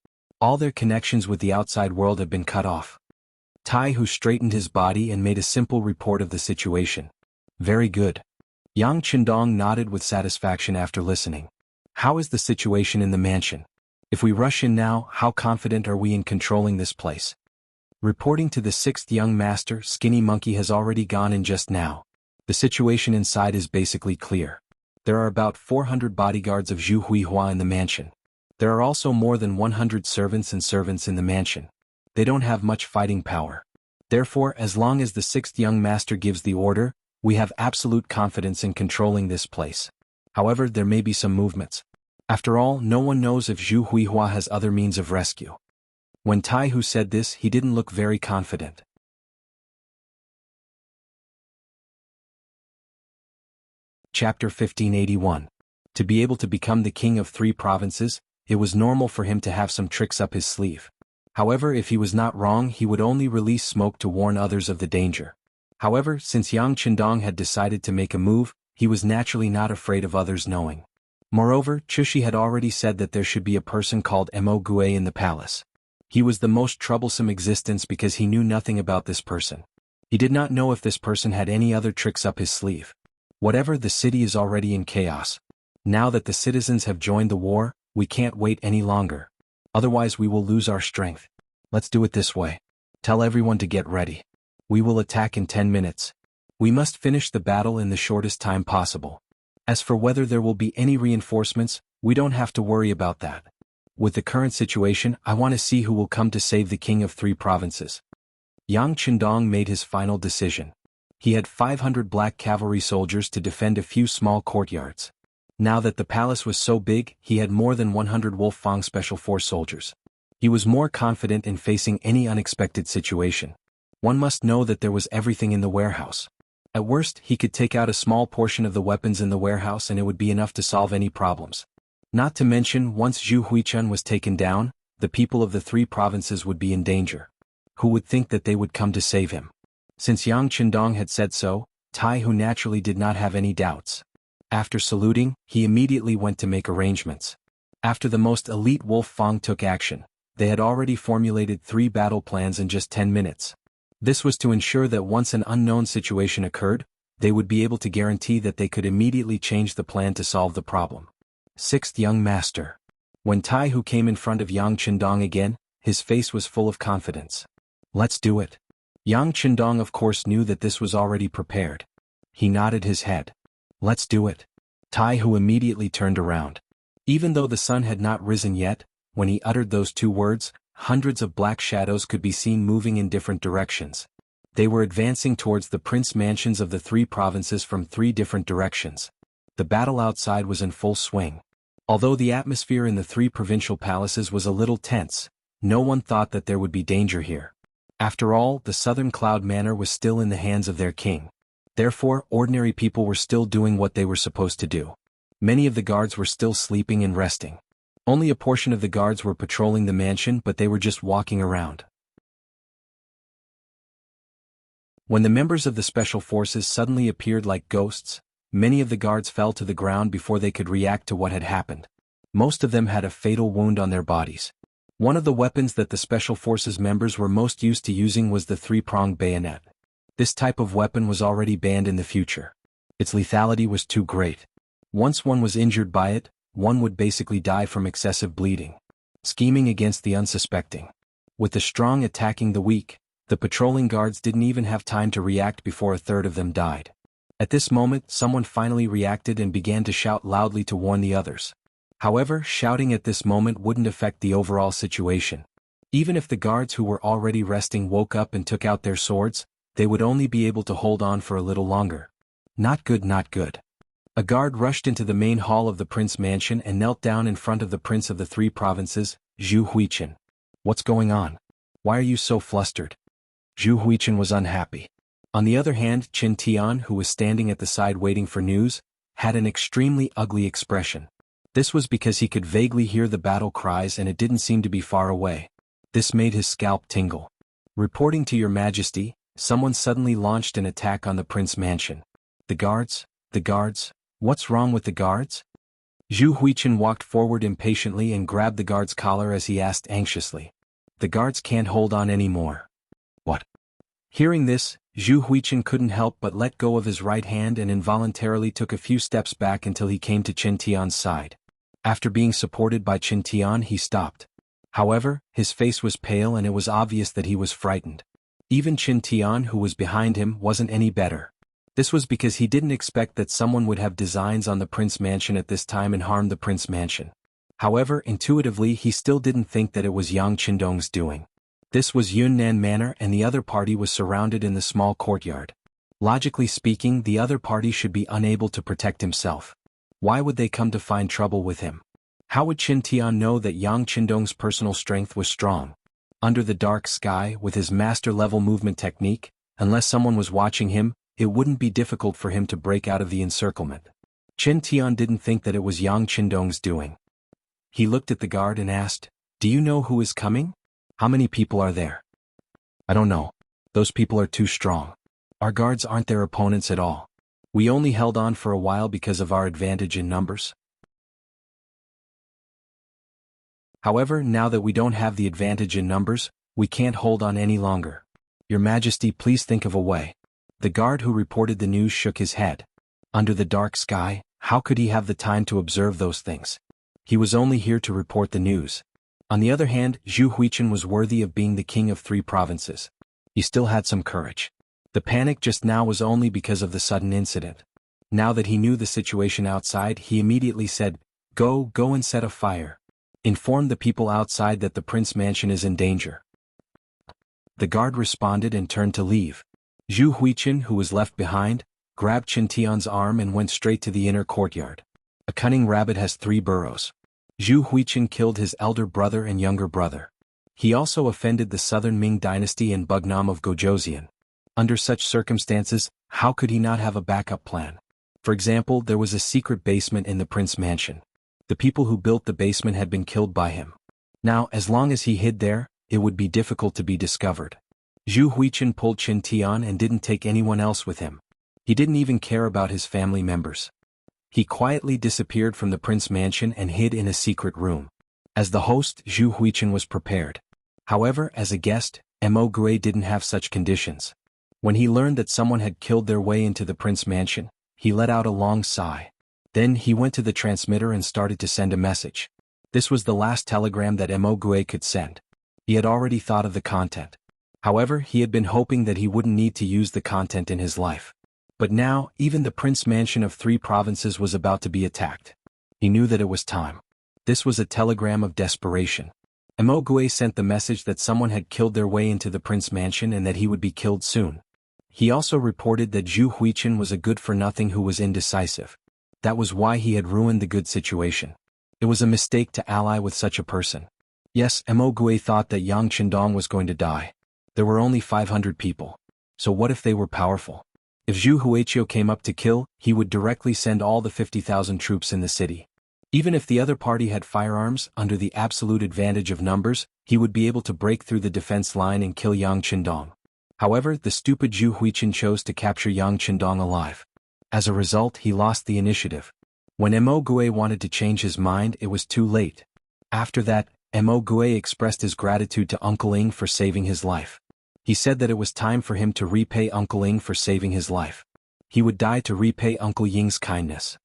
[SPEAKER 1] All their connections with the outside world have been cut off. Tai Hu straightened his body and made a simple report of the situation. Very good. Yang Qindong nodded with satisfaction after listening. How is the situation in the mansion? If we rush in now, how confident are we in controlling this place? Reporting to the sixth young master, Skinny Monkey has already gone in just now. The situation inside is basically clear. There are about 400 bodyguards of Zhu Huihua in the mansion. There are also more than 100 servants in the mansion. They don't have much fighting power. Therefore, as long as the sixth young master gives the order, we have absolute confidence in controlling this place. However, there may be some movements. After all, no one knows if Zhu Huihua has other means of rescue. When Tai Hu said this, he didn't look very confident. Chapter 1581. To be able to become the king of 3 provinces, it was normal for him to have some tricks up his sleeve. However, if he was not wrong, he would only release smoke to warn others of the danger. However, since Yang Qindong had decided to make a move, he was naturally not afraid of others knowing. Moreover, Chushi had already said that there should be a person called Mo Gue in the palace. He was the most troublesome existence because he knew nothing about this person. He did not know if this person had any other tricks up his sleeve. Whatever, the city is already in chaos. Now that the citizens have joined the war, we can't wait any longer. Otherwise we will lose our strength. Let's do it this way. Tell everyone to get ready. We will attack in 10 minutes. We must finish the battle in the shortest time possible. As for whether there will be any reinforcements, we don't have to worry about that. With the current situation, I want to see who will come to save the king of 3 provinces. Yang Qindong made his final decision. He had 500 black cavalry soldiers to defend a few small courtyards. Now that the palace was so big, he had more than 100 Wolfang Special Force soldiers. He was more confident in facing any unexpected situation. One must know that there was everything in the warehouse. At worst, he could take out a small portion of the weapons in the warehouse and it would be enough to solve any problems. Not to mention, once Zhu Huichun was taken down, the people of the 3 provinces would be in danger. Who would think that they would come to save him? Since Yang Qindong had said so, Tai Hu naturally did not have any doubts. After saluting, he immediately went to make arrangements. After the most elite Wolf Fang took action, they had already formulated 3 battle plans in just 10 minutes. This was to ensure that once an unknown situation occurred, they would be able to guarantee that they could immediately change the plan to solve the problem. 6th Young Master. When Tai Hu came in front of Yang Qindong again, his face was full of confidence. Let's do it. Yang Qindong of course knew that this was already prepared. He nodded his head. Let's do it. Tai Hu immediately turned around. Even though the sun had not risen yet, when he uttered those 2 words, hundreds of black shadows could be seen moving in different directions. They were advancing towards the prince mansions of the 3 provinces from 3 different directions. The battle outside was in full swing. Although the atmosphere in the 3 provincial palaces was a little tense, no one thought that there would be danger here. After all, the southern Cloud Manor was still in the hands of their king. Therefore, ordinary people were still doing what they were supposed to do. Many of the guards were still sleeping and resting. Only a portion of the guards were patrolling the mansion, but they were just walking around. When the members of the special forces suddenly appeared like ghosts, many of the guards fell to the ground before they could react to what had happened. Most of them had a fatal wound on their bodies. One of the weapons that the Special Forces members were most used to using was the 3-pronged bayonet. This type of weapon was already banned in the future. Its lethality was too great. Once one was injured by it, one would basically die from excessive bleeding. Scheming against the unsuspecting. With the strong attacking the weak, the patrolling guards didn't even have time to react before a third of them died. At this moment, someone finally reacted and began to shout loudly to warn the others. However, shouting at this moment wouldn't affect the overall situation. Even if the guards who were already resting woke up and took out their swords, they would only be able to hold on for a little longer. Not good, not good. A guard rushed into the main hall of the prince mansion and knelt down in front of the prince of the 3 provinces, Zhu Huichen. What's going on? Why are you so flustered? Zhu Huichen was unhappy. On the other hand, Qin Tian, who was standing at the side waiting for news, had an extremely ugly expression. This was because he could vaguely hear the battle cries and it didn't seem to be far away. This made his scalp tingle. Reporting to your majesty, someone suddenly launched an attack on the prince mansion. The guards? What's wrong with the guards? Zhu Huichen walked forward impatiently and grabbed the guard's collar as he asked anxiously. The guards can't hold on anymore. What? Hearing this, Zhu Huichen couldn't help but let go of his right hand and involuntarily took a few steps back until he came to Qin Tian's side. After being supported by Qin Tian, he stopped. However, his face was pale and it was obvious that he was frightened. Even Qin Tian, who was behind him, wasn't any better. This was because he didn't expect that someone would have designs on the prince mansion at this time and harm the prince mansion. However, intuitively he still didn't think that it was Yang Qindong's doing. This was Yunnan Manor and the other party was surrounded in the small courtyard. Logically speaking, the other party should be unable to protect himself. Why would they come to find trouble with him? How would Qin Tian know that Yang Qindong's personal strength was strong? Under the dark sky, with his master-level movement technique, unless someone was watching him, it wouldn't be difficult for him to break out of the encirclement. Qin Tian didn't think that it was Yang Qindong's doing. He looked at the guard and asked, "Do you know who is coming? How many people are there?" "I don't know. Those people are too strong. Our guards aren't their opponents at all. We only held on for a while because of our advantage in numbers. However, now that we don't have the advantage in numbers, we can't hold on any longer. Your Majesty, please think of a way." The guard who reported the news shook his head. Under the dark sky, how could he have the time to observe those things? He was only here to report the news. On the other hand, Zhu Huichen was worthy of being the king of 3 provinces. He still had some courage. The panic just now was only because of the sudden incident. Now that he knew the situation outside, he immediately said, Go and set a fire. Inform the people outside that the prince mansion is in danger." The guard responded and turned to leave. Zhu Huichen, who was left behind, grabbed Qin Tian's arm and went straight to the inner courtyard. A cunning rabbit has 3 burrows. Zhu Huichen killed his elder brother and younger brother. He also offended the southern Ming dynasty and Bugnam of Gojoseon. Under such circumstances, how could he not have a backup plan? For example, there was a secret basement in the prince mansion. The people who built the basement had been killed by him. Now, as long as he hid there, it would be difficult to be discovered. Zhu Huichen pulled Qin Tian and didn't take anyone else with him. He didn't even care about his family members. He quietly disappeared from the prince mansion and hid in a secret room. As the host, Zhu Huichen was prepared. However, as a guest, Mo Gue didn't have such conditions. When he learned that someone had killed their way into the prince mansion, he let out a long sigh. Then he went to the transmitter and started to send a message. This was the last telegram that Mo Gue could send. He had already thought of the content. However, he had been hoping that he wouldn't need to use the content in his life. But now, even the prince mansion of 3 provinces was about to be attacked. He knew that it was time. This was a telegram of desperation. Mo Gue sent the message that someone had killed their way into the prince mansion and that he would be killed soon. He also reported that Zhu Huichen was a good-for-nothing who was indecisive. That was why he had ruined the good situation. It was a mistake to ally with such a person. Yes, Mo Gue thought that Yang Qindong was going to die. There were only 500 people. So what if they were powerful? If Zhu Huichen came up to kill, he would directly send all the 50,000 troops in the city. Even if the other party had firearms, under the absolute advantage of numbers, he would be able to break through the defense line and kill Yang Qindong. However, the stupid Zhu Huichen chose to capture Yang Qindong alive. As a result, he lost the initiative. When Mo Gue wanted to change his mind, it was too late. After that, Mo Gue expressed his gratitude to Uncle Ing for saving his life. He said that it was time for him to repay Uncle Ing for saving his life. He would die to repay Uncle Ying's kindness.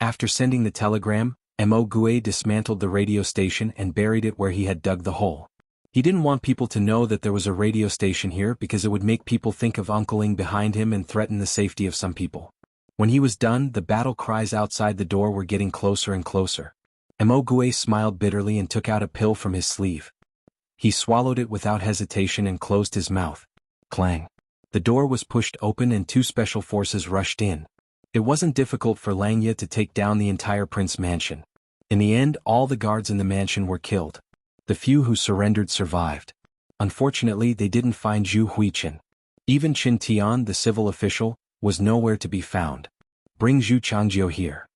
[SPEAKER 1] After sending the telegram, Mo Gue dismantled the radio station and buried it where he had dug the hole. He didn't want people to know that there was a radio station here because it would make people think of Uncle Ing behind him and threaten the safety of some people. When he was done, the battle cries outside the door were getting closer and closer. Mo Gue smiled bitterly and took out a pill from his sleeve. He swallowed it without hesitation and closed his mouth. Clang. The door was pushed open and 2 special forces rushed in. It wasn't difficult for Lang Ye to take down the entire prince mansion. In the end, all the guards in the mansion were killed. The few who surrendered survived. Unfortunately, they didn't find Zhu Huichen. Even Qin Tian, the civil official, was nowhere to be found. Bring Zhu Changjiu here.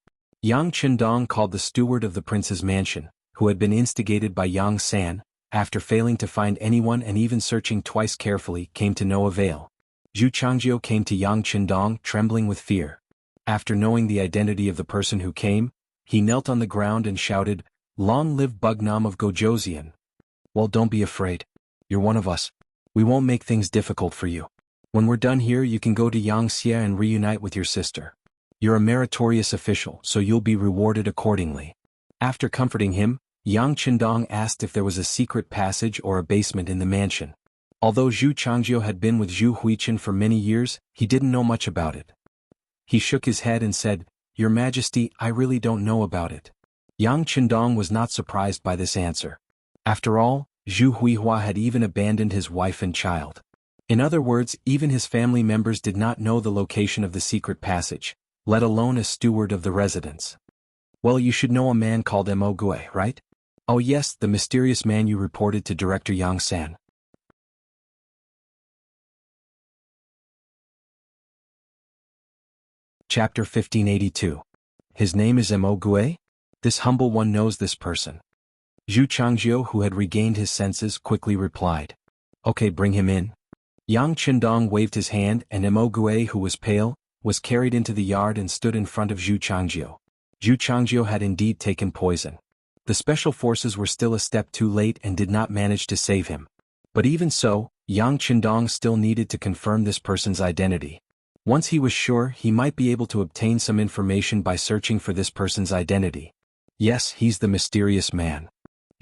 [SPEAKER 1] Yang Qindong called the steward of the prince's mansion, who had been instigated by Yang San, after failing to find anyone and even searching twice carefully, came to no avail. Zhu Changjiu came to Yang Qindong trembling with fear. After knowing the identity of the person who came, he knelt on the ground and shouted, "Long live Bugnam of Gojoseon." "Well, don't be afraid. You're one of us. We won't make things difficult for you. When we're done here you can go to Yangxia and reunite with your sister. You're a meritorious official, so you'll be rewarded accordingly." After comforting him, Yang Qindong asked if there was a secret passage or a basement in the mansion. Although Zhu Changjiu had been with Zhu Huichen for many years, he didn't know much about it. He shook his head and said, "Your Majesty, I really don't know about it." Yang Qindong was not surprised by this answer. After all, Zhu Huihua had even abandoned his wife and child. In other words, even his family members did not know the location of the secret passage, let alone a steward of the residence. "Well, you should know a man called Mo Gue, right?" "Oh yes, the mysterious man you reported to Director Yang San." Chapter 1582. His name is Mo Gue? This humble one knows this person. Zhu Changjiu, who had regained his senses, quickly replied. "Okay, bring him in." Yang Qindong waved his hand and Mo Gue, who was pale, was carried into the yard and stood in front of Zhu Changjiu. Zhu Changjiu had indeed taken poison. The special forces were still a step too late and did not manage to save him. But even so, Yang Qindong still needed to confirm this person's identity. Once he was sure, he might be able to obtain some information by searching for this person's identity. Yes, he's the mysterious man.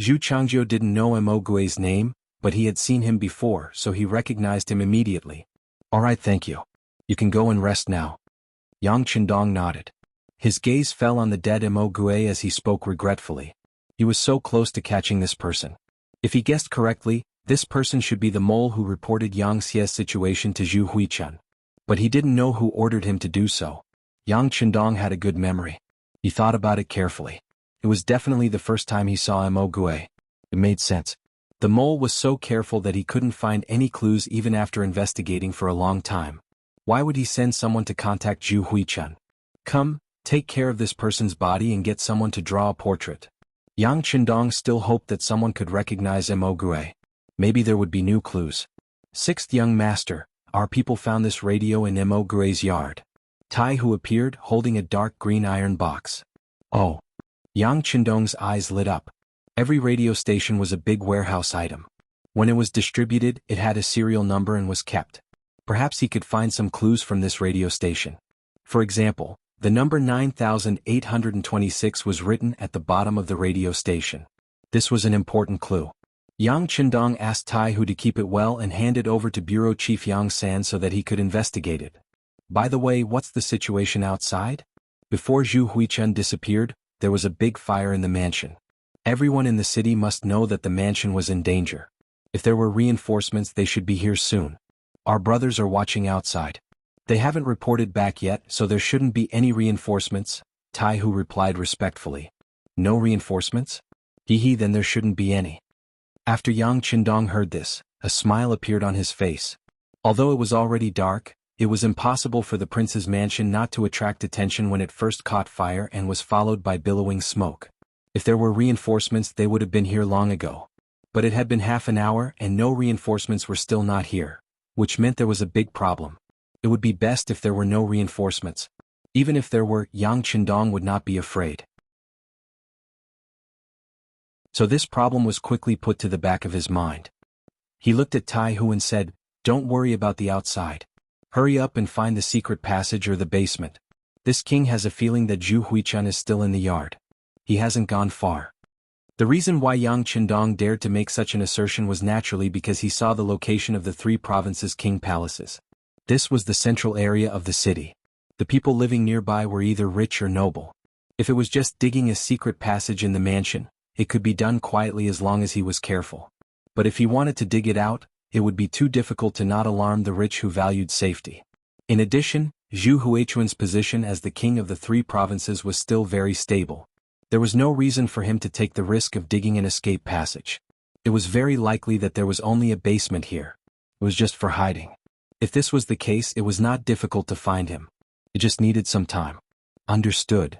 [SPEAKER 1] Zhu Changjiu didn't know Mo Gue's name, but he had seen him before, so he recognized him immediately. "All right, thank you. You can go and rest now." Yang Qindong nodded. His gaze fell on the dead Mo Gue as he spoke regretfully. He was so close to catching this person. If he guessed correctly, this person should be the mole who reported Yang Xie's situation to Zhu Huichen. But he didn't know who ordered him to do so. Yang Qindong had a good memory. He thought about it carefully. It was definitely the first time he saw Mo Gue. It made sense. The mole was so careful that he couldn't find any clues even after investigating for a long time. Why would he send someone to contact Zhu Huichen? "Come, Take care of this person's body and get someone to draw a portrait. Yang Qindong still hoped that someone could recognize Mo. Maybe there would be new clues. Sixth young master, our people found this radio in Mo's yard. Tai Hu appeared, holding a dark green iron box. Oh. Yang Qindong's eyes lit up. Every radio station was a big warehouse item. When it was distributed, it had a serial number and was kept. Perhaps he could find some clues from this radio station. For example, the number 9826 was written at the bottom of the radio station. This was an important clue. Yang Qindong asked Tai Hu to keep it well and hand it over to Bureau Chief Yang San so that he could investigate it. By the way, what's the situation outside? Before Zhu Huichun disappeared, there was a big fire in the mansion. Everyone in the city must know that the mansion was in danger. If there were reinforcements, they should be here soon. Our brothers are watching outside. They haven't reported back yet, so there shouldn't be any reinforcements, Tai Hu replied respectfully. No reinforcements? Hee, then there shouldn't be any. After Yang Qindong heard this, a smile appeared on his face. Although it was already dark, it was impossible for the prince's mansion not to attract attention when it first caught fire and was followed by billowing smoke. If there were reinforcements, they would have been here long ago. But it had been half an hour and no reinforcements were still not here, which meant there was a big problem. It would be best if there were no reinforcements. Even if there were, Yang Qindong would not be afraid. So this problem was quickly put to the back of his mind. He looked at Tai Hu and said, "Don't worry about the outside. Hurry up and find the secret passage or the basement. This king has a feeling that Zhu Huichun is still in the yard. He hasn't gone far." The reason why Yang Qindong dared to make such an assertion was naturally because he saw the location of the three provinces' king palaces. This was the central area of the city. The people living nearby were either rich or noble. If it was just digging a secret passage in the mansion, it could be done quietly as long as he was careful. But if he wanted to dig it out, it would be too difficult to not alarm the rich who valued safety. In addition, Zhu Huichun's position as the king of the three provinces was still very stable. There was no reason for him to take the risk of digging an escape passage. It was very likely that there was only a basement here. It was just for hiding. If this was the case, it was not difficult to find him. It just needed some time. Understood.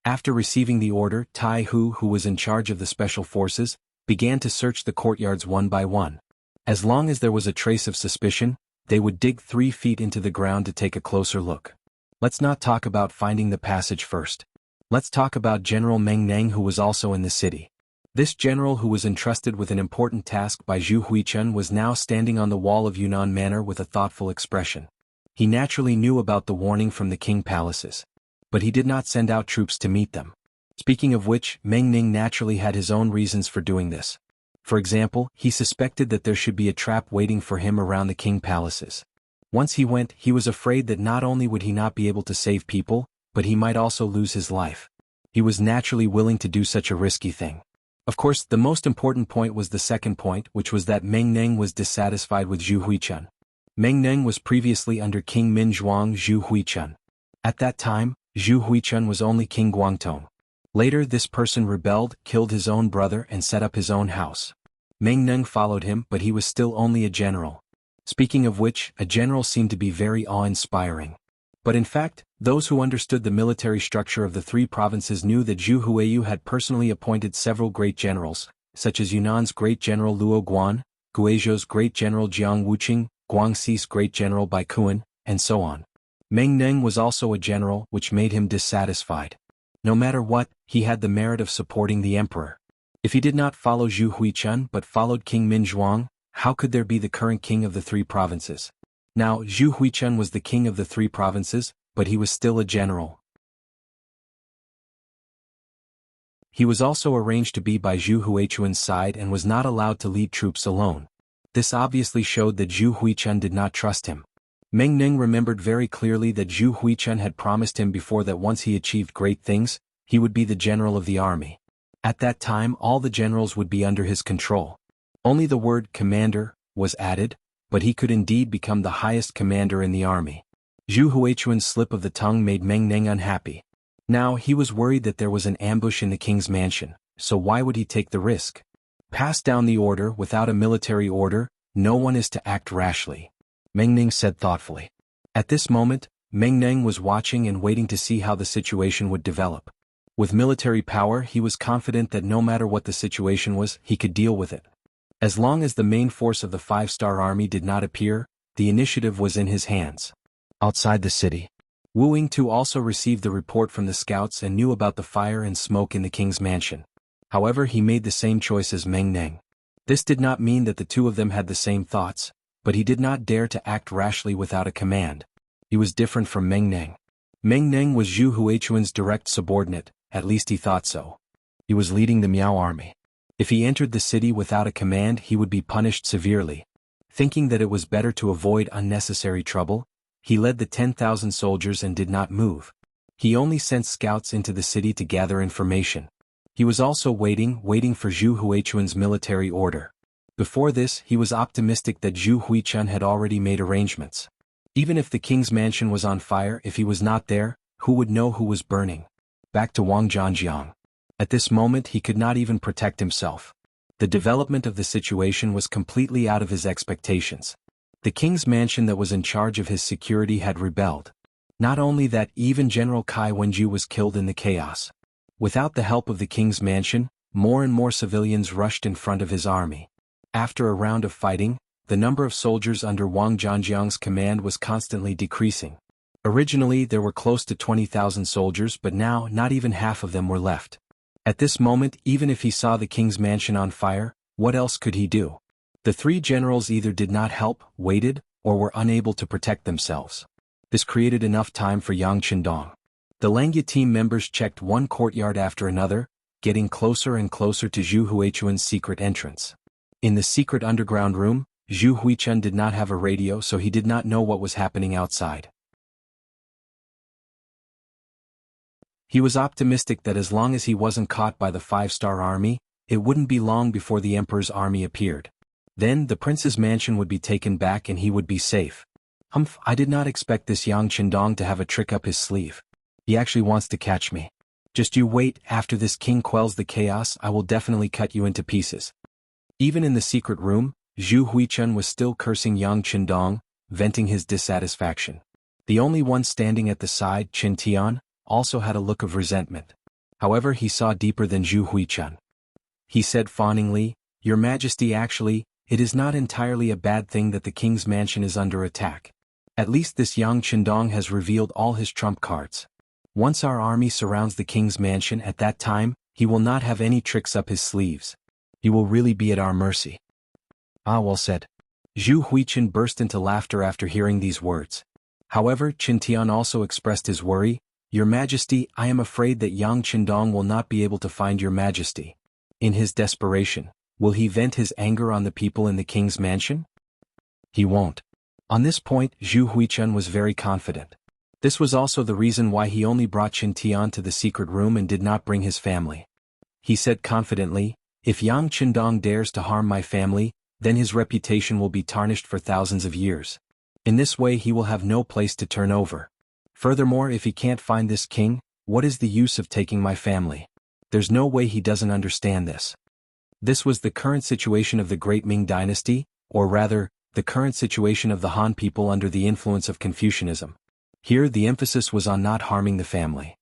[SPEAKER 1] After receiving the order, Tai Hu, who was in charge of the special forces, began to search the courtyards one by one. As long as there was a trace of suspicion, they would dig 3 feet into the ground to take a closer look. Let's not talk about finding the passage first. Let's talk about General Meng Neng, who was also in the city. This general, who was entrusted with an important task by Zhu Huichun, was now standing on the wall of Yunnan Manor with a thoughtful expression. He naturally knew about the warning from the king palaces. But he did not send out troops to meet them. Speaking of which, Meng Ning naturally had his own reasons for doing this. For example, he suspected that there should be a trap waiting for him around the king palaces. Once he went, he was afraid that not only would he not be able to save people, but he might also lose his life. He was naturally willing to do such a risky thing. Of course, the most important point was the second point, which was that Meng Ning was dissatisfied with Zhu Huichun. Meng Ning was previously under King Min Zhuang Zhu Huichun. At that time, Zhu Huichun was only King Guangtong. Later, this person rebelled, killed his own brother and set up his own house. Meng Ning followed him, but he was still only a general. Speaking of which, a general seemed to be very awe-inspiring. But in fact, those who understood the military structure of the three provinces knew that Zhu Huiyu had personally appointed several great generals, such as Yunnan's great general Luo Guan, Guizhou's great general Jiang Wuqing, Guangxi's great general Bai Kuan, and so on. Meng Ning was also a general, which made him dissatisfied. No matter what, he had the merit of supporting the emperor. If he did not follow Zhu Huichun but followed King Min Zhuang, how could there be the current king of the three provinces? Now, Zhu Huichun was the king of the three provinces, but he was still a general. He was also arranged to be by Zhu Huichun's side and was not allowed to lead troops alone. This obviously showed that Zhu Huichun did not trust him. Meng Ning remembered very clearly that Zhu Huichun had promised him before that once he achieved great things, he would be the general of the army. At that time, all the generals would be under his control. Only the word commander was added, but he could indeed become the highest commander in the army. Zhu Huichun's slip of the tongue made Meng Ning unhappy. Now, he was worried that there was an ambush in the king's mansion, so why would he take the risk? Pass down the order without a military order, no one is to act rashly, Meng Ning said thoughtfully. At this moment, Meng Neng was watching and waiting to see how the situation would develop. With military power, he was confident that no matter what the situation was, he could deal with it. As long as the main force of the five-star army did not appear, the initiative was in his hands. Outside the city, Wu Yingtu also received the report from the scouts and knew about the fire and smoke in the king's mansion. However, he made the same choice as Meng Neng. This did not mean that the two of them had the same thoughts, but he did not dare to act rashly without a command. He was different from Meng Neng. Meng Neng was Zhu Huichuan's direct subordinate, at least he thought so. He was leading the Miao army. If he entered the city without a command, he would be punished severely. Thinking that it was better to avoid unnecessary trouble, he led the 10,000 soldiers and did not move. He only sent scouts into the city to gather information. He was also waiting for Zhu Huichuan's military order. Before this, he was optimistic that Zhu Huichun had already made arrangements. Even if the king's mansion was on fire, if he was not there, who would know who was burning? Back to Wang Zhanjiang. At this moment he could not even protect himself. The development of the situation was completely out of his expectations. The king's mansion that was in charge of his security had rebelled. Not only that, even General Kai Wenju was killed in the chaos. Without the help of the king's mansion, more and more civilians rushed in front of his army. After a round of fighting, the number of soldiers under Wang Zhanjiang's command was constantly decreasing. Originally there were close to 20,000 soldiers, but now not even half of them were left. At this moment, even if he saw the king's mansion on fire, what else could he do? The three generals either did not help, waited, or were unable to protect themselves. This created enough time for Yang Qindong. The Langya team members checked one courtyard after another, getting closer and closer to Zhu Huichuan's secret entrance. In the secret underground room, Zhu Huichun did not have a radio, so he did not know what was happening outside. He was optimistic that as long as he wasn't caught by the five-star army, it wouldn't be long before the emperor's army appeared. Then the prince's mansion would be taken back and he would be safe. I did not expect this Yang Qindong to have a trick up his sleeve. He actually wants to catch me. Just you wait, after this king quells the chaos, I will definitely cut you into pieces. Even in the secret room, Zhu Huichun was still cursing Yang Qindong, venting his dissatisfaction. The only one standing at the side, Qin Tian, also had a look of resentment. However, he saw deeper than Zhu Huichun. He said fawningly, "Your Majesty, actually, it is not entirely a bad thing that the king's mansion is under attack. At least this Yang Qindong has revealed all his trump cards. Once our army surrounds the king's mansion, at that time, he will not have any tricks up his sleeves. He will really be at our mercy." "Ah, well said." Zhu Huichun burst into laughter after hearing these words. However, Qin Tian also expressed his worry. "Your Majesty, I am afraid that Yang Qindong will not be able to find your Majesty. In his desperation, will he vent his anger on the people in the king's mansion?" "He won't." On this point, Zhu Huichun was very confident. This was also the reason why he only brought Qin Tian to the secret room and did not bring his family. He said confidently, "If Yang Qindong dares to harm my family, then his reputation will be tarnished for thousands of years. In this way he will have no place to turn over. Furthermore, if he can't find this king, what is the use of taking my family? There's no way he doesn't understand this." This was the current situation of the Great Ming Dynasty, or rather, the current situation of the Han people under the influence of Confucianism. Here the emphasis was on not harming the family.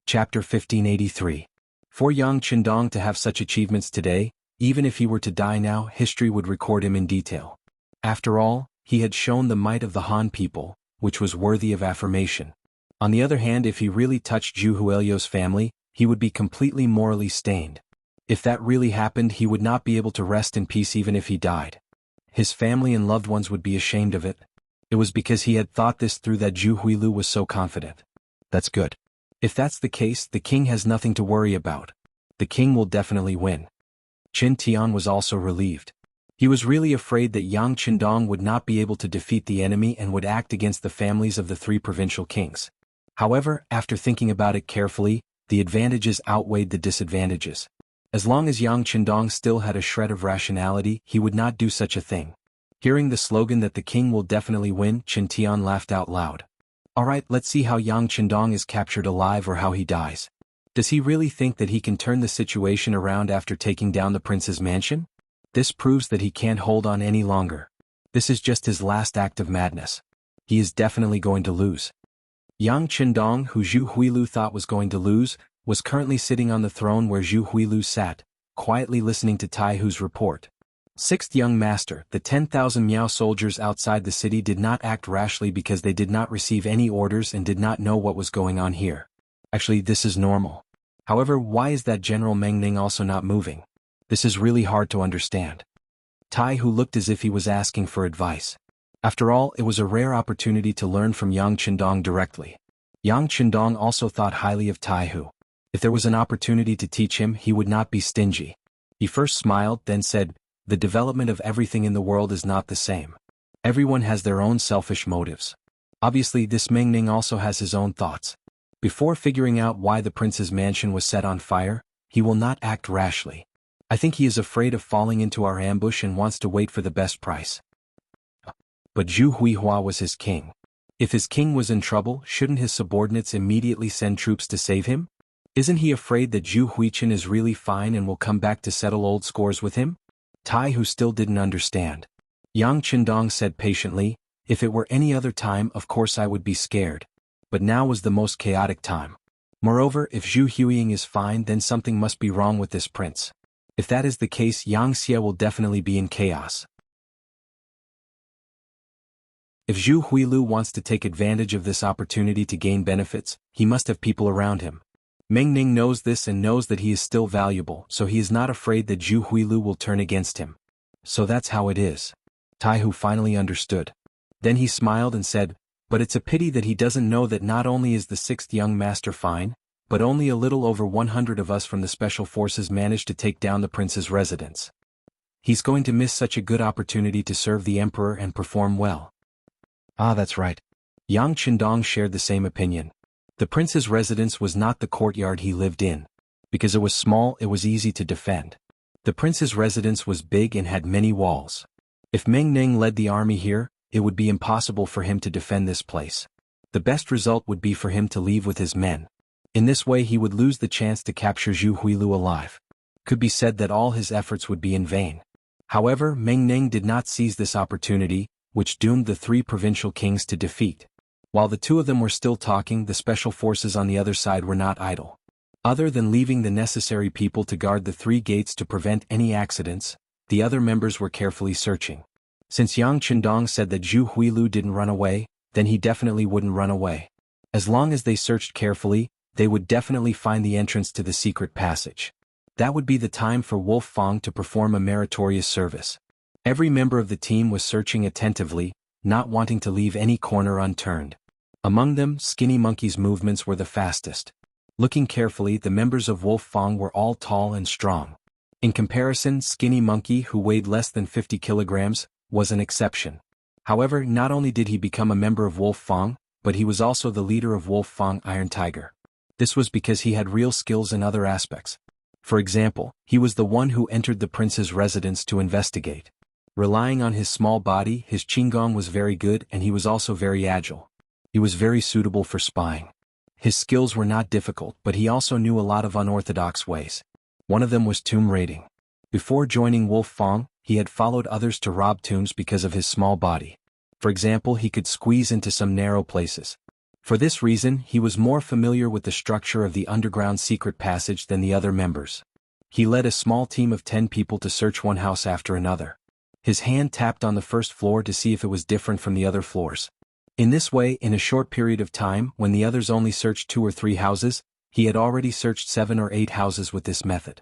[SPEAKER 1] Chapter 1583. For Yang Qindong to have such achievements today, even if he were to die now, history would record him in detail. After all, he had shown the might of the Han people, which was worthy of affirmation. On the other hand, if he really touched Zhu Huilio's family, he would be completely morally stained. If that really happened, he would not be able to rest in peace even if he died. His family and loved ones would be ashamed of it. It was because he had thought this through that Zhu Huilu was so confident. That's good. If that's the case, the king has nothing to worry about. The king will definitely win. Qin Tian was also relieved. He was really afraid that Yang Qindong would not be able to defeat the enemy and would act against the families of the three provincial kings. However, after thinking about it carefully, the advantages outweighed the disadvantages. As long as Yang Qindong still had a shred of rationality, he would not do such a thing. Hearing the slogan that the king will definitely win, Qin Tian laughed out loud. "Alright, let's see how Yang Qindong is captured alive or how he dies. Does he really think that he can turn the situation around after taking down the prince's mansion? This proves that he can't hold on any longer. This is just his last act of madness. He is definitely going to lose. Yang Qindong, who Zhu Huilu thought was going to lose, was currently sitting on the throne where Zhu Huilu sat, quietly listening to Tai Hu's report. Sixth young master, the 10,000 Miao soldiers outside the city did not act rashly because they did not receive any orders and did not know what was going on here. Actually, this is normal. However, why is that General Meng Ning also not moving? This is really hard to understand. Tai Hu looked as if he was asking for advice. After all, it was a rare opportunity to learn from Yang Qindong directly. Yang Qindong also thought highly of Tai Hu. If there was an opportunity to teach him, he would not be stingy. He first smiled, then said, "The development of everything in the world is not the same. Everyone has their own selfish motives. Obviously, this Meng Ning also has his own thoughts. Before figuring out why the prince's mansion was set on fire, he will not act rashly. I think he is afraid of falling into our ambush and wants to wait for the best price." But Zhu Huihua was his king. If his king was in trouble, shouldn't his subordinates immediately send troops to save him? Isn't he afraid that Zhu Huichen is really fine and will come back to settle old scores with him? Tai Hu still didn't understand. Yang Qindong said patiently, "If it were any other time, of course I would be scared. But now was the most chaotic time. Moreover, if Zhu Huiying is fine, then something must be wrong with this prince. If that is the case, Yang Xie will definitely be in chaos. If Zhu Huilu wants to take advantage of this opportunity to gain benefits, he must have people around him. Meng Ning knows this and knows that he is still valuable, so he is not afraid that Zhu Huilu will turn against him. So that's how it is." Tai Hu finally understood. Then he smiled and said, "But it's a pity that he doesn't know that not only is the sixth young master fine, but only a little over 100 of us from the special forces managed to take down the prince's residence. He's going to miss such a good opportunity to serve the emperor and perform well." Ah, that's right. Yang Qindong shared the same opinion. The prince's residence was not the courtyard he lived in. Because it was small, it was easy to defend. The prince's residence was big and had many walls. If Meng Ning led the army here, it would be impossible for him to defend this place. The best result would be for him to leave with his men. In this way he would lose the chance to capture Zhu Huilu alive. Could be said that all his efforts would be in vain. However, Meng Ning did not seize this opportunity, which doomed the three provincial kings to defeat. While the two of them were still talking, the special forces on the other side were not idle. Other than leaving the necessary people to guard the three gates to prevent any accidents, the other members were carefully searching. Since Yang Qindong said that Zhu Huilu didn't run away, then he definitely wouldn't run away. As long as they searched carefully, they would definitely find the entrance to the secret passage. That would be the time for Wolf Fang to perform a meritorious service. Every member of the team was searching attentively, not wanting to leave any corner unturned. Among them, Skinny Monkey's movements were the fastest. Looking carefully, the members of Wolf Fang were all tall and strong. In comparison, Skinny Monkey, who weighed less than 50 kilograms, was an exception. However, not only did he become a member of Wolf Fang, but he was also the leader of Wolf Fang Iron Tiger. This was because he had real skills in other aspects. For example, he was the one who entered the prince's residence to investigate. Relying on his small body, his Qigong was very good and he was also very agile. He was very suitable for spying. His skills were not difficult, but he also knew a lot of unorthodox ways. One of them was tomb raiding. Before joining Wolf Fang, he had followed others to rob tombs because of his small body. For example, he could squeeze into some narrow places. For this reason, he was more familiar with the structure of the underground secret passage than the other members. He led a small team of 10 people to search one house after another. His hand tapped on the first floor to see if it was different from the other floors. In this way, in a short period of time, when the others only searched 2 or 3 houses, he had already searched 7 or 8 houses with this method.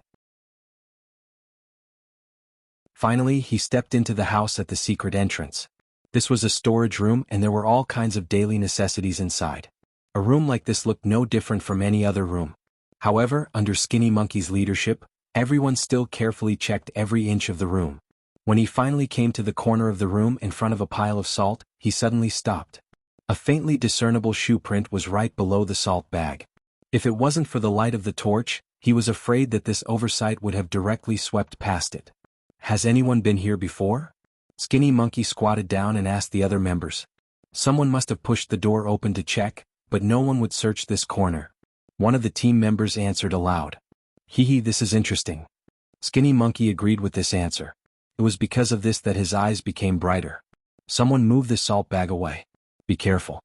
[SPEAKER 1] Finally, he stepped into the house at the secret entrance. This was a storage room and there were all kinds of daily necessities inside. A room like this looked no different from any other room. However, under Skinny Monkey's leadership, everyone still carefully checked every inch of the room. When he finally came to the corner of the room in front of a pile of salt, he suddenly stopped. A faintly discernible shoe print was right below the salt bag. If it wasn't for the light of the torch, he was afraid that this oversight would have directly swept past it. "Has anyone been here before?" Skinny Monkey squatted down and asked the other members. Someone must have pushed the door open to check, but no one would search this corner. One of the team members answered aloud. "Hee hee, this is interesting." Skinny Monkey agreed with this answer. It was because of this that his eyes became brighter. Someone move the salt bag away. Be careful.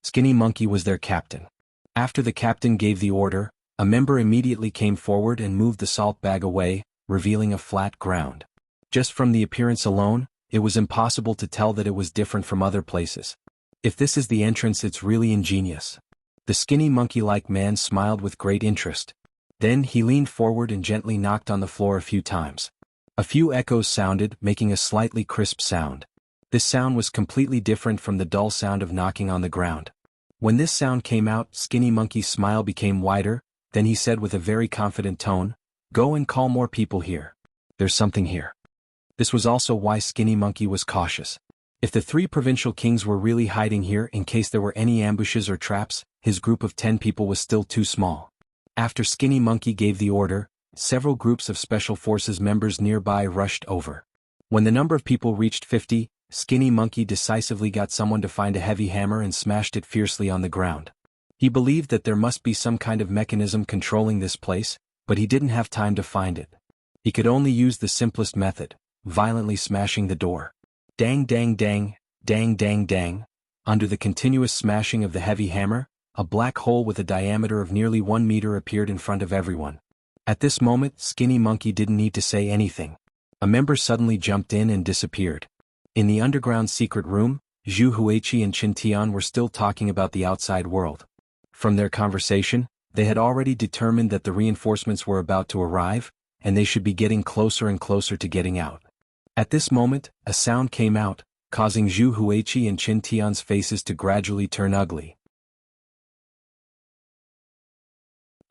[SPEAKER 1] Skinny Monkey was their captain. After the captain gave the order, a member immediately came forward and moved the salt bag away, revealing a flat ground. Just from the appearance alone, it was impossible to tell that it was different from other places. If this is the entrance, it's really ingenious. The skinny monkey-like man smiled with great interest. Then he leaned forward and gently knocked on the floor a few times. A few echoes sounded, making a slightly crisp sound. This sound was completely different from the dull sound of knocking on the ground. When this sound came out, Skinny Monkey's smile became wider, then he said with a very confident tone, "Go and call more people here. There's something here." This was also why Skinny Monkey was cautious. If the 3 provincial kings were really hiding here in case there were any ambushes or traps, his group of 10 people was still too small. After Skinny Monkey gave the order, several groups of Special Forces members nearby rushed over. When the number of people reached 50, Skinny Monkey decisively got someone to find a heavy hammer and smashed it fiercely on the ground. He believed that there must be some kind of mechanism controlling this place, but he didn't have time to find it. He could only use the simplest method, violently smashing the door. Dang dang dang, dang dang dang. Under the continuous smashing of the heavy hammer, a black hole with a diameter of nearly 1 meter appeared in front of everyone. At this moment, Skinny Monkey didn't need to say anything. A member suddenly jumped in and disappeared. In the underground secret room, Zhu Huiqi and Qin Tian were still talking about the outside world. From their conversation, they had already determined that the reinforcements were about to arrive, and they should be getting closer and closer to getting out. At this moment, a sound came out, causing Zhu Huiqi and Qin Tian's faces to gradually turn ugly.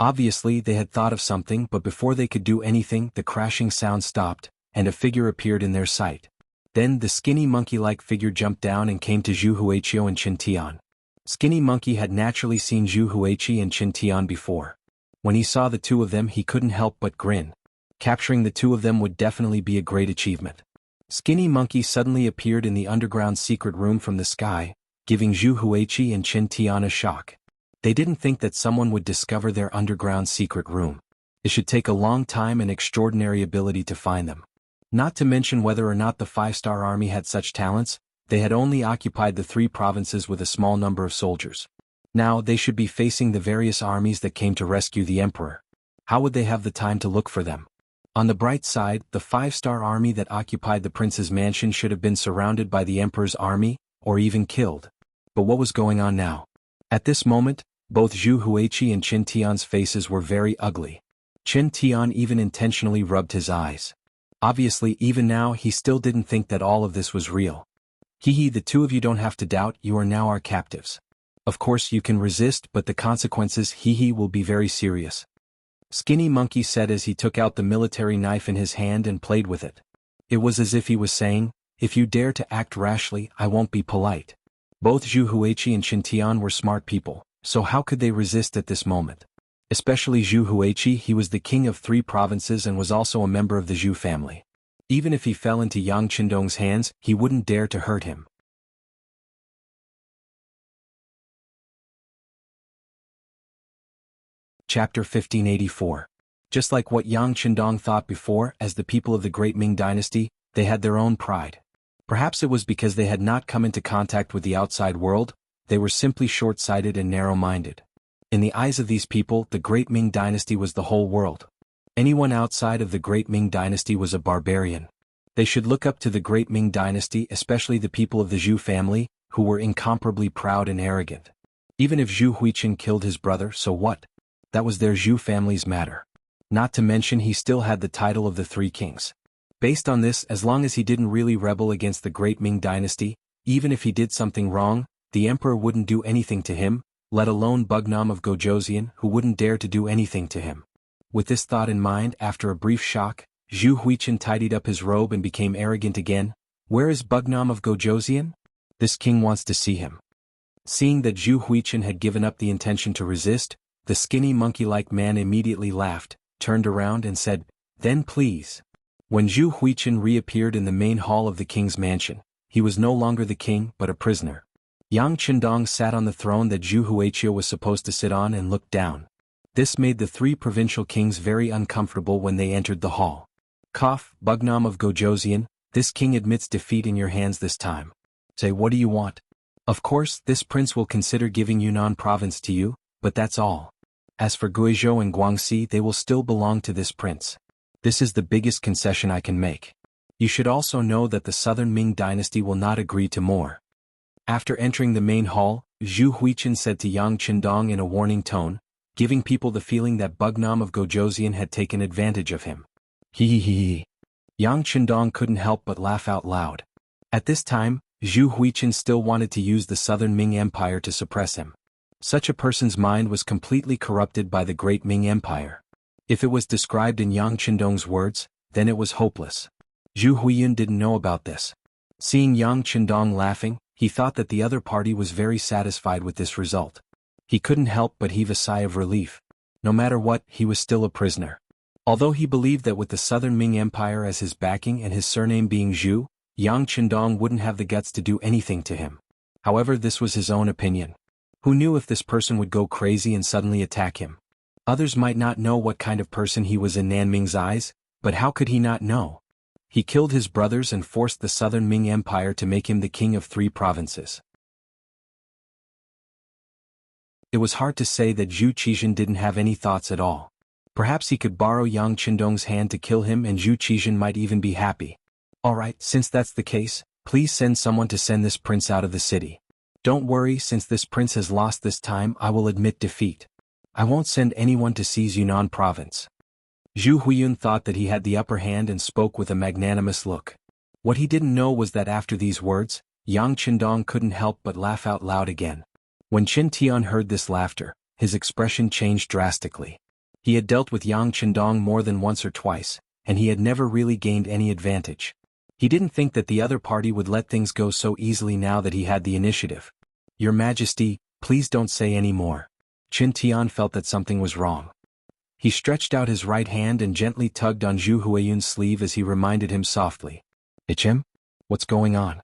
[SPEAKER 1] Obviously, they had thought of something, but before they could do anything, the crashing sound stopped, and a figure appeared in their sight. Then the skinny monkey-like figure jumped down and came to Zhu Huiqi and Qin Tian. Skinny Monkey had naturally seen Zhu Huiqi and Qin Tian before. When he saw the 2 of them, he couldn't help but grin. Capturing the 2 of them would definitely be a great achievement. Skinny Monkey suddenly appeared in the underground secret room from the sky, giving Zhu Huiqi and Qin Tian a shock. They didn't think that someone would discover their underground secret room. It should take a long time and extraordinary ability to find them. Not to mention whether or not the 5-star army had such talents, they had only occupied the 3 provinces with a small number of soldiers. Now they should be facing the various armies that came to rescue the emperor. How would they have the time to look for them? On the bright side, the 5-star army that occupied the prince's mansion should have been surrounded by the emperor's army, or even killed. But what was going on now? At this moment, both Zhu Huiqi and Qin Tian's faces were very ugly. Qin Tian even intentionally rubbed his eyes. Obviously, even now he still didn't think that all of this was real. Hehe, the 2 of you don't have to doubt, you are now our captives. Of course you can resist, but the consequences, hehe, will be very serious. Skinny Monkey said as he took out the military knife in his hand and played with it. It was as if he was saying, if you dare to act rashly, I won't be polite. Both Zhu Huiqi and Qin Tian were smart people, so how could they resist at this moment? Especially Zhu Huiqi, he was the king of 3 provinces and was also a member of the Zhu family. Even if he fell into Yang Qindong's hands, he wouldn't dare to hurt him. Chapter 1584. Just like what Yang Qindong thought before, as the people of the Great Ming Dynasty, they had their own pride. Perhaps it was because they had not come into contact with the outside world, they were simply short-sighted and narrow-minded. In the eyes of these people, the Great Ming Dynasty was the whole world. Anyone outside of the Great Ming Dynasty was a barbarian. They should look up to the Great Ming Dynasty, especially the people of the Zhu family, who were incomparably proud and arrogant. Even if Zhu Huiqin killed his brother, so what? That was their Zhu family's matter. Not to mention he still had the title of the 3 kings. Based on this, as long as he didn't really rebel against the Great Ming Dynasty, even if he did something wrong, the emperor wouldn't do anything to him, let alone Bugnam of Gojoseon, who wouldn't dare to do anything to him. With this thought in mind, after a brief shock, Zhu Huiqin tidied up his robe and became arrogant again. Where is Bugnam of Gojoseon? This king wants to see him. Seeing that Zhu Huiqin had given up the intention to resist, the skinny monkey-like man immediately laughed, turned around and said, "Then please." When Zhu Huiqin reappeared in the main hall of the king's mansion, he was no longer the king but a prisoner. Yang Qindong sat on the throne that Zhu Huiqi was supposed to sit on and looked down. This made the 3 provincial kings very uncomfortable when they entered the hall. Cough, Bugnam of Gojoseon, This king admits defeat in your hands this time. Say, what do you want? Of course, this prince will consider giving Yunnan province to you, but that's all. As for Guizhou and Guangxi, they will still belong to this prince. This is the biggest concession I can make. You should also know that the southern Ming dynasty will not agree to more. After entering the main hall, Zhu Huichen said to Yang Qindong in a warning tone, giving people the feeling that Bugnam of Gojosian had taken advantage of him. Hee. Yang Qindong couldn't help but laugh out loud. At this time, Zhu Huichen still wanted to use the southern Ming Empire to suppress him. Such a person's mind was completely corrupted by the great Ming Empire. If it was described in Yang Qindong's words, then it was hopeless. Zhu Huiyun didn't know about this. Seeing Yang Qindong laughing, he thought that the other party was very satisfied with this result. He couldn't help but heave a sigh of relief. No matter what, he was still a prisoner. Although he believed that with the southern Ming Empire as his backing and his surname being Zhu, Yang Qindong wouldn't have the guts to do anything to him. However, this was his own opinion. Who knew if this person would go crazy and suddenly attack him? Others might not know what kind of person he was in Nanming's eyes, but how could he not know? He killed his brothers and forced the southern Ming Empire to make him the king of 3 provinces. It was hard to say that Zhu Qizhen didn't have any thoughts at all. Perhaps he could borrow Yang Qindong's hand to kill him and Zhu Qizhen might even be happy. Alright, since that's the case, please send someone to send this prince out of the city. Don't worry, since this prince has lost this time, I will admit defeat. I won't send anyone to seize Yunnan province. Zhu Huiyun thought that he had the upper hand and spoke with a magnanimous look. What he didn't know was that after these words, Yang Qindong couldn't help but laugh out loud again. When Qin Tian heard this laughter, his expression changed drastically. He had dealt with Yang Qindong more than once or twice, and he had never really gained any advantage. He didn't think that the other party would let things go so easily now that he had the initiative. Your Majesty, please don't say any more. Qin Tian felt that something was wrong. He stretched out his right hand and gently tugged on Zhu Huiyun's sleeve as he reminded him softly. Ichim? What's going on?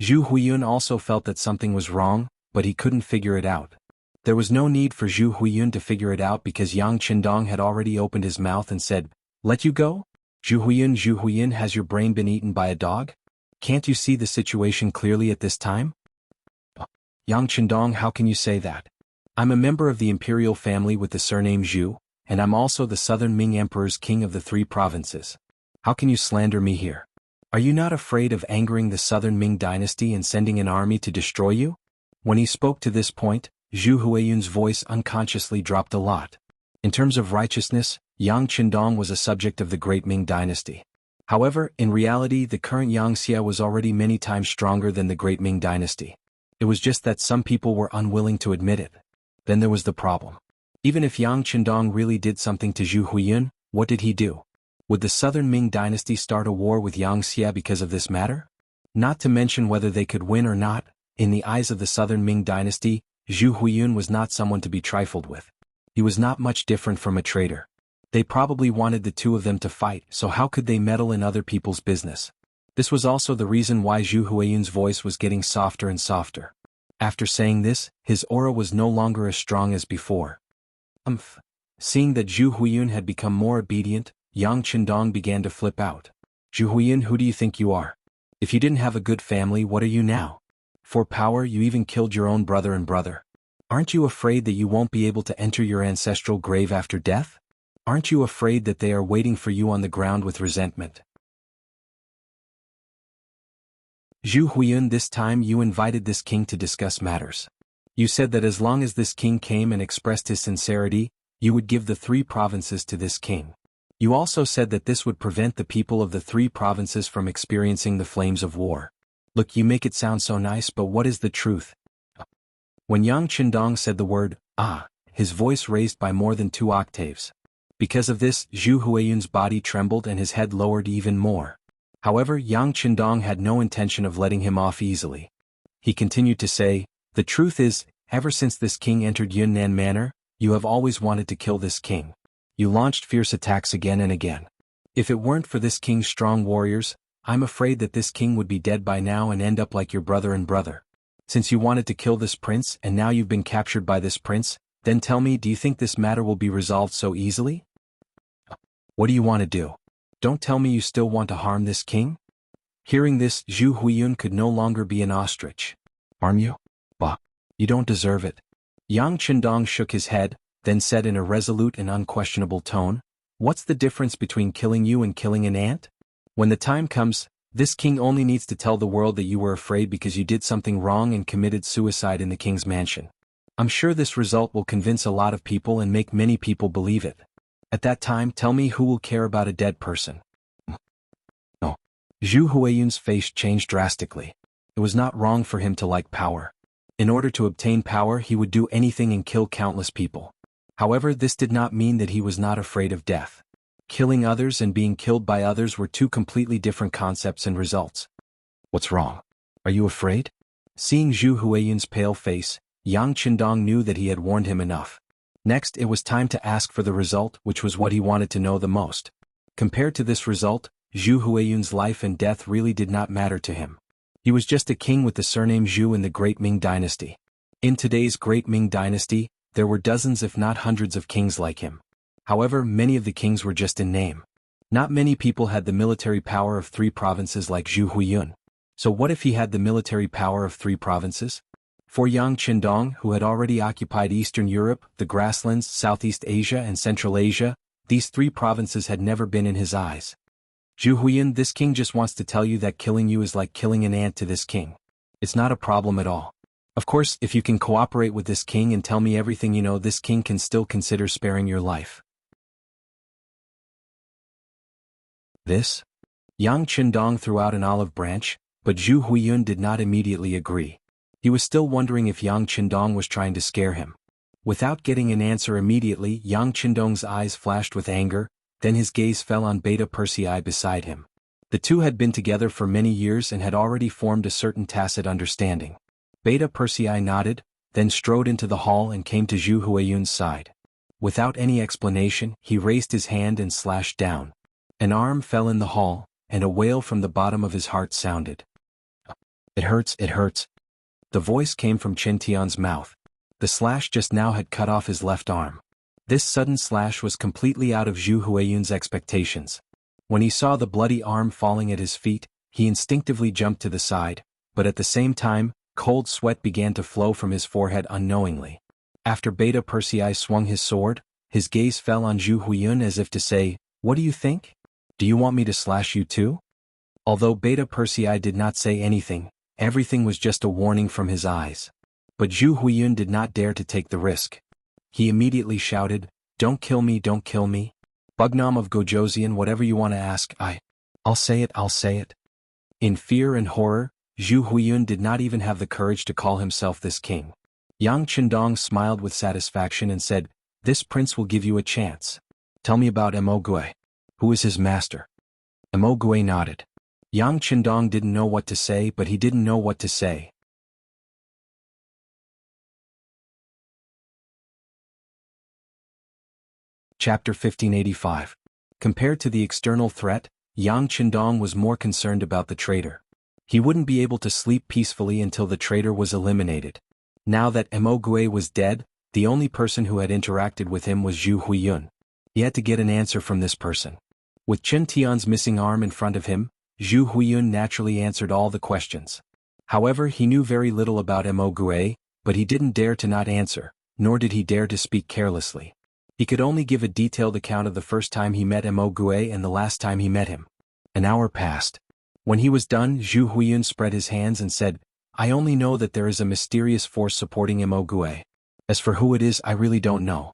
[SPEAKER 1] Zhu Huiyun also felt that something was wrong, but he couldn't figure it out. There was no need for Zhu Huiyun to figure it out because Yang Qindong had already opened his mouth and said, "Let you go? Zhu Huiyun, has your brain been eaten by a dog? Can't you see the situation clearly at this time?" Yang Qindong, how can you say that? I'm a member of the imperial family with the surname Zhu, and I'm also the southern Ming Emperor's king of the 3 provinces. How can you slander me here? Are you not afraid of angering the southern Ming dynasty and sending an army to destroy you? When he spoke to this point, Zhu Huiyun's voice unconsciously dropped a lot. In terms of righteousness, Yang Qindong was a subject of the great Ming dynasty. However, in reality the current Yang Xia was already many times stronger than the great Ming dynasty. It was just that some people were unwilling to admit it. Then there was the problem. Even if Yang Qindong really did something to Zhu Huiyun, what did he do? Would the southern Ming dynasty start a war with Yang Xia because of this matter? Not to mention whether they could win or not, in the eyes of the southern Ming dynasty, Zhu Huiyun was not someone to be trifled with. He was not much different from a traitor. They probably wanted the two of them to fight, so how could they meddle in other people's business? This was also the reason why Zhu Huiyun's voice was getting softer and softer. After saying this, his aura was no longer as strong as before. Seeing that Zhu Huiyun had become more obedient, Yang Qindong began to flip out. Zhu Huiyun, who do you think you are? If you didn't have a good family, what are you now? For power, you even killed your own brother and brother. Aren't you afraid that you won't be able to enter your ancestral grave after death? Aren't you afraid that they are waiting for you on the ground with resentment? Zhu Huiyun, this time you invited this king to discuss matters. You said that as long as this king came and expressed his sincerity, you would give the 3 provinces to this king. You also said that this would prevent the people of the 3 provinces from experiencing the flames of war. Look, you make it sound so nice, but what is the truth? When Yang Qindong said the word, his voice raised by more than 2 octaves. Because of this, Zhu Huiyun's body trembled and his head lowered even more. However, Yang Qindong had no intention of letting him off easily. He continued to say, "The truth is, ever since this king entered Yunnan Manor, you have always wanted to kill this king. You launched fierce attacks again and again. If it weren't for this king's strong warriors, I'm afraid that this king would be dead by now and end up like your brother and brother. Since you wanted to kill this prince and now you've been captured by this prince, then tell me, do you think this matter will be resolved so easily? What do you want to do? Don't tell me you still want to harm this king?" Hearing this, Zhu Huiyun could no longer be an ostrich. Harm you? Bah. You don't deserve it. Yang Qindong shook his head, then said in a resolute and unquestionable tone, "What's the difference between killing you and killing an ant? When the time comes, this king only needs to tell the world that you were afraid because you did something wrong and committed suicide in the king's mansion. I'm sure this result will convince a lot of people and make many people believe it. At that time, tell me who will care about a dead person." No. Zhu Huiyun's face changed drastically. It was not wrong for him to like power. In order to obtain power, he would do anything and kill countless people. However, this did not mean that he was not afraid of death. Killing others and being killed by others were two completely different concepts and results. What's wrong? Are you afraid? Seeing Zhu Huiyun's pale face, Yang Qindong knew that he had warned him enough. Next, it was time to ask for the result, which was what he wanted to know the most. Compared to this result, Zhu Huiyun's life and death really did not matter to him. He was just a king with the surname Zhu in the Great Ming Dynasty. In today's Great Ming Dynasty, there were dozens if not hundreds of kings like him. However, many of the kings were just in name. Not many people had the military power of 3 provinces like Zhu Huiyun. So what if he had the military power of 3 provinces? For Yang Qindong, who had already occupied Eastern Europe, the grasslands, Southeast Asia and Central Asia, these 3 provinces had never been in his eyes. Zhu Huiyun, this king just wants to tell you that killing you is like killing an ant to this king. It's not a problem at all. Of course, if you can cooperate with this king and tell me everything you know, this king can still consider sparing your life. This? Yang Qindong threw out an olive branch, but Zhu Huiyun did not immediately agree. He was still wondering if Yang Qindong was trying to scare him. Without getting an answer immediately, Yang Qindong's eyes flashed with anger, then his gaze fell on Beta Persei beside him. The two had been together for many years and had already formed a certain tacit understanding. Beta Persei nodded, then strode into the hall and came to Zhu Huiyun's side. Without any explanation, he raised his hand and slashed down. An arm fell in the hall, and a wail from the bottom of his heart sounded. "It hurts, it hurts." The voice came from Chen Tian's mouth. The slash just now had cut off his left arm. This sudden slash was completely out of Zhu Huiyun's expectations. When he saw the bloody arm falling at his feet, he instinctively jumped to the side, but at the same time, cold sweat began to flow from his forehead unknowingly. After Beta Persei swung his sword, his gaze fell on Zhu Huiyun as if to say, "What do you think? Do you want me to slash you too?" Although Beta Persei did not say anything, everything was just a warning from his eyes. But Zhu Huiyun did not dare to take the risk. He immediately shouted, "Don't kill me, don't kill me. Bugnam of Gojoseon, whatever you want to ask, I'll say it, I'll say it." In fear and horror, Zhu Huiyun did not even have the courage to call himself this king. Yang Qindong smiled with satisfaction and said, "This prince will give you a chance. Tell me about Mo Gui. Who is his master?" Mo Gui nodded. Yang Qindong didn't know what to say, but he didn't know what to say. Chapter 1585. Compared to the external threat, Yang Qindong was more concerned about the traitor. He wouldn't be able to sleep peacefully until the traitor was eliminated. Now that Mo Gui was dead, the only person who had interacted with him was Zhu Huiyun. He had to get an answer from this person. With Chen Tian's missing arm in front of him, Zhu Huiyun naturally answered all the questions. However, he knew very little about Mo Gui, but he didn't dare to not answer, nor did he dare to speak carelessly. He could only give a detailed account of the first time he met Mo Gui and the last time he met him. An hour passed. When he was done, Zhu Huiyun spread his hands and said, "I only know that there is a mysterious force supporting Mo Gui. As for who it is, I really don't know."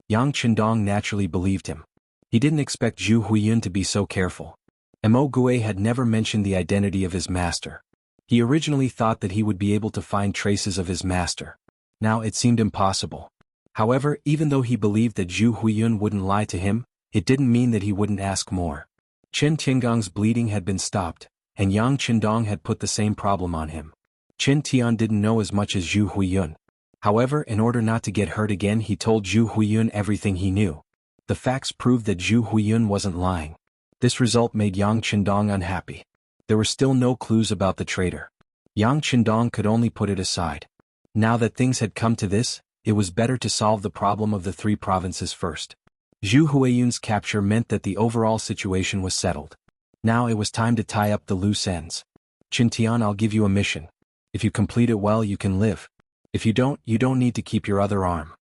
[SPEAKER 1] Yang Qindong naturally believed him. He didn't expect Zhu Huiyun to be so careful. Mo Gui had never mentioned the identity of his master. He originally thought that he would be able to find traces of his master. Now it seemed impossible. However, even though he believed that Zhu Huiyun wouldn't lie to him, it didn't mean that he wouldn't ask more. Chen Tiangong's bleeding had been stopped, and Yang Qindong had put the same problem on him. Chen Tian didn't know as much as Zhu Huiyun. However, in order not to get hurt again, he told Zhu Huiyun everything he knew. The facts proved that Zhu Huiyun wasn't lying. This result made Yang Qindong unhappy. There were still no clues about the traitor. Yang Qindong could only put it aside. Now that things had come to this, it was better to solve the problem of the 3 provinces first. Zhu Huiyun's capture meant that the overall situation was settled. Now it was time to tie up the loose ends. Qin Tian, I'll give you a mission. If you complete it well, you can live. If you don't need to keep your other arm.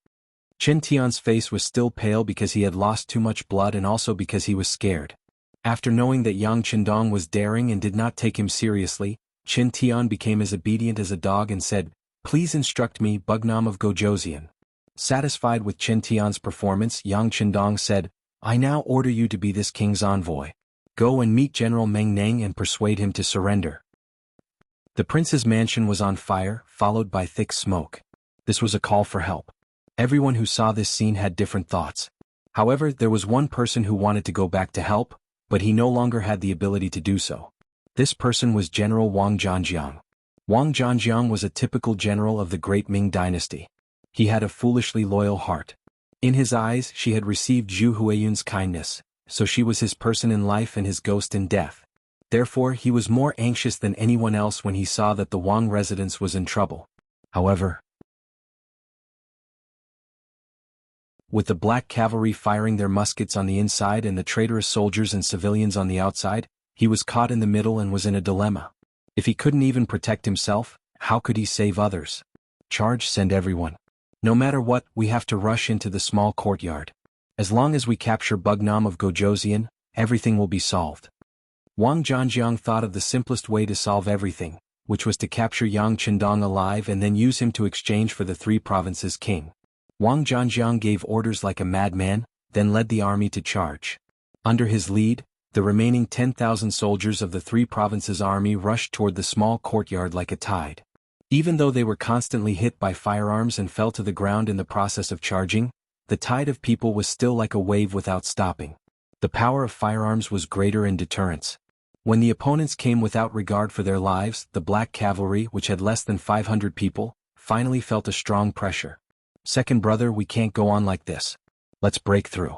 [SPEAKER 1] Qin Tian's face was still pale because he had lost too much blood and also because he was scared. After knowing that Yang Qindong was daring and did not take him seriously, Qin Tian became as obedient as a dog and said, "Please instruct me, Bugnam of Gojoseon." Satisfied with Qin Tian's performance, Yang Qindong said, "I now order you to be this king's envoy. Go and meet General Meng Neng and persuade him to surrender." The prince's mansion was on fire, followed by thick smoke. This was a call for help. Everyone who saw this scene had different thoughts. However, there was one person who wanted to go back to help, but he no longer had the ability to do so. This person was General Wang Zhanjiang. Wang Zhanjiang was a typical general of the Great Ming Dynasty. He had a foolishly loyal heart. In his eyes, she had received Zhu Huiyun's kindness, so she was his person in life and his ghost in death. Therefore, he was more anxious than anyone else when he saw that the Wang residence was in trouble. However, with the black cavalry firing their muskets on the inside and the traitorous soldiers and civilians on the outside, he was caught in the middle and was in a dilemma. If he couldn't even protect himself, how could he save others? Charge, send everyone. No matter what, we have to rush into the small courtyard. As long as we capture Bugnam of Gojoseon, everything will be solved. Wang Zhanjiang thought of the simplest way to solve everything, which was to capture Yang Qindong alive and then use him to exchange for the three provinces' king. Wang Zhanjiang gave orders like a madman, then led the army to charge. Under his lead, the remaining 10,000 soldiers of the three provinces' army rushed toward the small courtyard like a tide. Even though they were constantly hit by firearms and fell to the ground in the process of charging, the tide of people was still like a wave without stopping. The power of firearms was greater in deterrence. When the opponents came without regard for their lives, the black cavalry, which had less than 500 people, finally felt a strong pressure. "Second brother, we can't go on like this. Let's break through."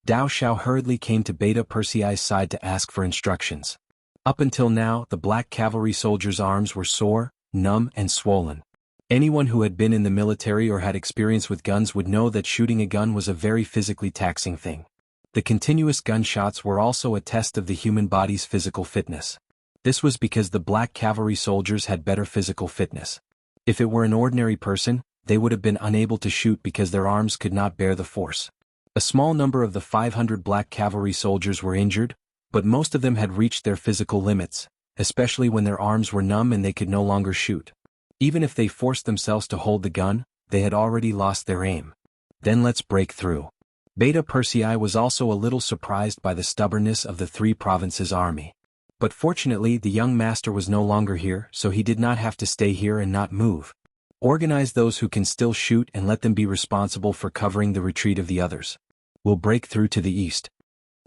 [SPEAKER 1] Dao Xiao hurriedly came to Beta Persei's side to ask for instructions. Up until now, the black cavalry soldiers' arms were sore, numb, and swollen. Anyone who had been in the military or had experience with guns would know that shooting a gun was a very physically taxing thing. The continuous gunshots were also a test of the human body's physical fitness. This was because the black cavalry soldiers had better physical fitness. If it were an ordinary person, they would have been unable to shoot because their arms could not bear the force. A small number of the 500 black cavalry soldiers were injured, but most of them had reached their physical limits, especially when their arms were numb and they could no longer shoot. Even if they forced themselves to hold the gun, they had already lost their aim. Then let's break through. Beta Persei was also a little surprised by the stubbornness of the three provinces' army. But fortunately, the young master was no longer here, so he did not have to stay here and not move. Organize those who can still shoot and let them be responsible for covering the retreat of the others. We'll break through to the east.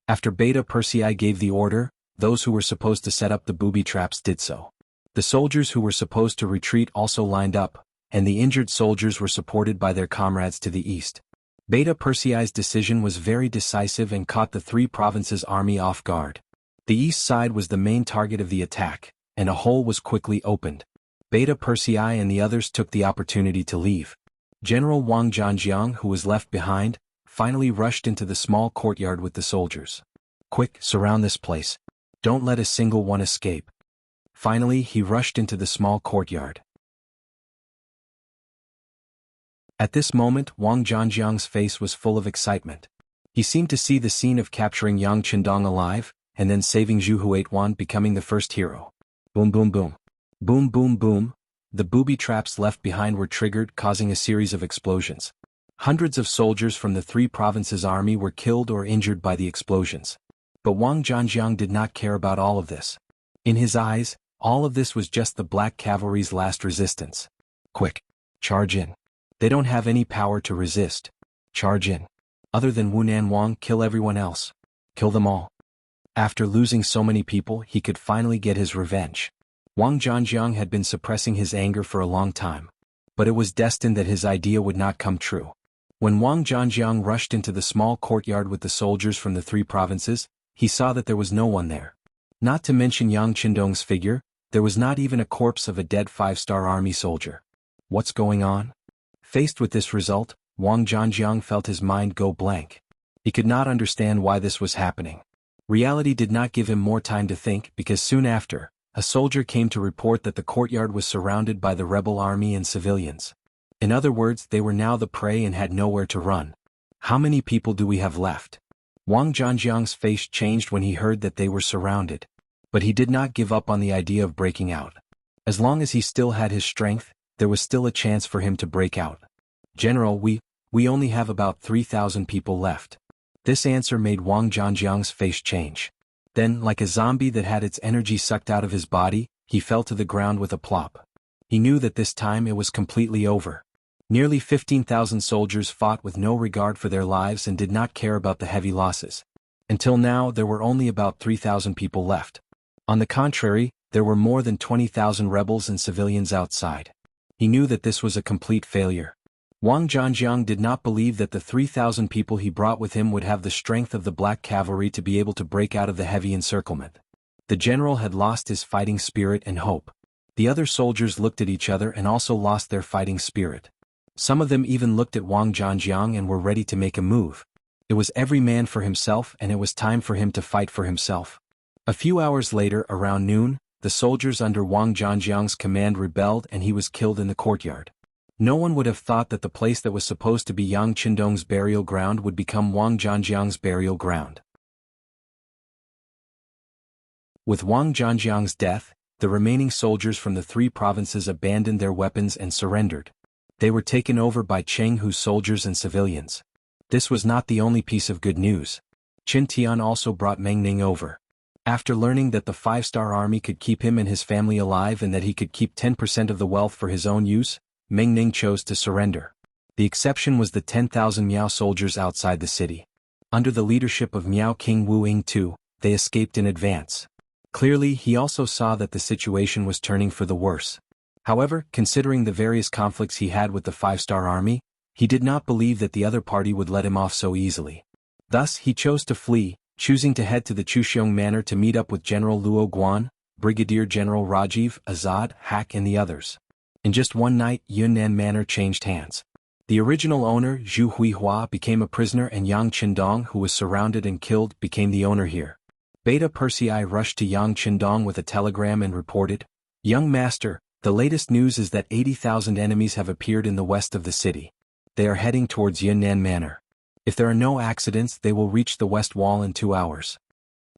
[SPEAKER 1] After Beta Persei gave the order, those who were supposed to set up the booby traps did so. The soldiers who were supposed to retreat also lined up, and the injured soldiers were supported by their comrades to the east. Beta Persei's decision was very decisive and caught the three provinces' army off guard. The east side was the main target of the attack, and a hole was quickly opened. Beta Persei and the others took the opportunity to leave. General Wang Zhanjiang, who was left behind, finally rushed into the small courtyard with the soldiers. "Quick, surround this place. Don't let a single one escape." Finally, he rushed into the small courtyard. At this moment, Wang Zhanjiang's face was full of excitement. He seemed to see the scene of capturing Yang Qindong alive, and then saving Zhu Huiyuan, becoming the first hero. Boom boom boom. Boom boom boom. The booby traps left behind were triggered, causing a series of explosions. Hundreds of soldiers from the three provinces' army were killed or injured by the explosions. But Wang Zhanjiang did not care about all of this. In his eyes, all of this was just the black cavalry's last resistance. "Quick! Charge in. They don't have any power to resist. Charge in. Other than Wunan Wang, kill everyone else. Kill them all." After losing so many people, he could finally get his revenge. Wang Zhanjiang had been suppressing his anger for a long time. But it was destined that his idea would not come true. When Wang Zhanjiang rushed into the small courtyard with the soldiers from the three provinces, he saw that there was no one there. Not to mention Yang Qindong's figure, there was not even a corpse of a dead 5-star army soldier. What's going on? Faced with this result, Wang Zhanjiang felt his mind go blank. He could not understand why this was happening. Reality did not give him more time to think because soon after, a soldier came to report that the courtyard was surrounded by the rebel army and civilians. In other words, they were now the prey and had nowhere to run. How many people do we have left? Wang Zhanjiang's face changed when he heard that they were surrounded. But he did not give up on the idea of breaking out. As long as he still had his strength, there was still a chance for him to break out. General, we only have about 3,000 people left. This answer made Wang Zhanjiang's face change. Then, like a zombie that had its energy sucked out of his body, he fell to the ground with a plop. He knew that this time it was completely over. Nearly 15,000 soldiers fought with no regard for their lives and did not care about the heavy losses. Until now, there were only about 3,000 people left. On the contrary, there were more than 20,000 rebels and civilians outside. He knew that this was a complete failure. Wang Zhanjiang did not believe that the 3,000 people he brought with him would have the strength of the black cavalry to be able to break out of the heavy encirclement. The general had lost his fighting spirit and hope. The other soldiers looked at each other and also lost their fighting spirit. Some of them even looked at Wang Zhanjiang and were ready to make a move. It was every man for himself and it was time for him to fight for himself. A few hours later, around noon, the soldiers under Wang Zhanjiang's command rebelled and he was killed in the courtyard. No one would have thought that the place that was supposed to be Yang Qindong's burial ground would become Wang Zhanjiang's burial ground. With Wang Zhanjiang's death, the remaining soldiers from the 3 provinces abandoned their weapons and surrendered. They were taken over by Cheng Hu's soldiers and civilians. This was not the only piece of good news. Qin Tian also brought Meng Ning over. After learning that the 5-star army could keep him and his family alive and that he could keep 10% of the wealth for his own use, Meng Ning chose to surrender. The exception was the 10,000 Miao soldiers outside the city. Under the leadership of Miao King Wu Ying II, they escaped in advance. Clearly, he also saw that the situation was turning for the worse. However, considering the various conflicts he had with the 5-star army, he did not believe that the other party would let him off so easily. Thus, he chose to flee, choosing to head to the Chuxiong Manor to meet up with General Luo Guan, Brigadier General Rajiv, Azad, Hak and the others. In just one night, Yunnan Manor changed hands. The original owner, Zhu Huihua, became a prisoner and Yang Qindong, who was surrounded and killed, became the owner here. Beta Persei rushed to Yang Qindong with a telegram and reported, "Young master, the latest news is that 80,000 enemies have appeared in the west of the city. They are heading towards Yunnan Manor. If there are no accidents, they will reach the west wall in 2 hours."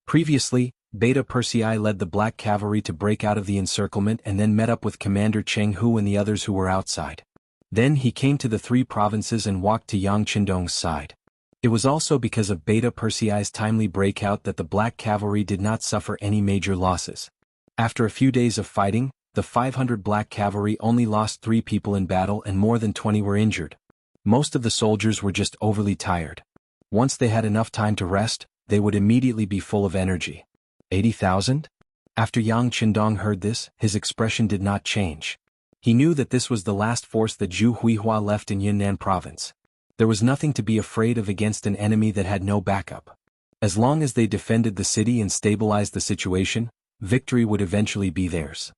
[SPEAKER 1] Previously, Beta Persei led the Black Cavalry to break out of the encirclement and then met up with Commander Cheng Hu and the others who were outside. Then he came to the 3 provinces and walked to Yang Qindong's side. It was also because of Beta Persei's timely breakout that the Black Cavalry did not suffer any major losses. After a few days of fighting, the 500 Black Cavalry only lost 3 people in battle and more than 20 were injured. Most of the soldiers were just overly tired. Once they had enough time to rest, they would immediately be full of energy. 80,000? After Yang Qindong heard this, his expression did not change. He knew that this was the last force that Zhu Huihua left in Yunnan province. There was nothing to be afraid of against an enemy that had no backup. As long as they defended the city and stabilized the situation, victory would eventually be theirs.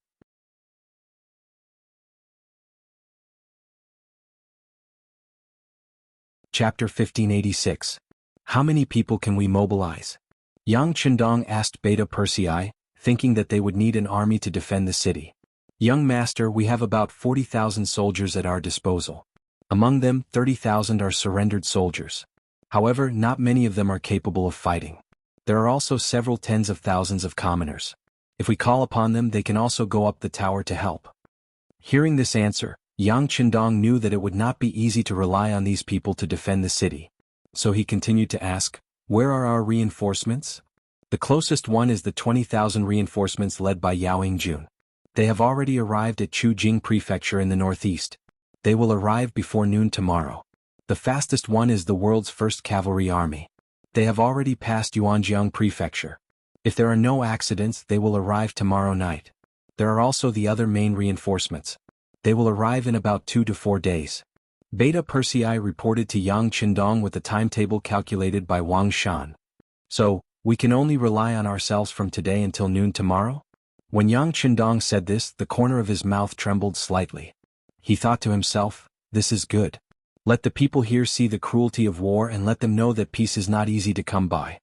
[SPEAKER 1] Chapter 1586. How many people can we mobilize? Yang Qindong asked Beta Persei, thinking that they would need an army to defend the city. Young master, we have about 40,000 soldiers at our disposal. Among them, 30,000 are surrendered soldiers. However, not many of them are capable of fighting. There are also several tens of thousands of commoners. If we call upon them, they can also go up the tower to help. Hearing this answer, Yang Qindong knew that it would not be easy to rely on these people to defend the city. So he continued to ask, "Where are our reinforcements?" The closest one is the 20,000 reinforcements led by Yao Yingjun. They have already arrived at Chujing Prefecture in the northeast. They will arrive before noon tomorrow. The fastest one is the world's first cavalry army. They have already passed Yuanjiang Prefecture. If there are no accidents, they will arrive tomorrow night. There are also the other main reinforcements. They will arrive in about 2 to 4 days. Beta Persei reported to Yang Qindong with a timetable calculated by Wang Shan. So, we can only rely on ourselves from today until noon tomorrow? When Yang Qindong said this, the corner of his mouth trembled slightly. He thought to himself, this is good. Let the people here see the cruelty of war and let them know that peace is not easy to come by.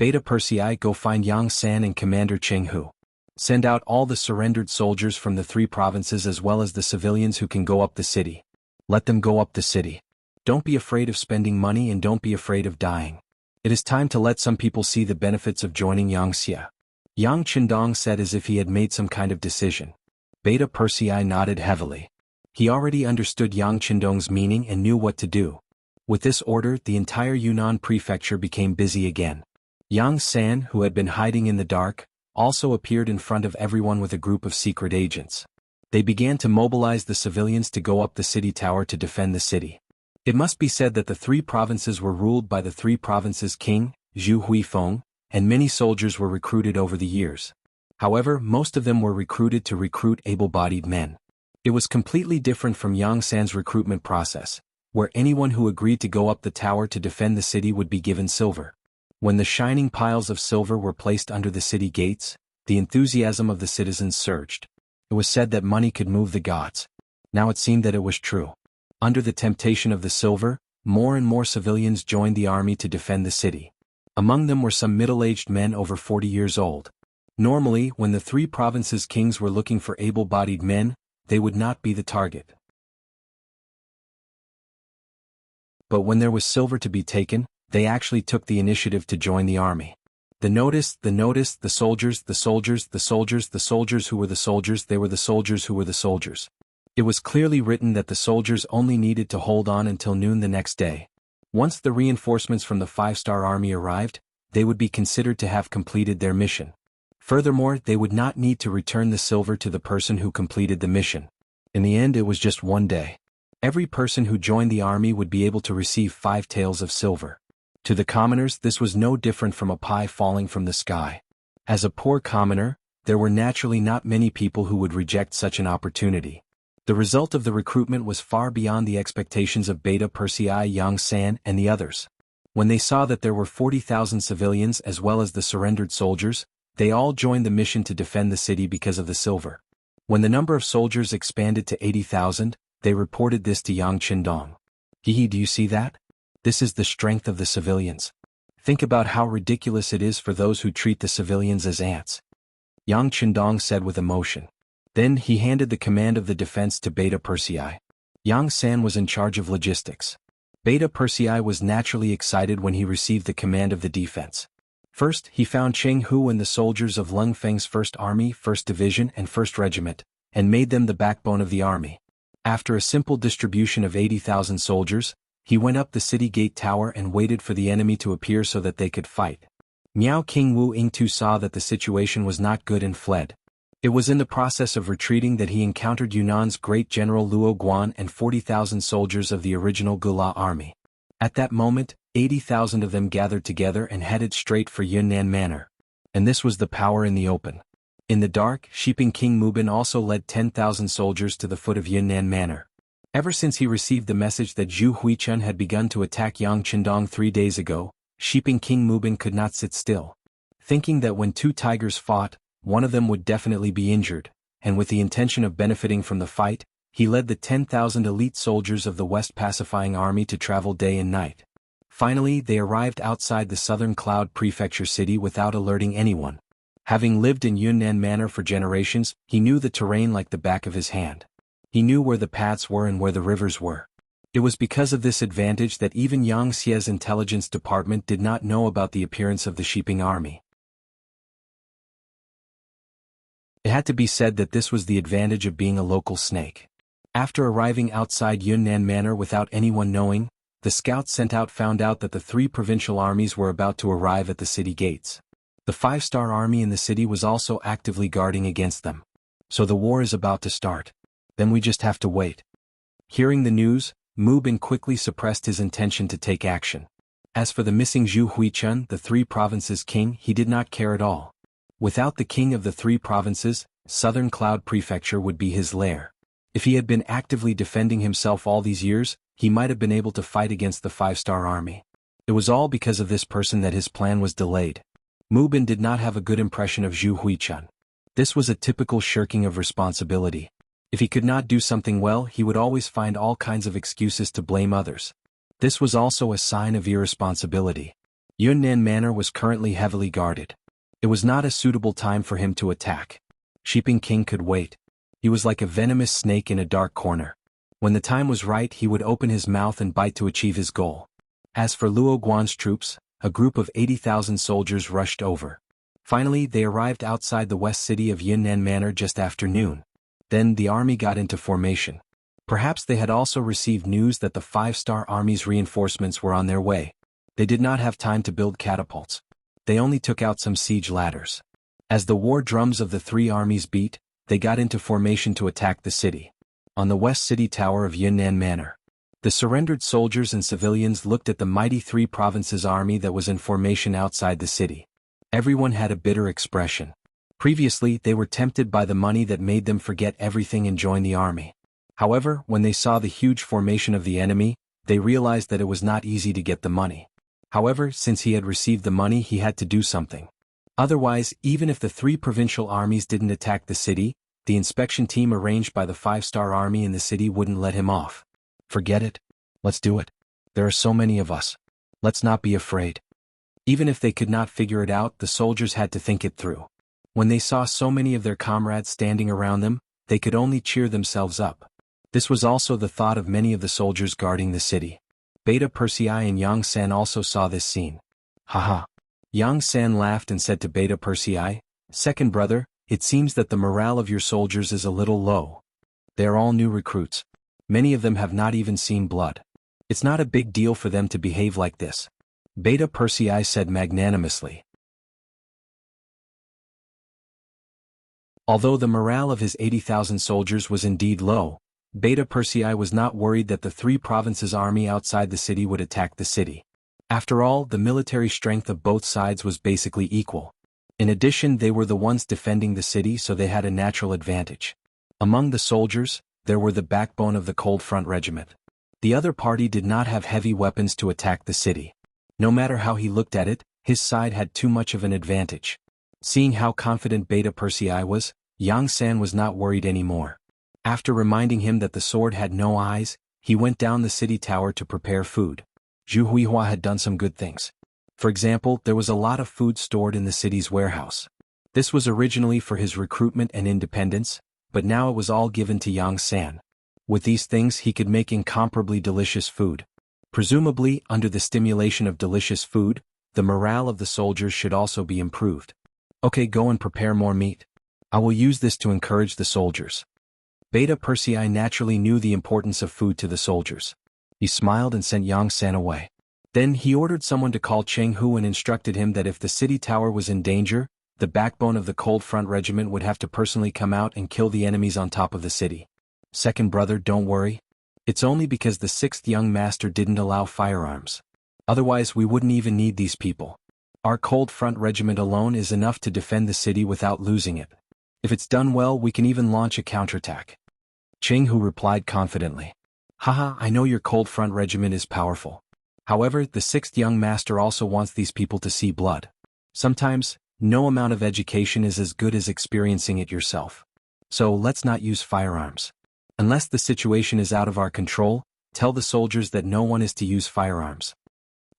[SPEAKER 1] Beta Persei, go find Yang San and Commander Cheng Hu. Send out all the surrendered soldiers from the 3 provinces as well as the civilians who can go up the city. Let them go up the city. Don't be afraid of spending money and don't be afraid of dying. It is time to let some people see the benefits of joining Yang Xie. Yang Qindong said as if he had made some kind of decision. Beta Persei nodded heavily. He already understood Yang Qindong's meaning and knew what to do. With this order, the entire Yunnan prefecture became busy again. Yang San, who had been hiding in the dark, also appeared in front of everyone with a group of secret agents. They began to mobilize the civilians to go up the city tower to defend the city. It must be said that the 3 provinces were ruled by the 3 provinces' king, Zhu Huifeng, and many soldiers were recruited over the years. However, most of them were recruited to recruit able-bodied men. It was completely different from Yang San's recruitment process, where anyone who agreed to go up the tower to defend the city would be given silver. When the shining piles of silver were placed under the city gates, the enthusiasm of the citizens surged. It was said that money could move the gods. Now it seemed that it was true. Under the temptation of the silver, more and more civilians joined the army to defend the city. Among them were some middle-aged men over 40 years old. Normally, when the 3 provinces' kings were looking for able-bodied men, they would not be the target. But when there was silver to be taken, they actually took the initiative to join the army. The soldiers who were the soldiers, they were the soldiers who were the soldiers. It was clearly written that the soldiers only needed to hold on until noon the next day. Once the reinforcements from the 5-star army arrived, they would be considered to have completed their mission. Furthermore, they would not need to return the silver to the person who completed the mission. In the end, it was just one day. Every person who joined the army would be able to receive 5 taels of silver. To the commoners, this was no different from a pie falling from the sky. As a poor commoner, there were naturally not many people who would reject such an opportunity. The result of the recruitment was far beyond the expectations of Beta Persei, Yang San, and the others. When they saw that there were 40,000 civilians as well as the surrendered soldiers, they all joined the mission to defend the city because of the silver. When the number of soldiers expanded to 80,000, they reported this to Yang Qindong. "Hehe, do you see that? This is the strength of the civilians. Think about how ridiculous it is for those who treat the civilians as ants." Yang Qindong said with emotion. Then he handed the command of the defense to Beta Persei. Yang San was in charge of logistics. Beta Persei was naturally excited when he received the command of the defense. First, he found Cheng Hu and the soldiers of Lung Feng's 1st Army, 1st Division and 1st Regiment, and made them the backbone of the army. After a simple distribution of 80,000 soldiers, he went up the city gate tower and waited for the enemy to appear so that they could fight. Miao King Wu Yingtu saw that the situation was not good and fled. It was in the process of retreating that he encountered Yunnan's great general Luo Guan and 40,000 soldiers of the original Gula army. At that moment, 80,000 of them gathered together and headed straight for Yunnan Manor. And this was the power in the open. In the dark, Shiping King Mubin also led 10,000 soldiers to the foot of Yunnan Manor. Ever since he received the message that Zhu Huichun had begun to attack Yang Qindong 3 days ago, Shiping King Mubin could not sit still. Thinking that when 2 tigers fought, one of them would definitely be injured, and with the intention of benefiting from the fight, he led the 10,000 elite soldiers of the West Pacifying Army to travel day and night. Finally, they arrived outside the southern Cloud Prefecture city without alerting anyone. Having lived in Yunnan Manor for generations, he knew the terrain like the back of his hand. He knew where the paths were and where the rivers were. It was because of this advantage that even Yang Xie's intelligence department did not know about the appearance of the Shiping army. It had to be said that this was the advantage of being a local snake. After arriving outside Yunnan Manor without anyone knowing, the scouts sent out found out that the 3 provincial armies were about to arrive at the city gates. The 5-star army in the city was also actively guarding against them. So the war is about to start. Then we just have to wait. Hearing the news, Mubin quickly suppressed his intention to take action. As for the missing Zhu Huichun, the 3 provinces' king, he did not care at all. Without the king of the 3 provinces, Southern Cloud Prefecture would be his lair. If he had been actively defending himself all these years, he might have been able to fight against the 5-star army. It was all because of this person that his plan was delayed. Mubin did not have a good impression of Zhu Huichun. This was a typical shirking of responsibility. If he could not do something well, he would always find all kinds of excuses to blame others. This was also a sign of irresponsibility. Yunnan Manor was currently heavily guarded. It was not a suitable time for him to attack. Sheeping King could wait. He was like a venomous snake in a dark corner. When the time was right, he would open his mouth and bite to achieve his goal. As for Luo Guan's troops, a group of 80,000 soldiers rushed over. Finally, they arrived outside the west city of Yunnan Manor just after noon. Then the army got into formation. Perhaps they had also received news that the 5-star army's reinforcements were on their way. They did not have time to build catapults. They only took out some siege ladders. As the war drums of the three armies beat, they got into formation to attack the city. On the west city tower of Yunnan Manor, the surrendered soldiers and civilians looked at the mighty three provinces army that was in formation outside the city. Everyone had a bitter expression. Previously, they were tempted by the money that made them forget everything and join the army. However, when they saw the huge formation of the enemy, they realized that it was not easy to get the money. However, since he had received the money, he had to do something. Otherwise, even if the three provincial armies didn't attack the city, the inspection team arranged by the 5-star army in the city wouldn't let him off. Forget it. Let's do it. There are so many of us. Let's not be afraid. Even if they could not figure it out, the soldiers had to think it through. When they saw so many of their comrades standing around them, they could only cheer themselves up. This was also the thought of many of the soldiers guarding the city. Beta Persei and Yang San also saw this scene. Haha. Yang San laughed and said to Beta Persei, "Second brother, it seems that the morale of your soldiers is a little low. They are all new recruits. Many of them have not even seen blood. It's not a big deal for them to behave like this." Beta Persei said magnanimously. Although the morale of his 80,000 soldiers was indeed low, Beta Persei was not worried that the three provinces' army outside the city would attack the city. After all, the military strength of both sides was basically equal. In addition, they were the ones defending the city, so they had a natural advantage. Among the soldiers, there were the backbone of the Cold Front Regiment. The other party did not have heavy weapons to attack the city. No matter how he looked at it, his side had too much of an advantage. Seeing how confident Beta Persei was, Yang San was not worried anymore. After reminding him that the sword had no eyes, he went down the city tower to prepare food. Zhu Huihua had done some good things. For example, there was a lot of food stored in the city's warehouse. This was originally for his recruitment and independence, but now it was all given to Yang San. With these things he could make incomparably delicious food. Presumably, under the stimulation of delicious food, the morale of the soldiers should also be improved. Okay, go and prepare more meat. I will use this to encourage the soldiers. Beta Persei naturally knew the importance of food to the soldiers. He smiled and sent Yang San away. Then he ordered someone to call Cheng Hu and instructed him that if the city tower was in danger, the backbone of the Cold Front Regiment would have to personally come out and kill the enemies on top of the city. Second brother, don't worry. It's only because the 6th young master didn't allow firearms. Otherwise we wouldn't even need these people. Our Cold Front Regiment alone is enough to defend the city without losing it. If it's done well, we can even launch a counterattack. Cheng Hu replied confidently. Haha, I know your Cold Front Regiment is powerful. However, the 6th young master also wants these people to see blood. Sometimes, no amount of education is as good as experiencing it yourself. So let's not use firearms. Unless the situation is out of our control, tell the soldiers that no one is to use firearms.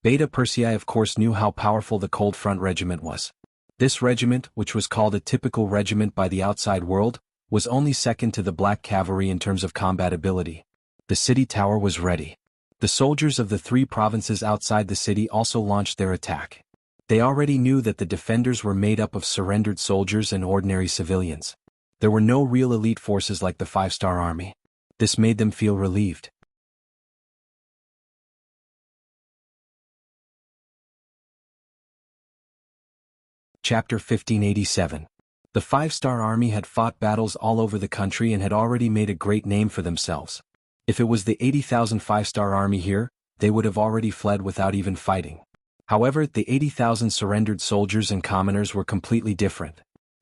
[SPEAKER 1] Beta Persei of course knew how powerful the Cold Front Regiment was. This regiment, which was called a typical regiment by the outside world, was only second to the Black Cavalry in terms of combat ability. The city tower was ready. The soldiers of the three provinces outside the city also launched their attack. They already knew that the defenders were made up of surrendered soldiers and ordinary civilians. There were no real elite forces like the 5-star army. This made them feel relieved. Chapter 1587. The 5-star army had fought battles all over the country and had already made a great name for themselves. If it was the 80,000 5-star army here, they would have already fled without even fighting. However, the 80,000 surrendered soldiers and commoners were completely different.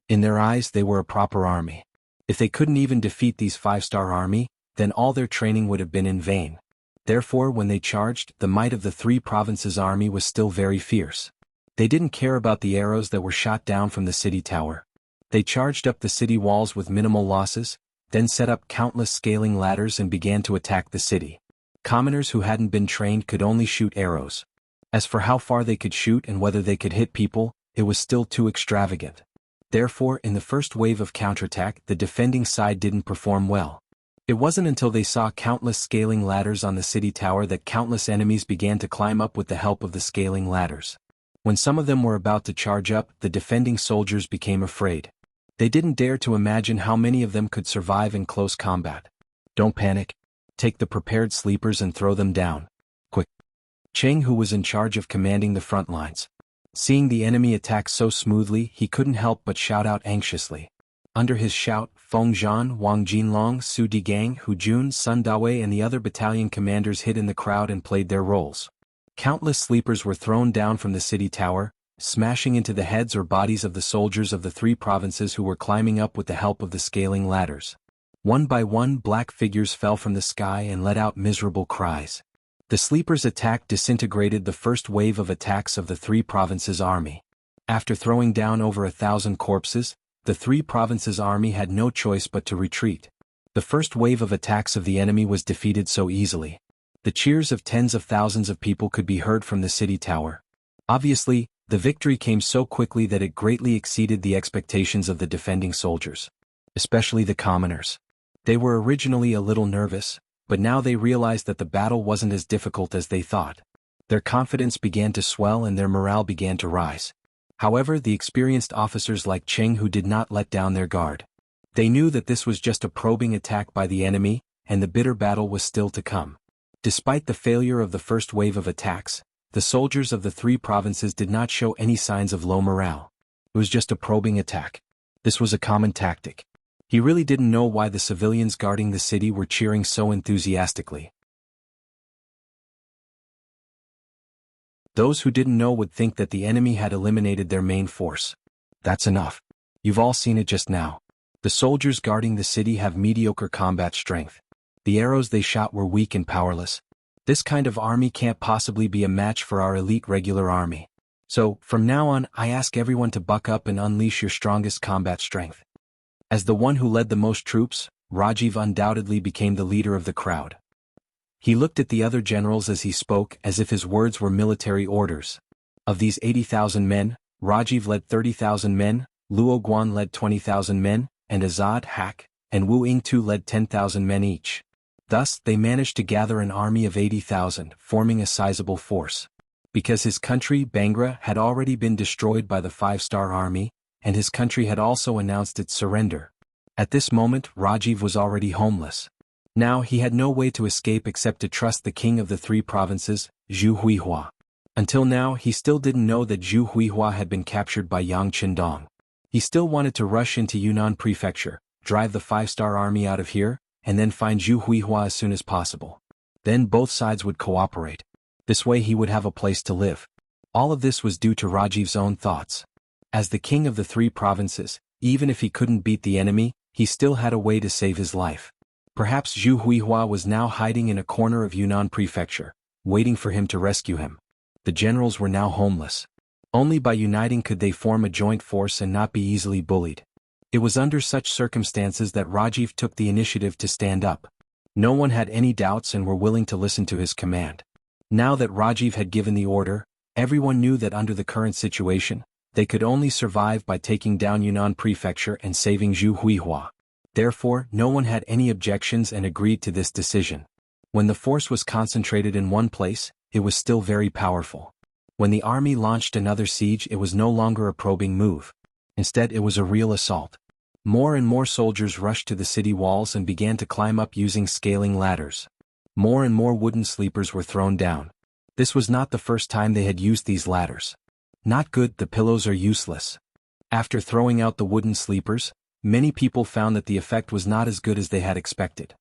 [SPEAKER 1] In their eyes, they were a proper army. If they couldn't even defeat these 5-star army, then all their training would have been in vain. Therefore, when they charged, the might of the three provinces' army was still very fierce. They didn't care about the arrows that were shot down from the city tower. They charged up the city walls with minimal losses, then set up countless scaling ladders and began to attack the city. Commoners who hadn't been trained could only shoot arrows. As for how far they could shoot and whether they could hit people, it was still too extravagant. Therefore, in the first wave of counterattack, the defending side didn't perform well. It wasn't until they saw countless scaling ladders on the city tower that countless enemies began to climb up with the help of the scaling ladders. When some of them were about to charge up, the defending soldiers became afraid. They didn't dare to imagine how many of them could survive in close combat. Don't panic. Take the prepared sleepers and throw them down. Quick. Cheng, who was in charge of commanding the front lines. Seeing the enemy attack so smoothly, he couldn't help but shout out anxiously. Under his shout, Feng Zhan, Wang Jinlong, Su Digang, Hu Jun, Sun Dawei and the other battalion commanders hid in the crowd and played their roles. Countless sleepers were thrown down from the city tower, smashing into the heads or bodies of the soldiers of the three provinces who were climbing up with the help of the scaling ladders. One by one, black figures fell from the sky and let out miserable cries. The sleepers' attack disintegrated the first wave of attacks of the three provinces' army. After throwing down over 1,000 corpses, the three provinces' army had no choice but to retreat. The first wave of attacks of the enemy was defeated so easily. The cheers of tens of thousands of people could be heard from the city tower. Obviously, the victory came so quickly that it greatly exceeded the expectations of the defending soldiers. Especially the commoners. They were originally a little nervous, but now they realized that the battle wasn't as difficult as they thought. Their confidence began to swell and their morale began to rise. However, the experienced officers like Cheng Hu did not let down their guard. They knew that this was just a probing attack by the enemy, and the bitter battle was still to come. Despite the failure of the first wave of attacks, the soldiers of the three provinces did not show any signs of low morale. It was just a probing attack. This was a common tactic. He really didn't know why the civilians guarding the city were cheering so enthusiastically. Those who didn't know would think that the enemy had eliminated their main force. That's enough. You've all seen it just now. The soldiers guarding the city have mediocre combat strength. The arrows they shot were weak and powerless. This kind of army can't possibly be a match for our elite regular army. So, from now on, I ask everyone to buck up and unleash your strongest combat strength. As the one who led the most troops, Rajiv undoubtedly became the leader of the crowd. He looked at the other generals as he spoke as if his words were military orders. Of these 80,000 men, Rajiv led 30,000 men, Luo Guan led 20,000 men, and Azad, Hak, and Wu Yingtu led 10,000 men each. Thus, they managed to gather an army of 80,000, forming a sizable force. Because his country, Bangra, had already been destroyed by the five-star army, and his country had also announced its surrender. At this moment, Rajiv was already homeless. Now he had no way to escape except to trust the king of the three provinces, Zhu Huihua. Until now, he still didn't know that Zhu Huihua had been captured by Yang Qindong. He still wanted to rush into Yunnan Prefecture, drive the five-star army out of here, and then find Zhu Huihua as soon as possible. Then both sides would cooperate. This way he would have a place to live. All of this was due to Rajiv's own thoughts. As the king of the three provinces, even if he couldn't beat the enemy, he still had a way to save his life. Perhaps Zhu Huihua was now hiding in a corner of Yunnan Prefecture, waiting for him to rescue him. The generals were now homeless. Only by uniting could they form a joint force and not be easily bullied. It was under such circumstances that Rajiv took the initiative to stand up. No one had any doubts and were willing to listen to his command. Now that Rajiv had given the order, everyone knew that under the current situation, they could only survive by taking down Yunnan Prefecture and saving Zhu Huihua. Therefore, no one had any objections and agreed to this decision. When the force was concentrated in one place, it was still very powerful. When the army launched another siege, it was no longer a probing move. Instead, it was a real assault. More and more soldiers rushed to the city walls and began to climb up using scaling ladders. More and more wooden sleepers were thrown down. This was not the first time they had used these ladders. Not good, the pillows are useless. After throwing out the wooden sleepers, many people found that the effect was not as good as they had expected.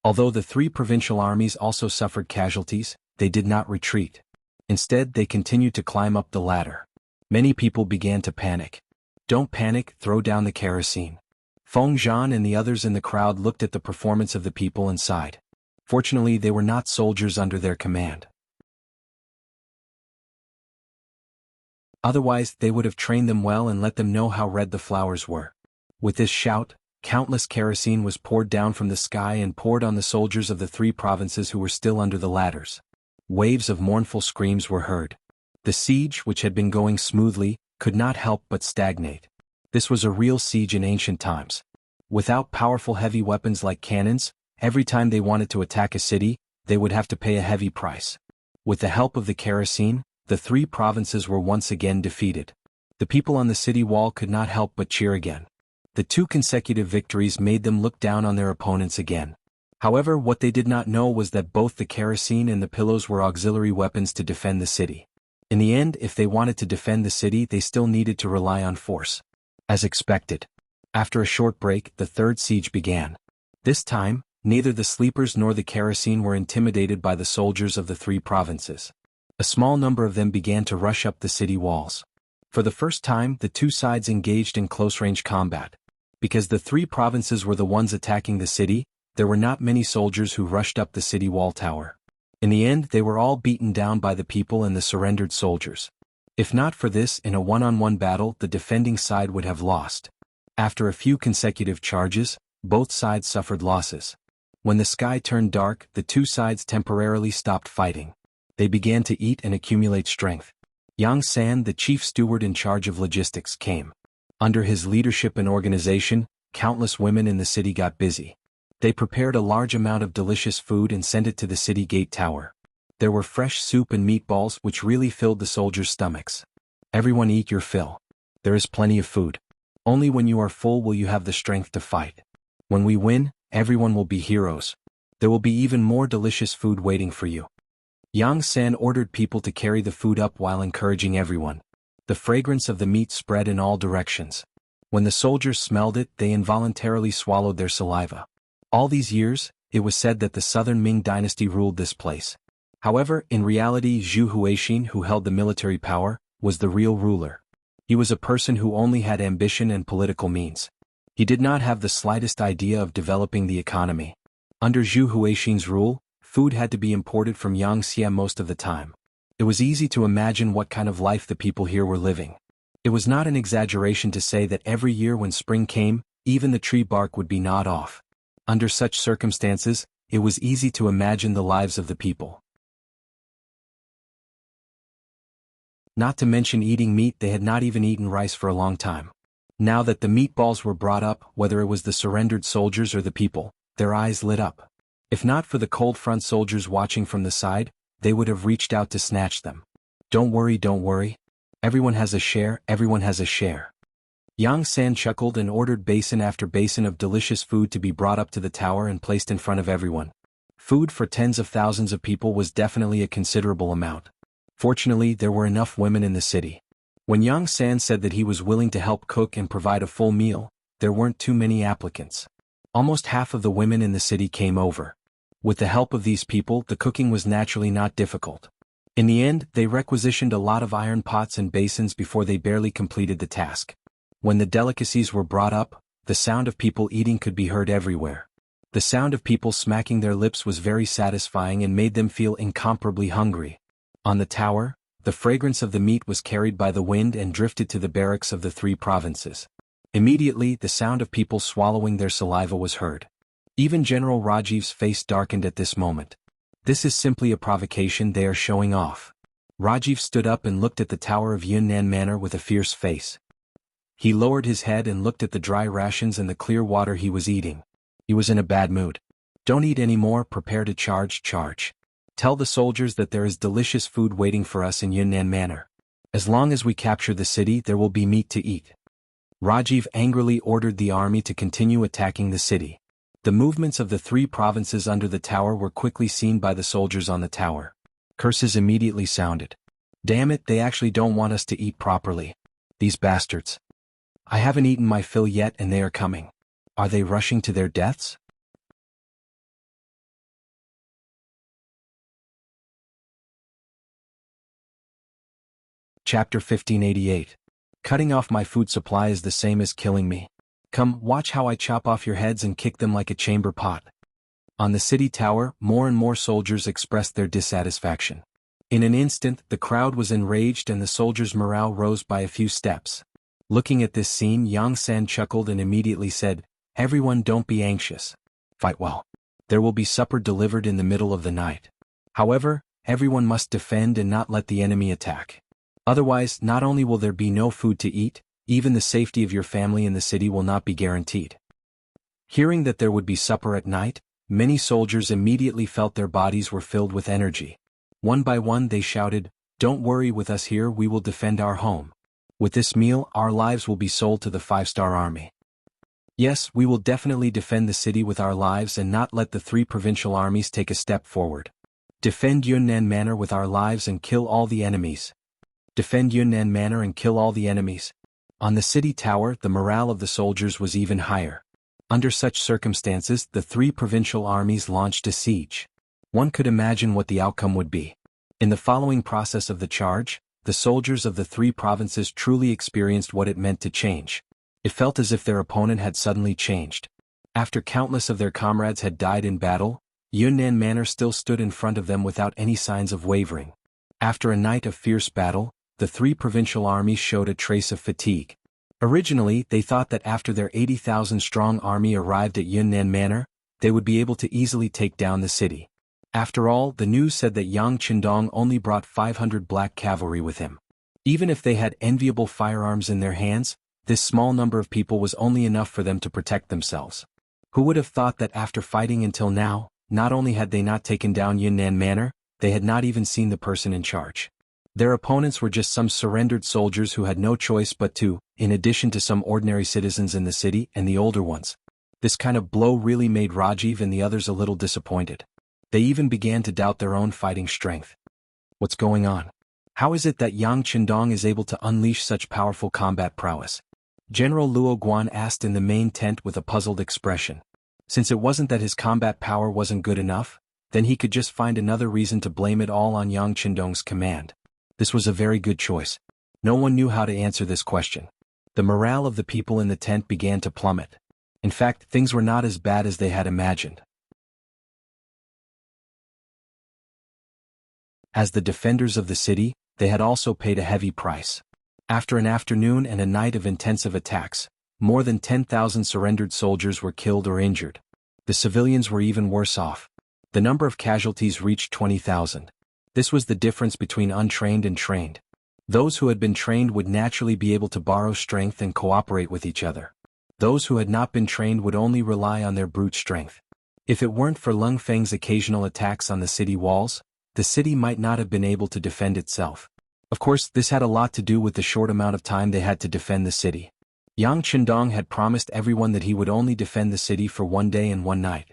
[SPEAKER 1] Although the three provincial armies also suffered casualties, they did not retreat. Instead, they continued to climb up the ladder. Many people began to panic. Don't panic, throw down the kerosene. Feng Zhan and the others in the crowd looked at the performance of the people and sighed. Fortunately, they were not soldiers under their command. Otherwise, they would have trained them well and let them know how red the flowers were. With this shout, countless kerosene was poured down from the sky and poured on the soldiers of the three provinces who were still under the ladders. Waves of mournful screams were heard. The siege, which had been going smoothly, could not help but stagnate. This was a real siege in ancient times. Without powerful heavy weapons like cannons, every time they wanted to attack a city, they would have to pay a heavy price. With the help of the kerosene, the three provinces were once again defeated. The people on the city wall could not help but cheer again. The 2 consecutive victories made them look down on their opponents again. However, what they did not know was that both the kerosene and the pillows were auxiliary weapons to defend the city. In the end, if they wanted to defend the city, they still needed to rely on force. As expected. After a short break, the 3rd siege began. This time, neither the sleepers nor the kerosene were intimidated by the soldiers of the 3 provinces. A small number of them began to rush up the city walls. For the first time, the 2 sides engaged in close-range combat. Because the 3 provinces were the ones attacking the city, there were not many soldiers who rushed up the city wall tower. In the end, they were all beaten down by the people and the surrendered soldiers. If not for this, in a one-on-one battle, the defending side would have lost. After a few consecutive charges, both sides suffered losses. When the sky turned dark, the 2 sides temporarily stopped fighting. They began to eat and accumulate strength. Yang San, the chief steward in charge of logistics, came. Under his leadership and organization, countless women in the city got busy. They prepared a large amount of delicious food and sent it to the city gate tower. There were fresh soup and meatballs which really filled the soldiers' stomachs. Everyone eat your fill. There is plenty of food. Only when you are full will you have the strength to fight. When we win, everyone will be heroes. There will be even more delicious food waiting for you. Yang San ordered people to carry the food up while encouraging everyone. The fragrance of the meat spread in all directions. When the soldiers smelled it, they involuntarily swallowed their saliva. All these years, it was said that the southern Ming dynasty ruled this place. However, in reality, Zhu Huixin, who held the military power, was the real ruler. He was a person who only had ambition and political means. He did not have the slightest idea of developing the economy. Under Zhu Huixin's rule, food had to be imported from Yangtze most of the time. It was easy to imagine what kind of life the people here were living. It was not an exaggeration to say that every year when spring came, even the tree bark would be gnawed off. Under such circumstances, it was easy to imagine the lives of the people. Not to mention eating meat, they had not even eaten rice for a long time. Now that the meatballs were brought up, whether it was the surrendered soldiers or the people, their eyes lit up. If not for the cold front soldiers watching from the side, they would have reached out to snatch them. Don't worry, don't worry. Everyone has a share, everyone has a share. Yang San chuckled and ordered basin after basin of delicious food to be brought up to the tower and placed in front of everyone. Food for tens of thousands of people was definitely a considerable amount. Fortunately, there were enough women in the city. When Yang San said that he was willing to help cook and provide a full meal, there weren't too many applicants. Almost half of the women in the city came over. With the help of these people, the cooking was naturally not difficult. In the end, they requisitioned a lot of iron pots and basins before they barely completed the task. When the delicacies were brought up, the sound of people eating could be heard everywhere. The sound of people smacking their lips was very satisfying and made them feel incomparably hungry. On the tower, the fragrance of the meat was carried by the wind and drifted to the barracks of the 3 provinces. Immediately, the sound of people swallowing their saliva was heard. Even General Rajiv's face darkened at this moment. This is simply a provocation, they are showing off. Rajiv stood up and looked at the tower of Yunnan Manor with a fierce face. He lowered his head and looked at the dry rations and the clear water he was eating. He was in a bad mood. Don't eat any more, prepare to charge. Tell the soldiers that there is delicious food waiting for us in Yunnan Manor. As long as we capture the city, there will be meat to eat. Rajiv angrily ordered the army to continue attacking the city. The movements of the 3 provinces under the tower were quickly seen by the soldiers on the tower. Curses immediately sounded. Damn it, they actually don't want us to eat properly. These bastards. I haven't eaten my fill yet and they are coming. Are they rushing to their deaths? Chapter 1588. Cutting off my food supply is the same as killing me. Come, watch how I chop off your heads and kick them like a chamber pot. On the city tower, more and more soldiers expressed their dissatisfaction. In an instant, the crowd was enraged and the soldiers' morale rose by a few steps. Looking at this scene, Yang San chuckled and immediately said, "Everyone, don't be anxious. Fight well. There will be supper delivered in the middle of the night. However, everyone must defend and not let the enemy attack. Otherwise, not only will there be no food to eat, even the safety of your family in the city will not be guaranteed. Hearing that there would be supper at night, many soldiers immediately felt their bodies were filled with energy. One by one they shouted, "Don't worry with us here, we will defend our home. With this meal, our lives will be sold to the 5-star army. Yes, we will definitely defend the city with our lives and not let the 3 provincial armies take a step forward. Defend Yunnan Manor with our lives and kill all the enemies. Defend Yunnan Manor and kill all the enemies." On the city tower, the morale of the soldiers was even higher. Under such circumstances, the 3 provincial armies launched a siege. One could imagine what the outcome would be. In the following process of the charge, the soldiers of the 3 provinces truly experienced what it meant to change. It felt as if their opponent had suddenly changed. After countless of their comrades had died in battle, Yunnan Manor still stood in front of them without any signs of wavering. After a night of fierce battle, the 3 provincial armies showed a trace of fatigue. Originally, they thought that after their 80,000-strong army arrived at Yunnan Manor, they would be able to easily take down the city. After all, the news said that Yang Qindong only brought 500 black cavalry with him. Even if they had enviable firearms in their hands, this small number of people was only enough for them to protect themselves. Who would have thought that after fighting until now, not only had they not taken down Yunnan Manor, they had not even seen the person in charge. Their opponents were just some surrendered soldiers who had no choice but to, in addition to some ordinary citizens in the city and the older ones. This kind of blow really made Rajiv and the others a little disappointed. They even began to doubt their own fighting strength. What's going on? How is it that Yang Qindong is able to unleash such powerful combat prowess? General Luo Guan asked in the main tent with a puzzled expression. Since it wasn't that his combat power wasn't good enough, then he could just find another reason to blame it all on Yang Qindong's command. This was a very good choice. No one knew how to answer this question. The morale of the people in the tent began to plummet. In fact, things were not as bad as they had imagined. As the defenders of the city, they had also paid a heavy price. After an afternoon and a night of intensive attacks, more than 10,000 surrendered soldiers were killed or injured. The civilians were even worse off. The number of casualties reached 20,000. This was the difference between untrained and trained. Those who had been trained would naturally be able to borrow strength and cooperate with each other. Those who had not been trained would only rely on their brute strength. If it weren't for Lung Feng's occasional attacks on the city walls, the city might not have been able to defend itself. Of course, this had a lot to do with the short amount of time they had to defend the city. Yang Qindong had promised everyone that he would only defend the city for 1 day and 1 night.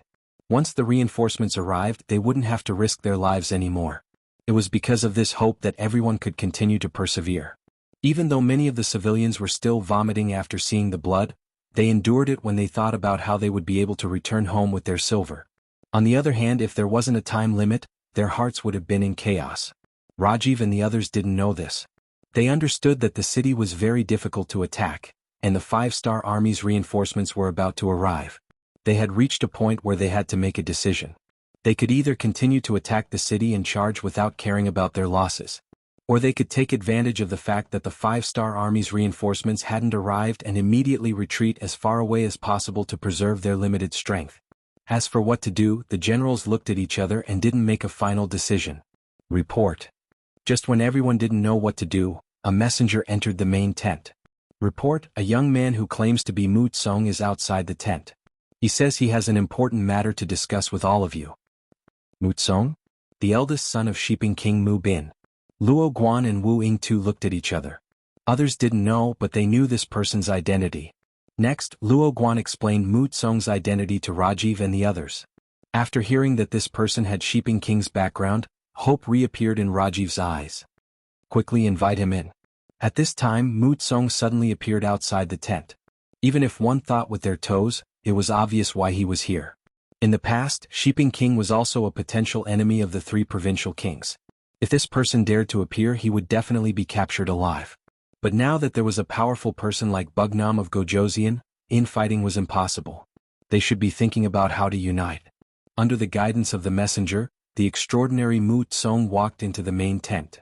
[SPEAKER 1] Once the reinforcements arrived, they wouldn't have to risk their lives anymore. It was because of this hope that everyone could continue to persevere. Even though many of the civilians were still vomiting after seeing the blood, they endured it when they thought about how they would be able to return home with their silver. On the other hand, if there wasn't a time limit, their hearts would have been in chaos. Rajiv and the others didn't know this. They understood that the city was very difficult to attack, and the 5-star army's reinforcements were about to arrive. They had reached a point where they had to make a decision. They could either continue to attack the city and charge without caring about their losses, or they could take advantage of the fact that the 5-star army's reinforcements hadn't arrived and immediately retreat as far away as possible to preserve their limited strength. As for what to do, the generals looked at each other and didn't make a final decision. Report. Just when everyone didn't know what to do, a messenger entered the main tent. Report, a young man who claims to be Mu Tsong is outside the tent. He says he has an important matter to discuss with all of you. Mu Tsong? The eldest son of Shiping King Mu Bin. Luo Guan and Wu Ying too looked at each other. Others didn't know, but they knew this person's identity. Next, Luo Guan explained Mu Tsong's identity to Rajiv and the others. After hearing that this person had Shiping King's background, hope reappeared in Rajiv's eyes. Quickly invite him in. At this time, Mu Tsong suddenly appeared outside the tent. Even if one thought with their toes, it was obvious why he was here. In the past, Shiping King was also a potential enemy of the 3 provincial kings. If this person dared to appear, he would definitely be captured alive. But now that there was a powerful person like Bugnam of Gojoseon, infighting was impossible. They should be thinking about how to unite. Under the guidance of the messenger, the extraordinary Mu Tsong walked into the main tent.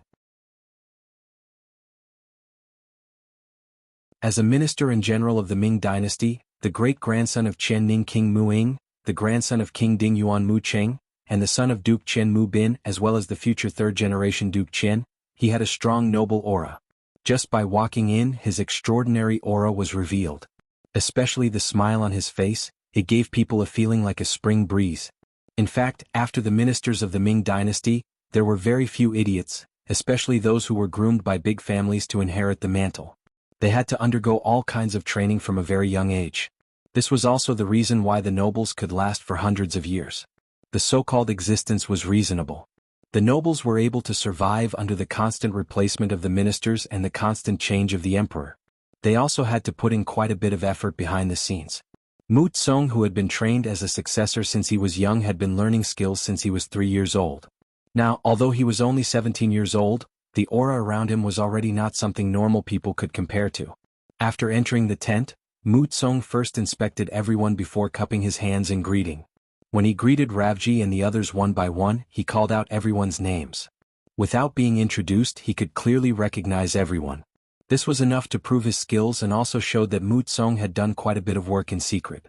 [SPEAKER 1] As a minister and general of the Ming Dynasty, the great-grandson of Qian Ning King Mu Ying, the grandson of King Ding Yuan Mu Cheng, and the son of Duke Chen Mu Bin as well as the future third-generation Duke Qian, he had a strong noble aura. Just by walking in, his extraordinary aura was revealed. Especially the smile on his face, it gave people a feeling like a spring breeze. In fact, after the ministers of the Ming Dynasty, there were very few idiots, especially those who were groomed by big families to inherit the mantle. They had to undergo all kinds of training from a very young age. This was also the reason why the nobles could last for hundreds of years. The so-called existence was reasonable. The nobles were able to survive under the constant replacement of the ministers and the constant change of the emperor. They also had to put in quite a bit of effort behind the scenes. Mu Tsong, who had been trained as a successor since he was young, had been learning skills since he was 3 years old. Now, although he was only 17 years old, the aura around him was already not something normal people could compare to. After entering the tent, Mu Tsong first inspected everyone before cupping his hands in greeting. When he greeted Ravji and the others one by one, he called out everyone's names. Without being introduced, he could clearly recognize everyone. This was enough to prove his skills and also showed that Mu Tsong had done quite a bit of work in secret.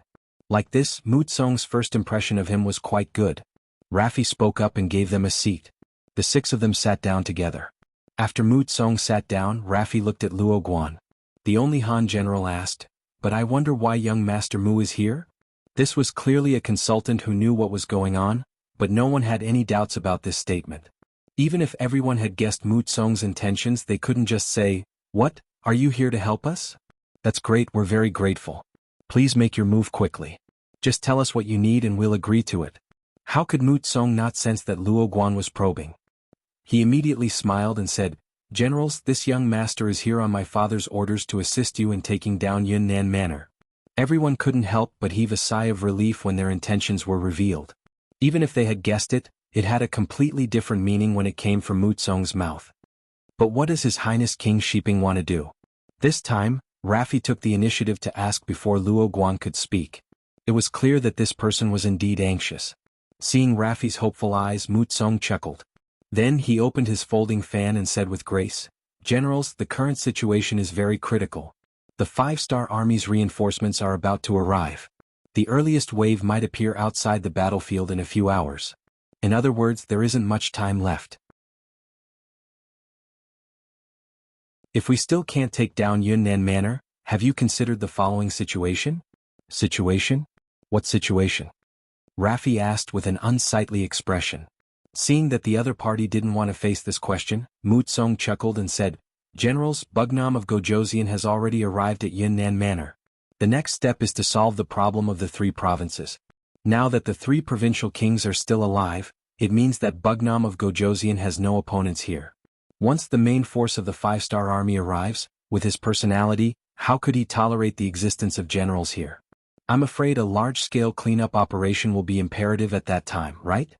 [SPEAKER 1] Like this, Mu Tsong's first impression of him was quite good. Rafi spoke up and gave them a seat. The 6 of them sat down together. After Mu Tsong sat down, Rafi looked at Luo Guan. The only Han general asked, "But I wonder why young Master Mu is here?" This was clearly a consultant who knew what was going on, but no one had any doubts about this statement. Even if everyone had guessed Mu Tsong's intentions, they couldn't just say, "What, are you here to help us? That's great, we're very grateful. Please make your move quickly. Just tell us what you need and we'll agree to it." How could Mu Tsong not sense that Luo Guan was probing? He immediately smiled and said, "Generals, this young master is here on my father's orders to assist you in taking down Yunnan Manor." Everyone couldn't help but heave a sigh of relief when their intentions were revealed. Even if they had guessed it, it had a completely different meaning when it came from Mu Tsong's mouth. But what does His Highness King Shiping want to do? This time, Rafi took the initiative to ask before Luo Guan could speak. It was clear that this person was indeed anxious. Seeing Rafi's hopeful eyes, Mu Tsong chuckled. Then he opened his folding fan and said with grace, "Generals, the current situation is very critical. The 5-star army's reinforcements are about to arrive. The earliest wave might appear outside the battlefield in a few hours. In other words, there isn't much time left. If we still can't take down Yunnan Manor, have you considered the following situation?" "Situation? What situation?" Rafi asked with an unsightly expression. Seeing that the other party didn't want to face this question, Mu Tsong chuckled and said, "Generals, Bugnam of Gojoseon has already arrived at Yunnan Manor. The next step is to solve the problem of the 3 provinces. Now that the 3 provincial kings are still alive, it means that Bugnam of Gojoseon has no opponents here. Once the main force of the 5-star army arrives, with his personality, how could he tolerate the existence of generals here? I'm afraid a large-scale cleanup operation will be imperative at that time, right?"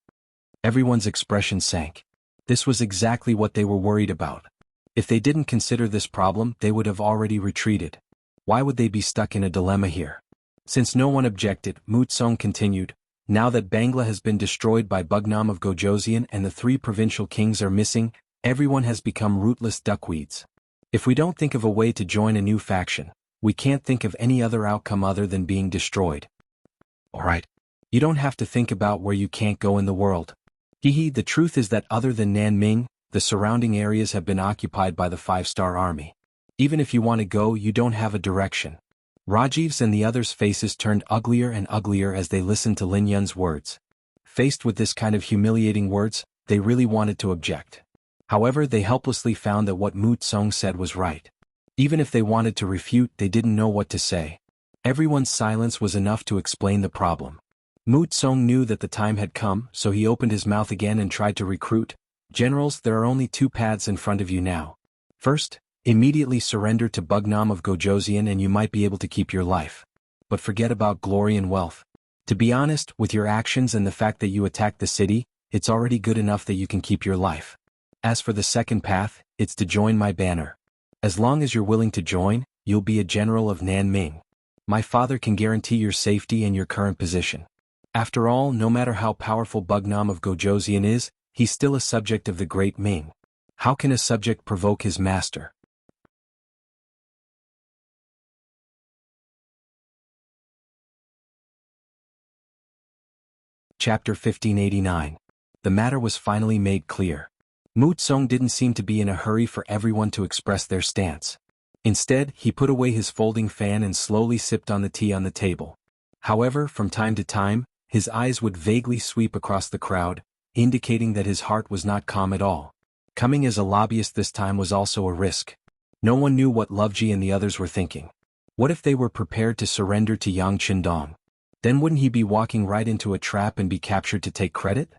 [SPEAKER 1] Everyone's expression sank. This was exactly what they were worried about. If they didn't consider this problem, they would have already retreated. Why would they be stuck in a dilemma here? Since no one objected, Mu Tsong continued, "Now that Bangla has been destroyed by Bugnam of Gojoseon and the 3 provincial kings are missing, everyone has become rootless duckweeds. If we don't think of a way to join a new faction, we can't think of any other outcome other than being destroyed." "Alright. You don't have to think about where you can't go in the world. The truth is that other than Nanming, the surrounding areas have been occupied by the 5-star army. Even if you want to go, you don't have a direction." Rajiv's and the others' faces turned uglier and uglier as they listened to Lin Yun's words. Faced with this kind of humiliating words, they really wanted to object. However, they helplessly found that what Mu Tsong said was right. Even if they wanted to refute, they didn't know what to say. Everyone's silence was enough to explain the problem. Mu Tsong knew that the time had come, so he opened his mouth again and tried to recruit. "Generals, there are only 2 paths in front of you now. First, immediately surrender to Bugnam of Gojoseon and you might be able to keep your life. But forget about glory and wealth. To be honest, with your actions and the fact that you attacked the city, it's already good enough that you can keep your life. As for the second path, it's to join my banner. As long as you're willing to join, you'll be a general of Nanming. My father can guarantee your safety and your current position. After all, no matter how powerful Bugnam of Gojoseon is, he's still a subject of the great Ming. How can a subject provoke his master?" Chapter 1589. The matter was finally made clear. Mu Tsong didn't seem to be in a hurry for everyone to express their stance. Instead, he put away his folding fan and slowly sipped on the tea on the table. However, from time to time, his eyes would vaguely sweep across the crowd, indicating that his heart was not calm at all. Coming as a lobbyist this time was also a risk. No one knew what Loveji and the others were thinking. What if they were prepared to surrender to Yang Qindong? Then wouldn't he be walking right into a trap and be captured to take credit?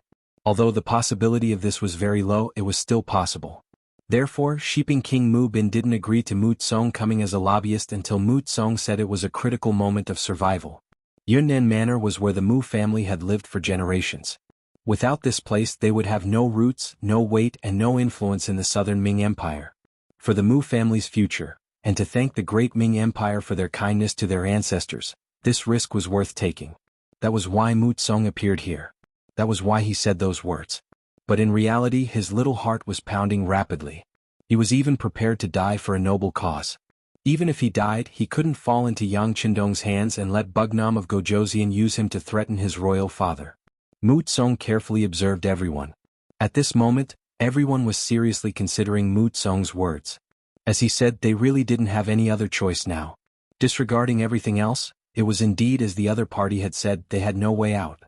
[SPEAKER 1] Although the possibility of this was very low, it was still possible. Therefore, Shiping King Mu Bin didn't agree to Mu Tsong coming as a lobbyist until Mu Tsong said it was a critical moment of survival. Yunnan Manor was where the Mu family had lived for generations. Without this place they would have no roots, no weight and no influence in the southern Ming Empire. For the Mu family's future, and to thank the great Ming Empire for their kindness to their ancestors, this risk was worth taking. That was why Mu Tsong appeared here. That was why he said those words. But in reality his little heart was pounding rapidly. He was even prepared to die for a noble cause. Even if he died, he couldn't fall into Yang Qindong's hands and let Bugnam of Gojoseon use him to threaten his royal father. Mu Tsong carefully observed everyone. At this moment, everyone was seriously considering Mu Tsong's words. As he said, they really didn't have any other choice now. Disregarding everything else, it was indeed as the other party had said, they had no way out.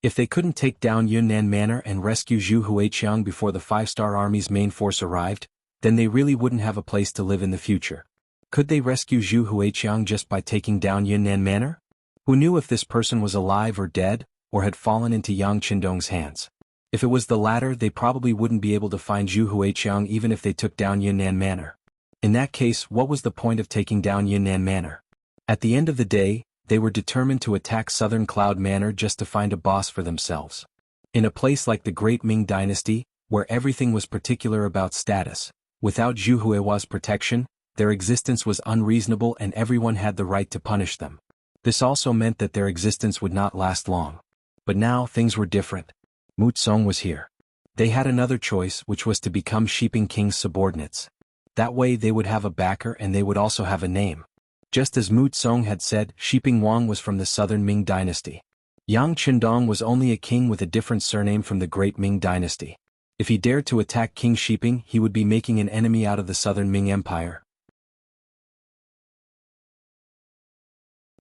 [SPEAKER 1] If they couldn't take down Yunnan Manor and rescue Zhu Huiqiang before the 5-star army's main force arrived, then they really wouldn't have a place to live in the future. Could they rescue Zhu Huiqiang just by taking down Yunnan Manor? Who knew if this person was alive or dead, or had fallen into Yang Qindong's hands? If it was the latter, they probably wouldn't be able to find Zhu Huiqiang even if they took down Yunnan Manor. In that case, what was the point of taking down Yunnan Manor? At the end of the day, they were determined to attack Southern Cloud Manor just to find a boss for themselves. In a place like the Great Ming Dynasty, where everything was particular about status, without Zhu Hui's protection, their existence was unreasonable and everyone had the right to punish them. This also meant that their existence would not last long. But now things were different. Mu Tsong was here. They had another choice, which was to become Shiping King's subordinates. That way they would have a backer and they would also have a name. Just as Mu Tsong had said, Shiping Wang was from the southern Ming Dynasty. Yang Qindong was only a king with a different surname from the Great Ming Dynasty. If he dared to attack King Shiping, he would be making an enemy out of the southern Ming Empire.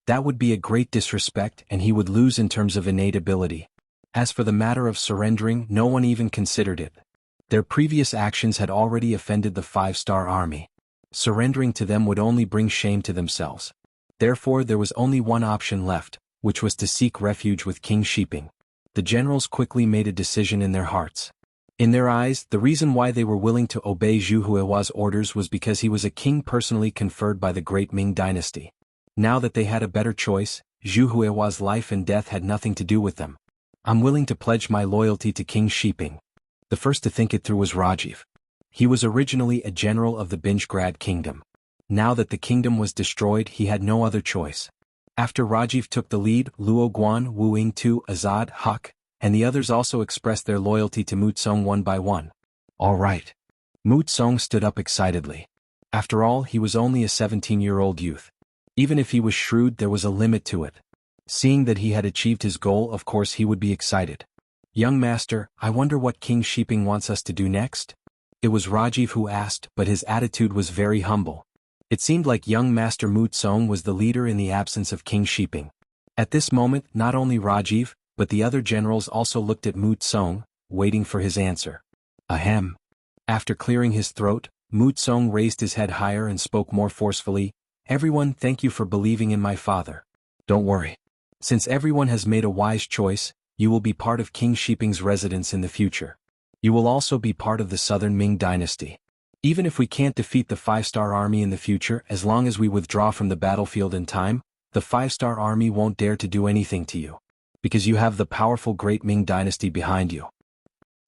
[SPEAKER 1] That would be a great disrespect and he would lose in terms of innate ability. As for the matter of surrendering, no one even considered it. Their previous actions had already offended the 5-star army. Surrendering to them would only bring shame to themselves. Therefore there was only one option left, which was to seek refuge with King Shiping. The generals quickly made a decision in their hearts. In their eyes, the reason why they were willing to obey Zhu Hui's orders was because he was a king personally conferred by the Great Ming Dynasty. Now that they had a better choice, Zhu Hui's life and death had nothing to do with them. I'm willing to pledge my loyalty to King Shiping. The first to think it through was Rajiv. He was originally a general of the Binjgrad kingdom. Now that the kingdom was destroyed, he had no other choice. After Rajiv took the lead, Luo Guan, Wu Yingtu, Azad, Huck, and the others also expressed their loyalty to Mu Tsong one by one. All right. Mu Tsong stood up excitedly. After all, he was only a 17-year-old youth. Even if he was shrewd, there was a limit to it. Seeing that he had achieved his goal, of course he would be excited. Young master, I wonder what King Shiping wants us to do next? It was Rajiv who asked, but his attitude was very humble. It seemed like young master Mu Tsong was the leader in the absence of King Shiping. At this moment, not only Rajiv, but the other generals also looked at Mu Tsong, waiting for his answer. Ahem. After clearing his throat, Mu Tsong raised his head higher and spoke more forcefully. Everyone, thank you for believing in my father. Don't worry. Since everyone has made a wise choice, you will be part of King Shiping's residence in the future. You will also be part of the Southern Ming Dynasty. Even if we can't defeat the 5-star army in the future, as long as we withdraw from the battlefield in time, the 5-star army won't dare to do anything to you. Because you have the powerful Great Ming Dynasty behind you.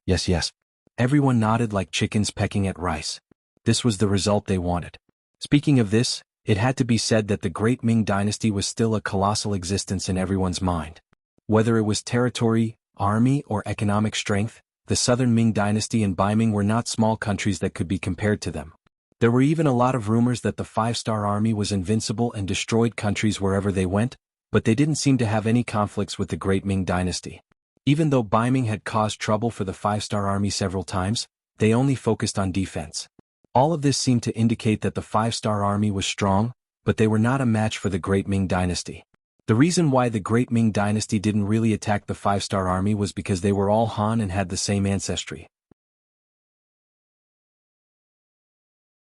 [SPEAKER 1] Yes, yes. Everyone nodded like chickens pecking at rice. This was the result they wanted. Speaking of this, it had to be said that the Great Ming Dynasty was still a colossal existence in everyone's mind. Whether it was territory, army, or economic strength, the Southern Ming Dynasty and Baiming were not small countries that could be compared to them. There were even a lot of rumors that the 5-star army was invincible and destroyed countries wherever they went, but they didn't seem to have any conflicts with the Great Ming Dynasty. Even though Baiming had caused trouble for the 5-star army several times, they only focused on defense. All of this seemed to indicate that the five-star army was strong, but they were not a match for the Great Ming Dynasty. The reason why the Great Ming Dynasty didn't really attack the five-star army was because they were all Han and had the same ancestry.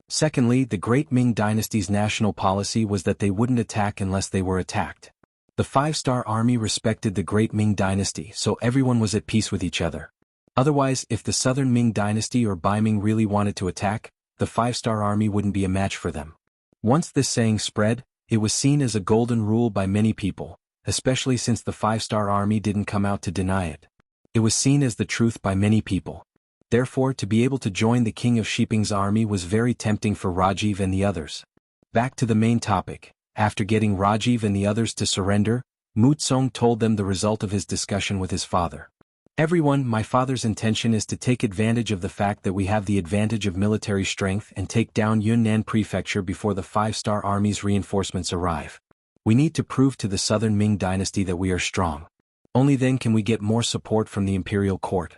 [SPEAKER 1] Secondly, the Great Ming Dynasty's national policy was that they wouldn't attack unless they were attacked. The five-star army respected the Great Ming Dynasty, so everyone was at peace with each other. Otherwise, if the Southern Ming Dynasty or Bai Ming really wanted to attack, the five-star army wouldn't be a match for them. Once this saying spread, it was seen as a golden rule by many people, especially since the five-star army didn't come out to deny it. It was seen as the truth by many people. Therefore, to be able to join the King of Shiping's army was very tempting for Rajiv and the others. Back to the main topic. After getting Rajiv and the others to surrender, Mutsong told them the result of his discussion with his father. Everyone, my father's intention is to take advantage of the fact that we have the advantage of military strength and take down Yunnan Prefecture before the five-star army's reinforcements arrive. We need to prove to the Southern Ming Dynasty that we are strong. Only then can we get more support from the imperial court.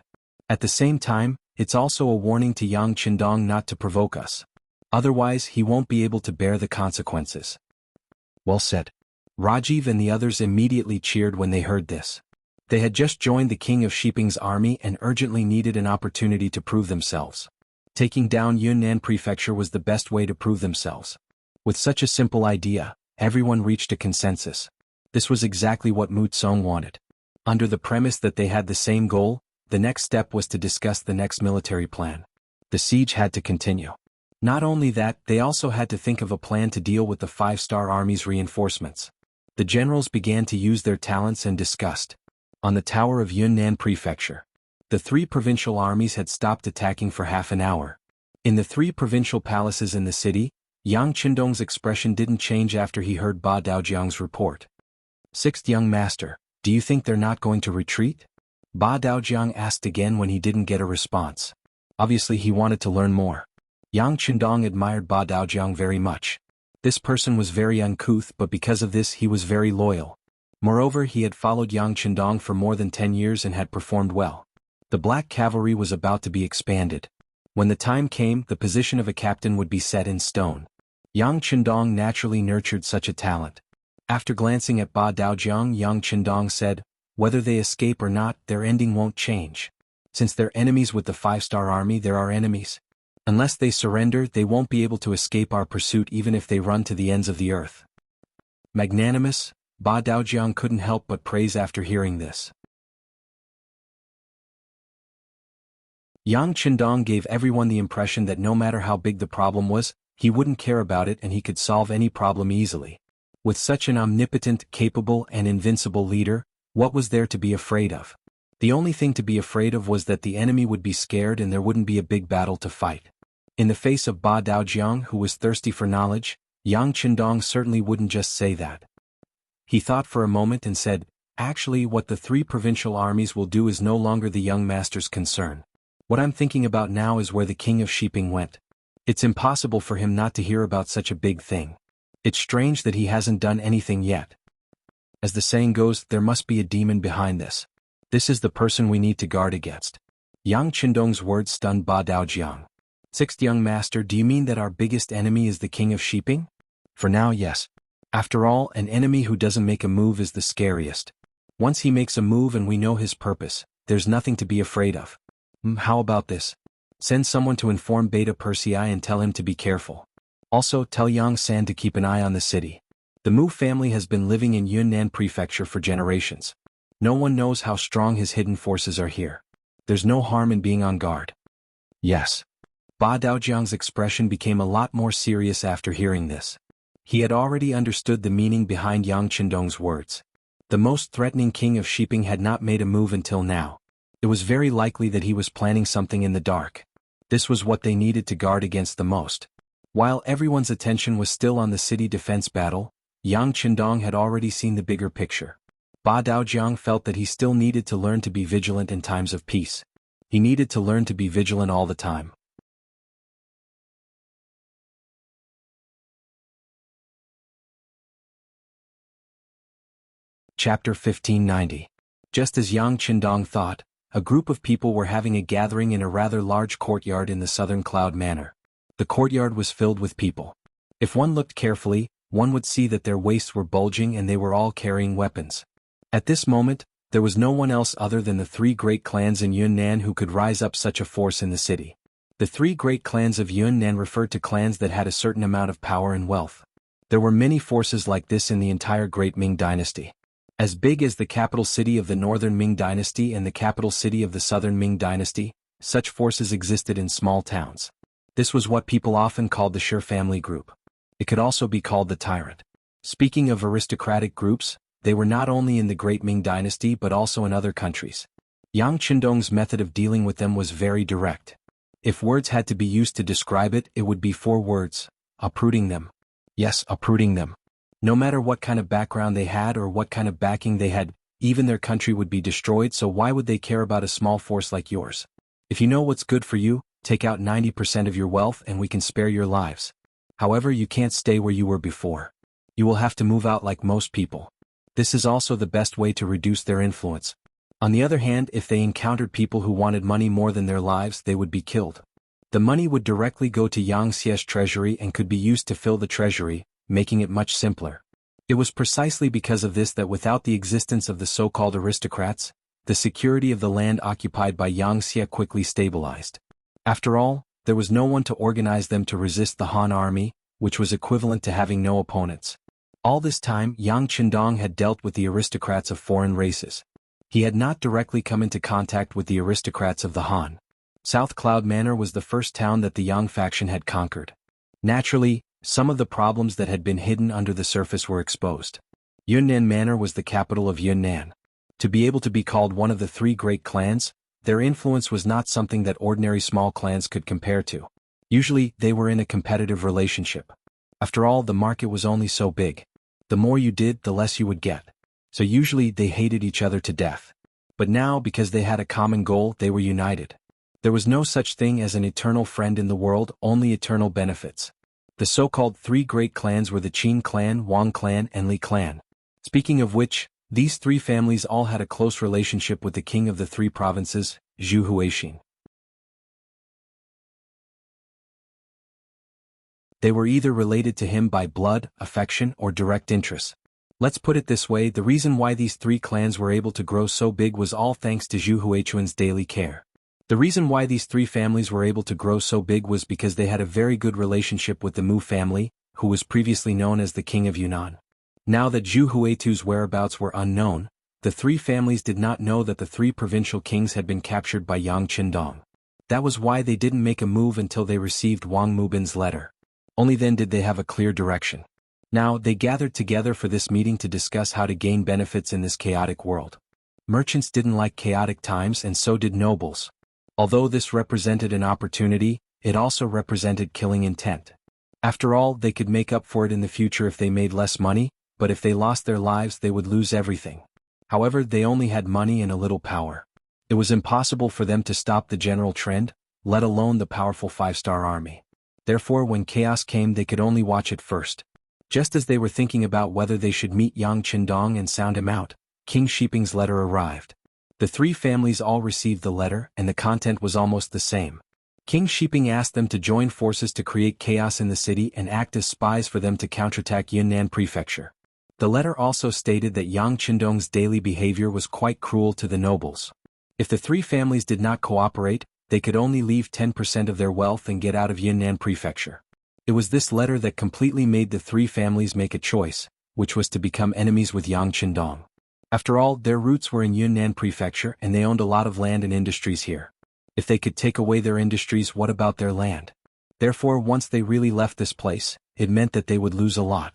[SPEAKER 1] At the same time, it's also a warning to Yang Qindong not to provoke us. Otherwise, he won't be able to bear the consequences. Well said. Rajiv and the others immediately cheered when they heard this. They had just joined the King of Shiping's army and urgently needed an opportunity to prove themselves. Taking down Yunnan Prefecture was the best way to prove themselves. With such a simple idea, everyone reached a consensus. This was exactly what Mutsong wanted. Under the premise that they had the same goal, the next step was to discuss the next military plan. The siege had to continue. Not only that, they also had to think of a plan to deal with the five-star army's reinforcements. The generals began to use their talents and discussed. On the tower of Yunnan Prefecture, the three provincial armies had stopped attacking for half an hour. In the three provincial palaces in the city, Yang Qindong's expression didn't change after he heard Ba Daojiang's report. Sixth young master, do you think they're not going to retreat? Ba Daojiang asked again when he didn't get a response. Obviously he wanted to learn more. Yang Qindong admired Ba Daojiang very much. This person was very uncouth, but because of this he was very loyal. Moreover, he had followed Yang Qindong for more than 10 years and had performed well. The Black Cavalry was about to be expanded. When the time came, the position of a captain would be set in stone. Yang Qindong naturally nurtured such a talent. After glancing at Ba Daojiang, Yang Qindong said, whether they escape or not, their ending won't change. Since they're enemies with the five-star army, there are enemies. Unless they surrender, they won't be able to escape our pursuit even if they run to the ends of the earth. Magnanimous, Ba Daojiang couldn't help but praise after hearing this. Yang Qindong gave everyone the impression that no matter how big the problem was, he wouldn't care about it and he could solve any problem easily. With such an omnipotent, capable, and invincible leader, what was there to be afraid of? The only thing to be afraid of was that the enemy would be scared and there wouldn't be a big battle to fight. In the face of Ba Daojiang, who was thirsty for knowledge, Yang Qindong certainly wouldn't just say that. He thought for a moment and said, actually what the three provincial armies will do is no longer the young master's concern. What I'm thinking about now is where the King of Shiping went. It's impossible for him not to hear about such a big thing. It's strange that he hasn't done anything yet. As the saying goes, there must be a demon behind this. This is the person we need to guard against. Yang Qindong's words stunned Ba Daojiang. Sixth young master, do you mean that our biggest enemy is the King of Shiping? For now, yes. After all, an enemy who doesn't make a move is the scariest. Once he makes a move and we know his purpose, there's nothing to be afraid of. How about this? Send someone to inform Beta Persei and tell him to be careful. Also, tell Yang San to keep an eye on the city. The Mu family has been living in Yunnan Prefecture for generations. No one knows how strong his hidden forces are here. There's no harm in being on guard. Yes. Ba Daojiang's expression became a lot more serious after hearing this. He had already understood the meaning behind Yang Qindong's words. The most threatening King of Shiping had not made a move until now. It was very likely that he was planning something in the dark. This was what they needed to guard against the most. While everyone's attention was still on the city defense battle, Yang Qindong had already seen the bigger picture. Ba Daojiang felt that he still needed to learn to be vigilant in times of peace. He needed to learn to be vigilant all the time. Chapter 1590. Just as Yang Qindong thought, A group of people were having a gathering in a rather large courtyard in the southern Cloud Manor. The courtyard was filled with people. If one looked carefully, one would see that their waists were bulging and they were all carrying weapons. At this moment, there was no one else other than the three great clans in Yunnan who could rise up such a force in the city. The three great clans of Yunnan referred to clans that had a certain amount of power and wealth. There were many forces like this in the entire Great Ming Dynasty. As big as the capital city of the northern Ming Dynasty and the capital city of the southern Ming Dynasty, such forces existed in small towns. This was what people often called the Sher family group. It could also be called the tyrant. Speaking of aristocratic groups, they were not only in the Great Ming Dynasty but also in other countries. Yang Qindong's method of dealing with them was very direct. If words had to be used to describe it, it would be 4 words: uprooting them. Yes, uprooting them. No matter what kind of background they had or what kind of backing they had, even their country would be destroyed, so why would they care about a small force like yours? If you know what's good for you, take out 90% of your wealth and we can spare your lives. However, you can't stay where you were before. You will have to move out like most people. This is also the best way to reduce their influence. On the other hand, if they encountered people who wanted money more than their lives, they would be killed. The money would directly go to Yang Xie's treasury and could be used to fill the treasury, making it much simpler. It was precisely because of this that without the existence of the so-called aristocrats, the security of the land occupied by Yang Xie quickly stabilized. After all, there was no one to organize them to resist the Han army, which was equivalent to having no opponents. All this time, Yang Qindong had dealt with the aristocrats of foreign races. He had not directly come into contact with the aristocrats of the Han. South Cloud Manor was the first town that the Yang faction had conquered. Naturally, some of the problems that had been hidden under the surface were exposed. Yunnan Manor was the capital of Yunnan. To be able to be called one of the 3 great clans, their influence was not something that ordinary small clans could compare to. Usually, they were in a competitive relationship. After all, the market was only so big. The more you did, the less you would get. So usually they hated each other to death. But now, because they had a common goal, they were united. There was no such thing as an eternal friend in the world, only eternal benefits. The so-called 3 great clans were the Qin clan, Wang clan, and Li clan. Speaking of which, these 3 families all had a close relationship with the king of the 3 provinces, Zhu Huixin. They were either related to him by blood, affection, or direct interest. Let's put it this way, the reason why these 3 clans were able to grow so big was all thanks to Zhu Huixin's daily care. The reason why these 3 families were able to grow so big was because they had a very good relationship with the Mu family, who was previously known as the King of Yunnan. Now that Zhu Huixin's whereabouts were unknown, the 3 families did not know that the 3 provincial kings had been captured by Yang Qindong. That was why they didn't make a move until they received Wang Mubin's letter. Only then did they have a clear direction. Now, they gathered together for this meeting to discuss how to gain benefits in this chaotic world. Merchants didn't like chaotic times and so did nobles. Although this represented an opportunity, it also represented killing intent. After all, they could make up for it in the future if they made less money, but if they lost their lives they would lose everything. However, they only had money and a little power. It was impossible for them to stop the general trend, let alone the powerful 5-star army. Therefore, when chaos came they could only watch it first. Just as they were thinking about whether they should meet Yang Qindong and sound him out, King Shiping's letter arrived. The 3 families all received the letter and the content was almost the same. King Shiping asked them to join forces to create chaos in the city and act as spies for them to counterattack Yunnan Prefecture. The letter also stated that Yang Qindong's daily behavior was quite cruel to the nobles. If the 3 families did not cooperate, they could only leave 10% of their wealth and get out of Yunnan Prefecture. It was this letter that completely made the 3 families make a choice, which was to become enemies with Yang Qindong. After all, their roots were in Yunnan Prefecture and they owned a lot of land and industries here. If they could take away their industries, what about their land? Therefore, once they really left this place, it meant that they would lose a lot.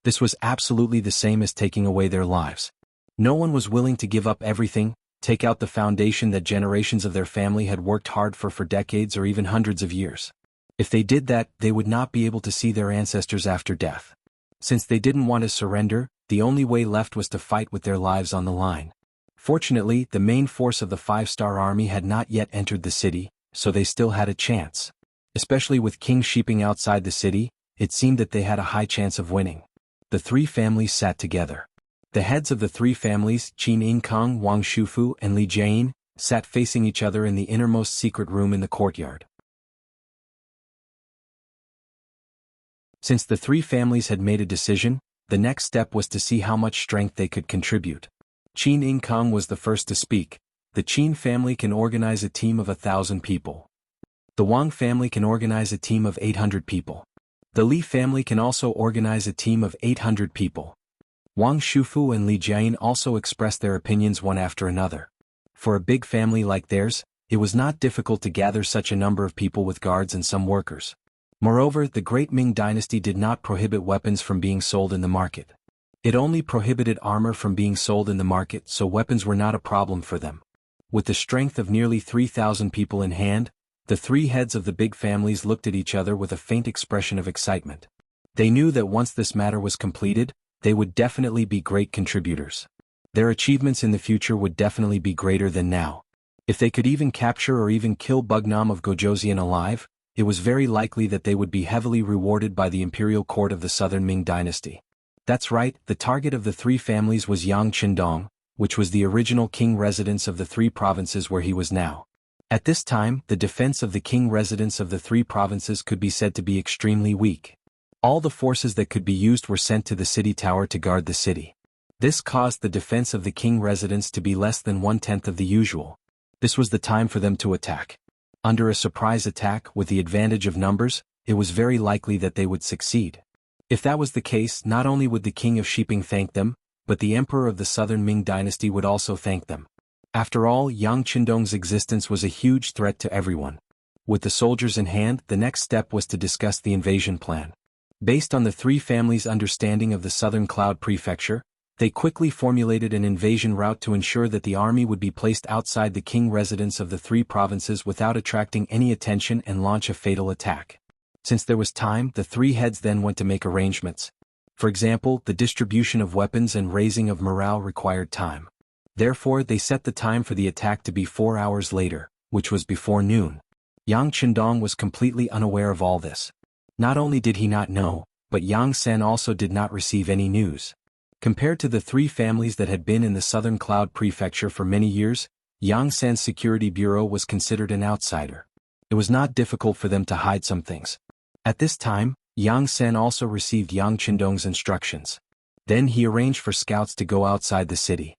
[SPEAKER 1] This was absolutely the same as taking away their lives. No one was willing to give up everything, take out the foundation that generations of their family had worked hard for decades or even hundreds of years. If they did that, they would not be able to see their ancestors after death. Since they didn't want to surrender, the only way left was to fight with their lives on the line. Fortunately, the main force of the 5-star army had not yet entered the city, so they still had a chance. Especially with King Shiping outside the city, it seemed that they had a high chance of winning. The 3 families sat together. The heads of the 3 families, Qin Inkong, Wang Shufu, and Li Jian, sat facing each other in the innermost secret room in the courtyard. Since the three families had made a decision, the next step was to see how much strength they could contribute. Qin Ing Kong was the first to speak. The Qin family can organize a team of 1,000 people. The Wang family can organize a team of 800 people. The Li family can also organize a team of 800 people. Wang Shufu and Li Jian also expressed their opinions one after another. For a big family like theirs, it was not difficult to gather such a number of people with guards and some workers. Moreover, the great Ming dynasty did not prohibit weapons from being sold in the market. It only prohibited armor from being sold in the market, so weapons were not a problem for them. With the strength of nearly 3,000 people in hand, the three heads of the big families looked at each other with a faint expression of excitement. They knew that once this matter was completed, they would definitely be great contributors. Their achievements in the future would definitely be greater than now. If they could even capture or even kill Bugnam of Gojoseon alive, it was very likely that they would be heavily rewarded by the imperial court of the southern Ming dynasty. That's right, the target of the three families was Yang Qindong, which was the original king residence of the three provinces where he was now. At this time, the defense of the king residence of the three provinces could be said to be extremely weak. All the forces that could be used were sent to the city tower to guard the city. This caused the defense of the king residence to be less than 1/10 of the usual. This was the time for them to attack. Under a surprise attack with the advantage of numbers, it was very likely that they would succeed. If that was the case, not only would the king of Shiping thank them, but the emperor of the southern Ming dynasty would also thank them. After all, Yang Qindong's existence was a huge threat to everyone. With the soldiers in hand, the next step was to discuss the invasion plan. Based on the three families' understanding of the southern Cloud Prefecture, they quickly formulated an invasion route to ensure that the army would be placed outside the king residence of the three provinces without attracting any attention and launch a fatal attack. Since there was time, the three heads then went to make arrangements. For example, the distribution of weapons and raising of morale required time. Therefore, they set the time for the attack to be 4 hours later, which was before noon. Yang Qindong was completely unaware of all this. Not only did he not know, but Yang Sen also did not receive any news. Compared to the three families that had been in the southern Cloud Prefecture for many years, Yang Sen's security bureau was considered an outsider. It was not difficult for them to hide some things. At this time, Yang Sen also received Yang Qindong's instructions. Then he arranged for scouts to go outside the city.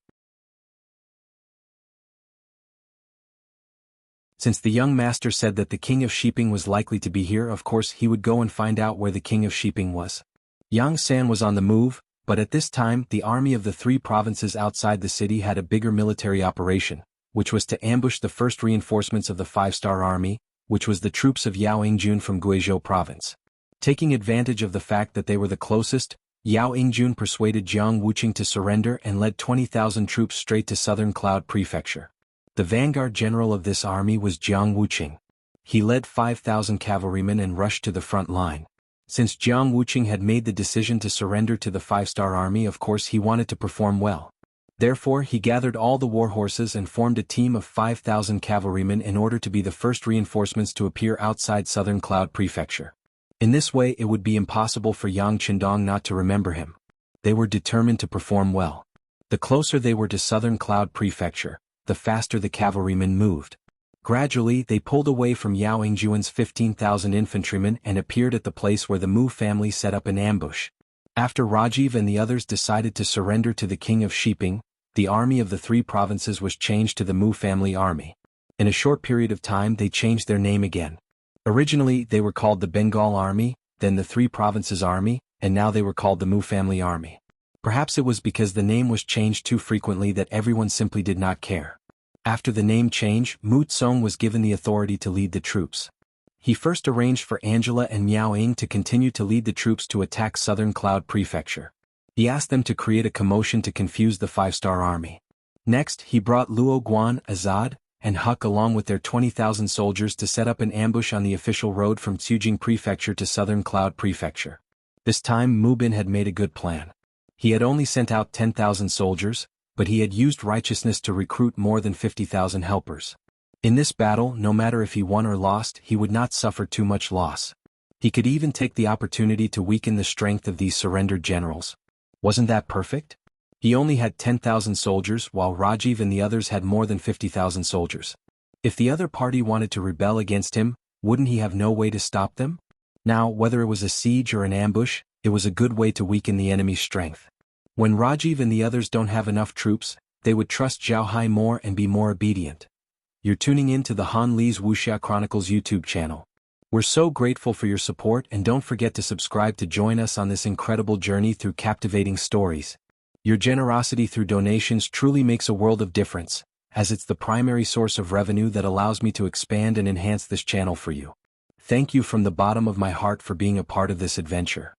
[SPEAKER 1] Since the young master said that the king of Shiping was likely to be here, of course he would go and find out where the king of Shiping was. Yang San was on the move, but at this time the army of the three provinces outside the city had a bigger military operation, which was to ambush the first reinforcements of the five-star army, which was the troops of Yao Ingjun from Guizhou province. Taking advantage of the fact that they were the closest, Yao Ingjun persuaded Jiang Wuqing to surrender and led 20,000 troops straight to southern Cloud Prefecture. The vanguard general of this army was Jiang Wuqing. He led 5,000 cavalrymen and rushed to the front line. Since Jiang Wuqing had made the decision to surrender to the five-star army, of course he wanted to perform well. Therefore he gathered all the war horses and formed a team of 5,000 cavalrymen in order to be the first reinforcements to appear outside southern Cloud Prefecture. In this way it would be impossible for Yang Qindong not to remember him. They were determined to perform well. The closer they were to southern Cloud Prefecture, the faster the cavalrymen moved. Gradually they pulled away from Yao Ingjuan's 15,000 infantrymen and appeared at the place where the Mu family set up an ambush. After Rajiv and the others decided to surrender to the king of Shiping, the army of the three provinces was changed to the Mu family army. In a short period of time they changed their name again. Originally they were called the Bengal Army, then the Three Provinces Army, and now they were called the Mu Family Army. Perhaps it was because the name was changed too frequently that everyone simply did not care. After the name change, Mu Tsong was given the authority to lead the troops. He first arranged for Angela and Miao Ying to continue to lead the troops to attack southern Cloud Prefecture. He asked them to create a commotion to confuse the five-star army. Next, he brought Luo Guan, Azad, and Huck along with their 20,000 soldiers to set up an ambush on the official road from Tsujing Prefecture to southern Cloud Prefecture. This time Mu Bin had made a good plan. He had only sent out 10,000 soldiers, but he had used righteousness to recruit more than 50,000 helpers. In this battle, no matter if he won or lost, he would not suffer too much loss. He could even take the opportunity to weaken the strength of these surrendered generals. Wasn't that perfect? He only had 10,000 soldiers while Rajiv and the others had more than 50,000 soldiers. If the other party wanted to rebel against him, wouldn't he have no way to stop them? Now, whether it was a siege or an ambush, it was a good way to weaken the enemy's strength. When Rajiv and the others don't have enough troops, they would trust Zhao Hai more and be more obedient. You're tuning in to the Han Li's Wuxia Chronicles YouTube channel. We're so grateful for your support, and don't forget to subscribe to join us on this incredible journey through captivating stories. Your generosity through donations truly makes a world of difference, as it's the primary source of revenue that allows me to expand and enhance this channel for you. Thank you from the bottom of my heart for being a part of this adventure.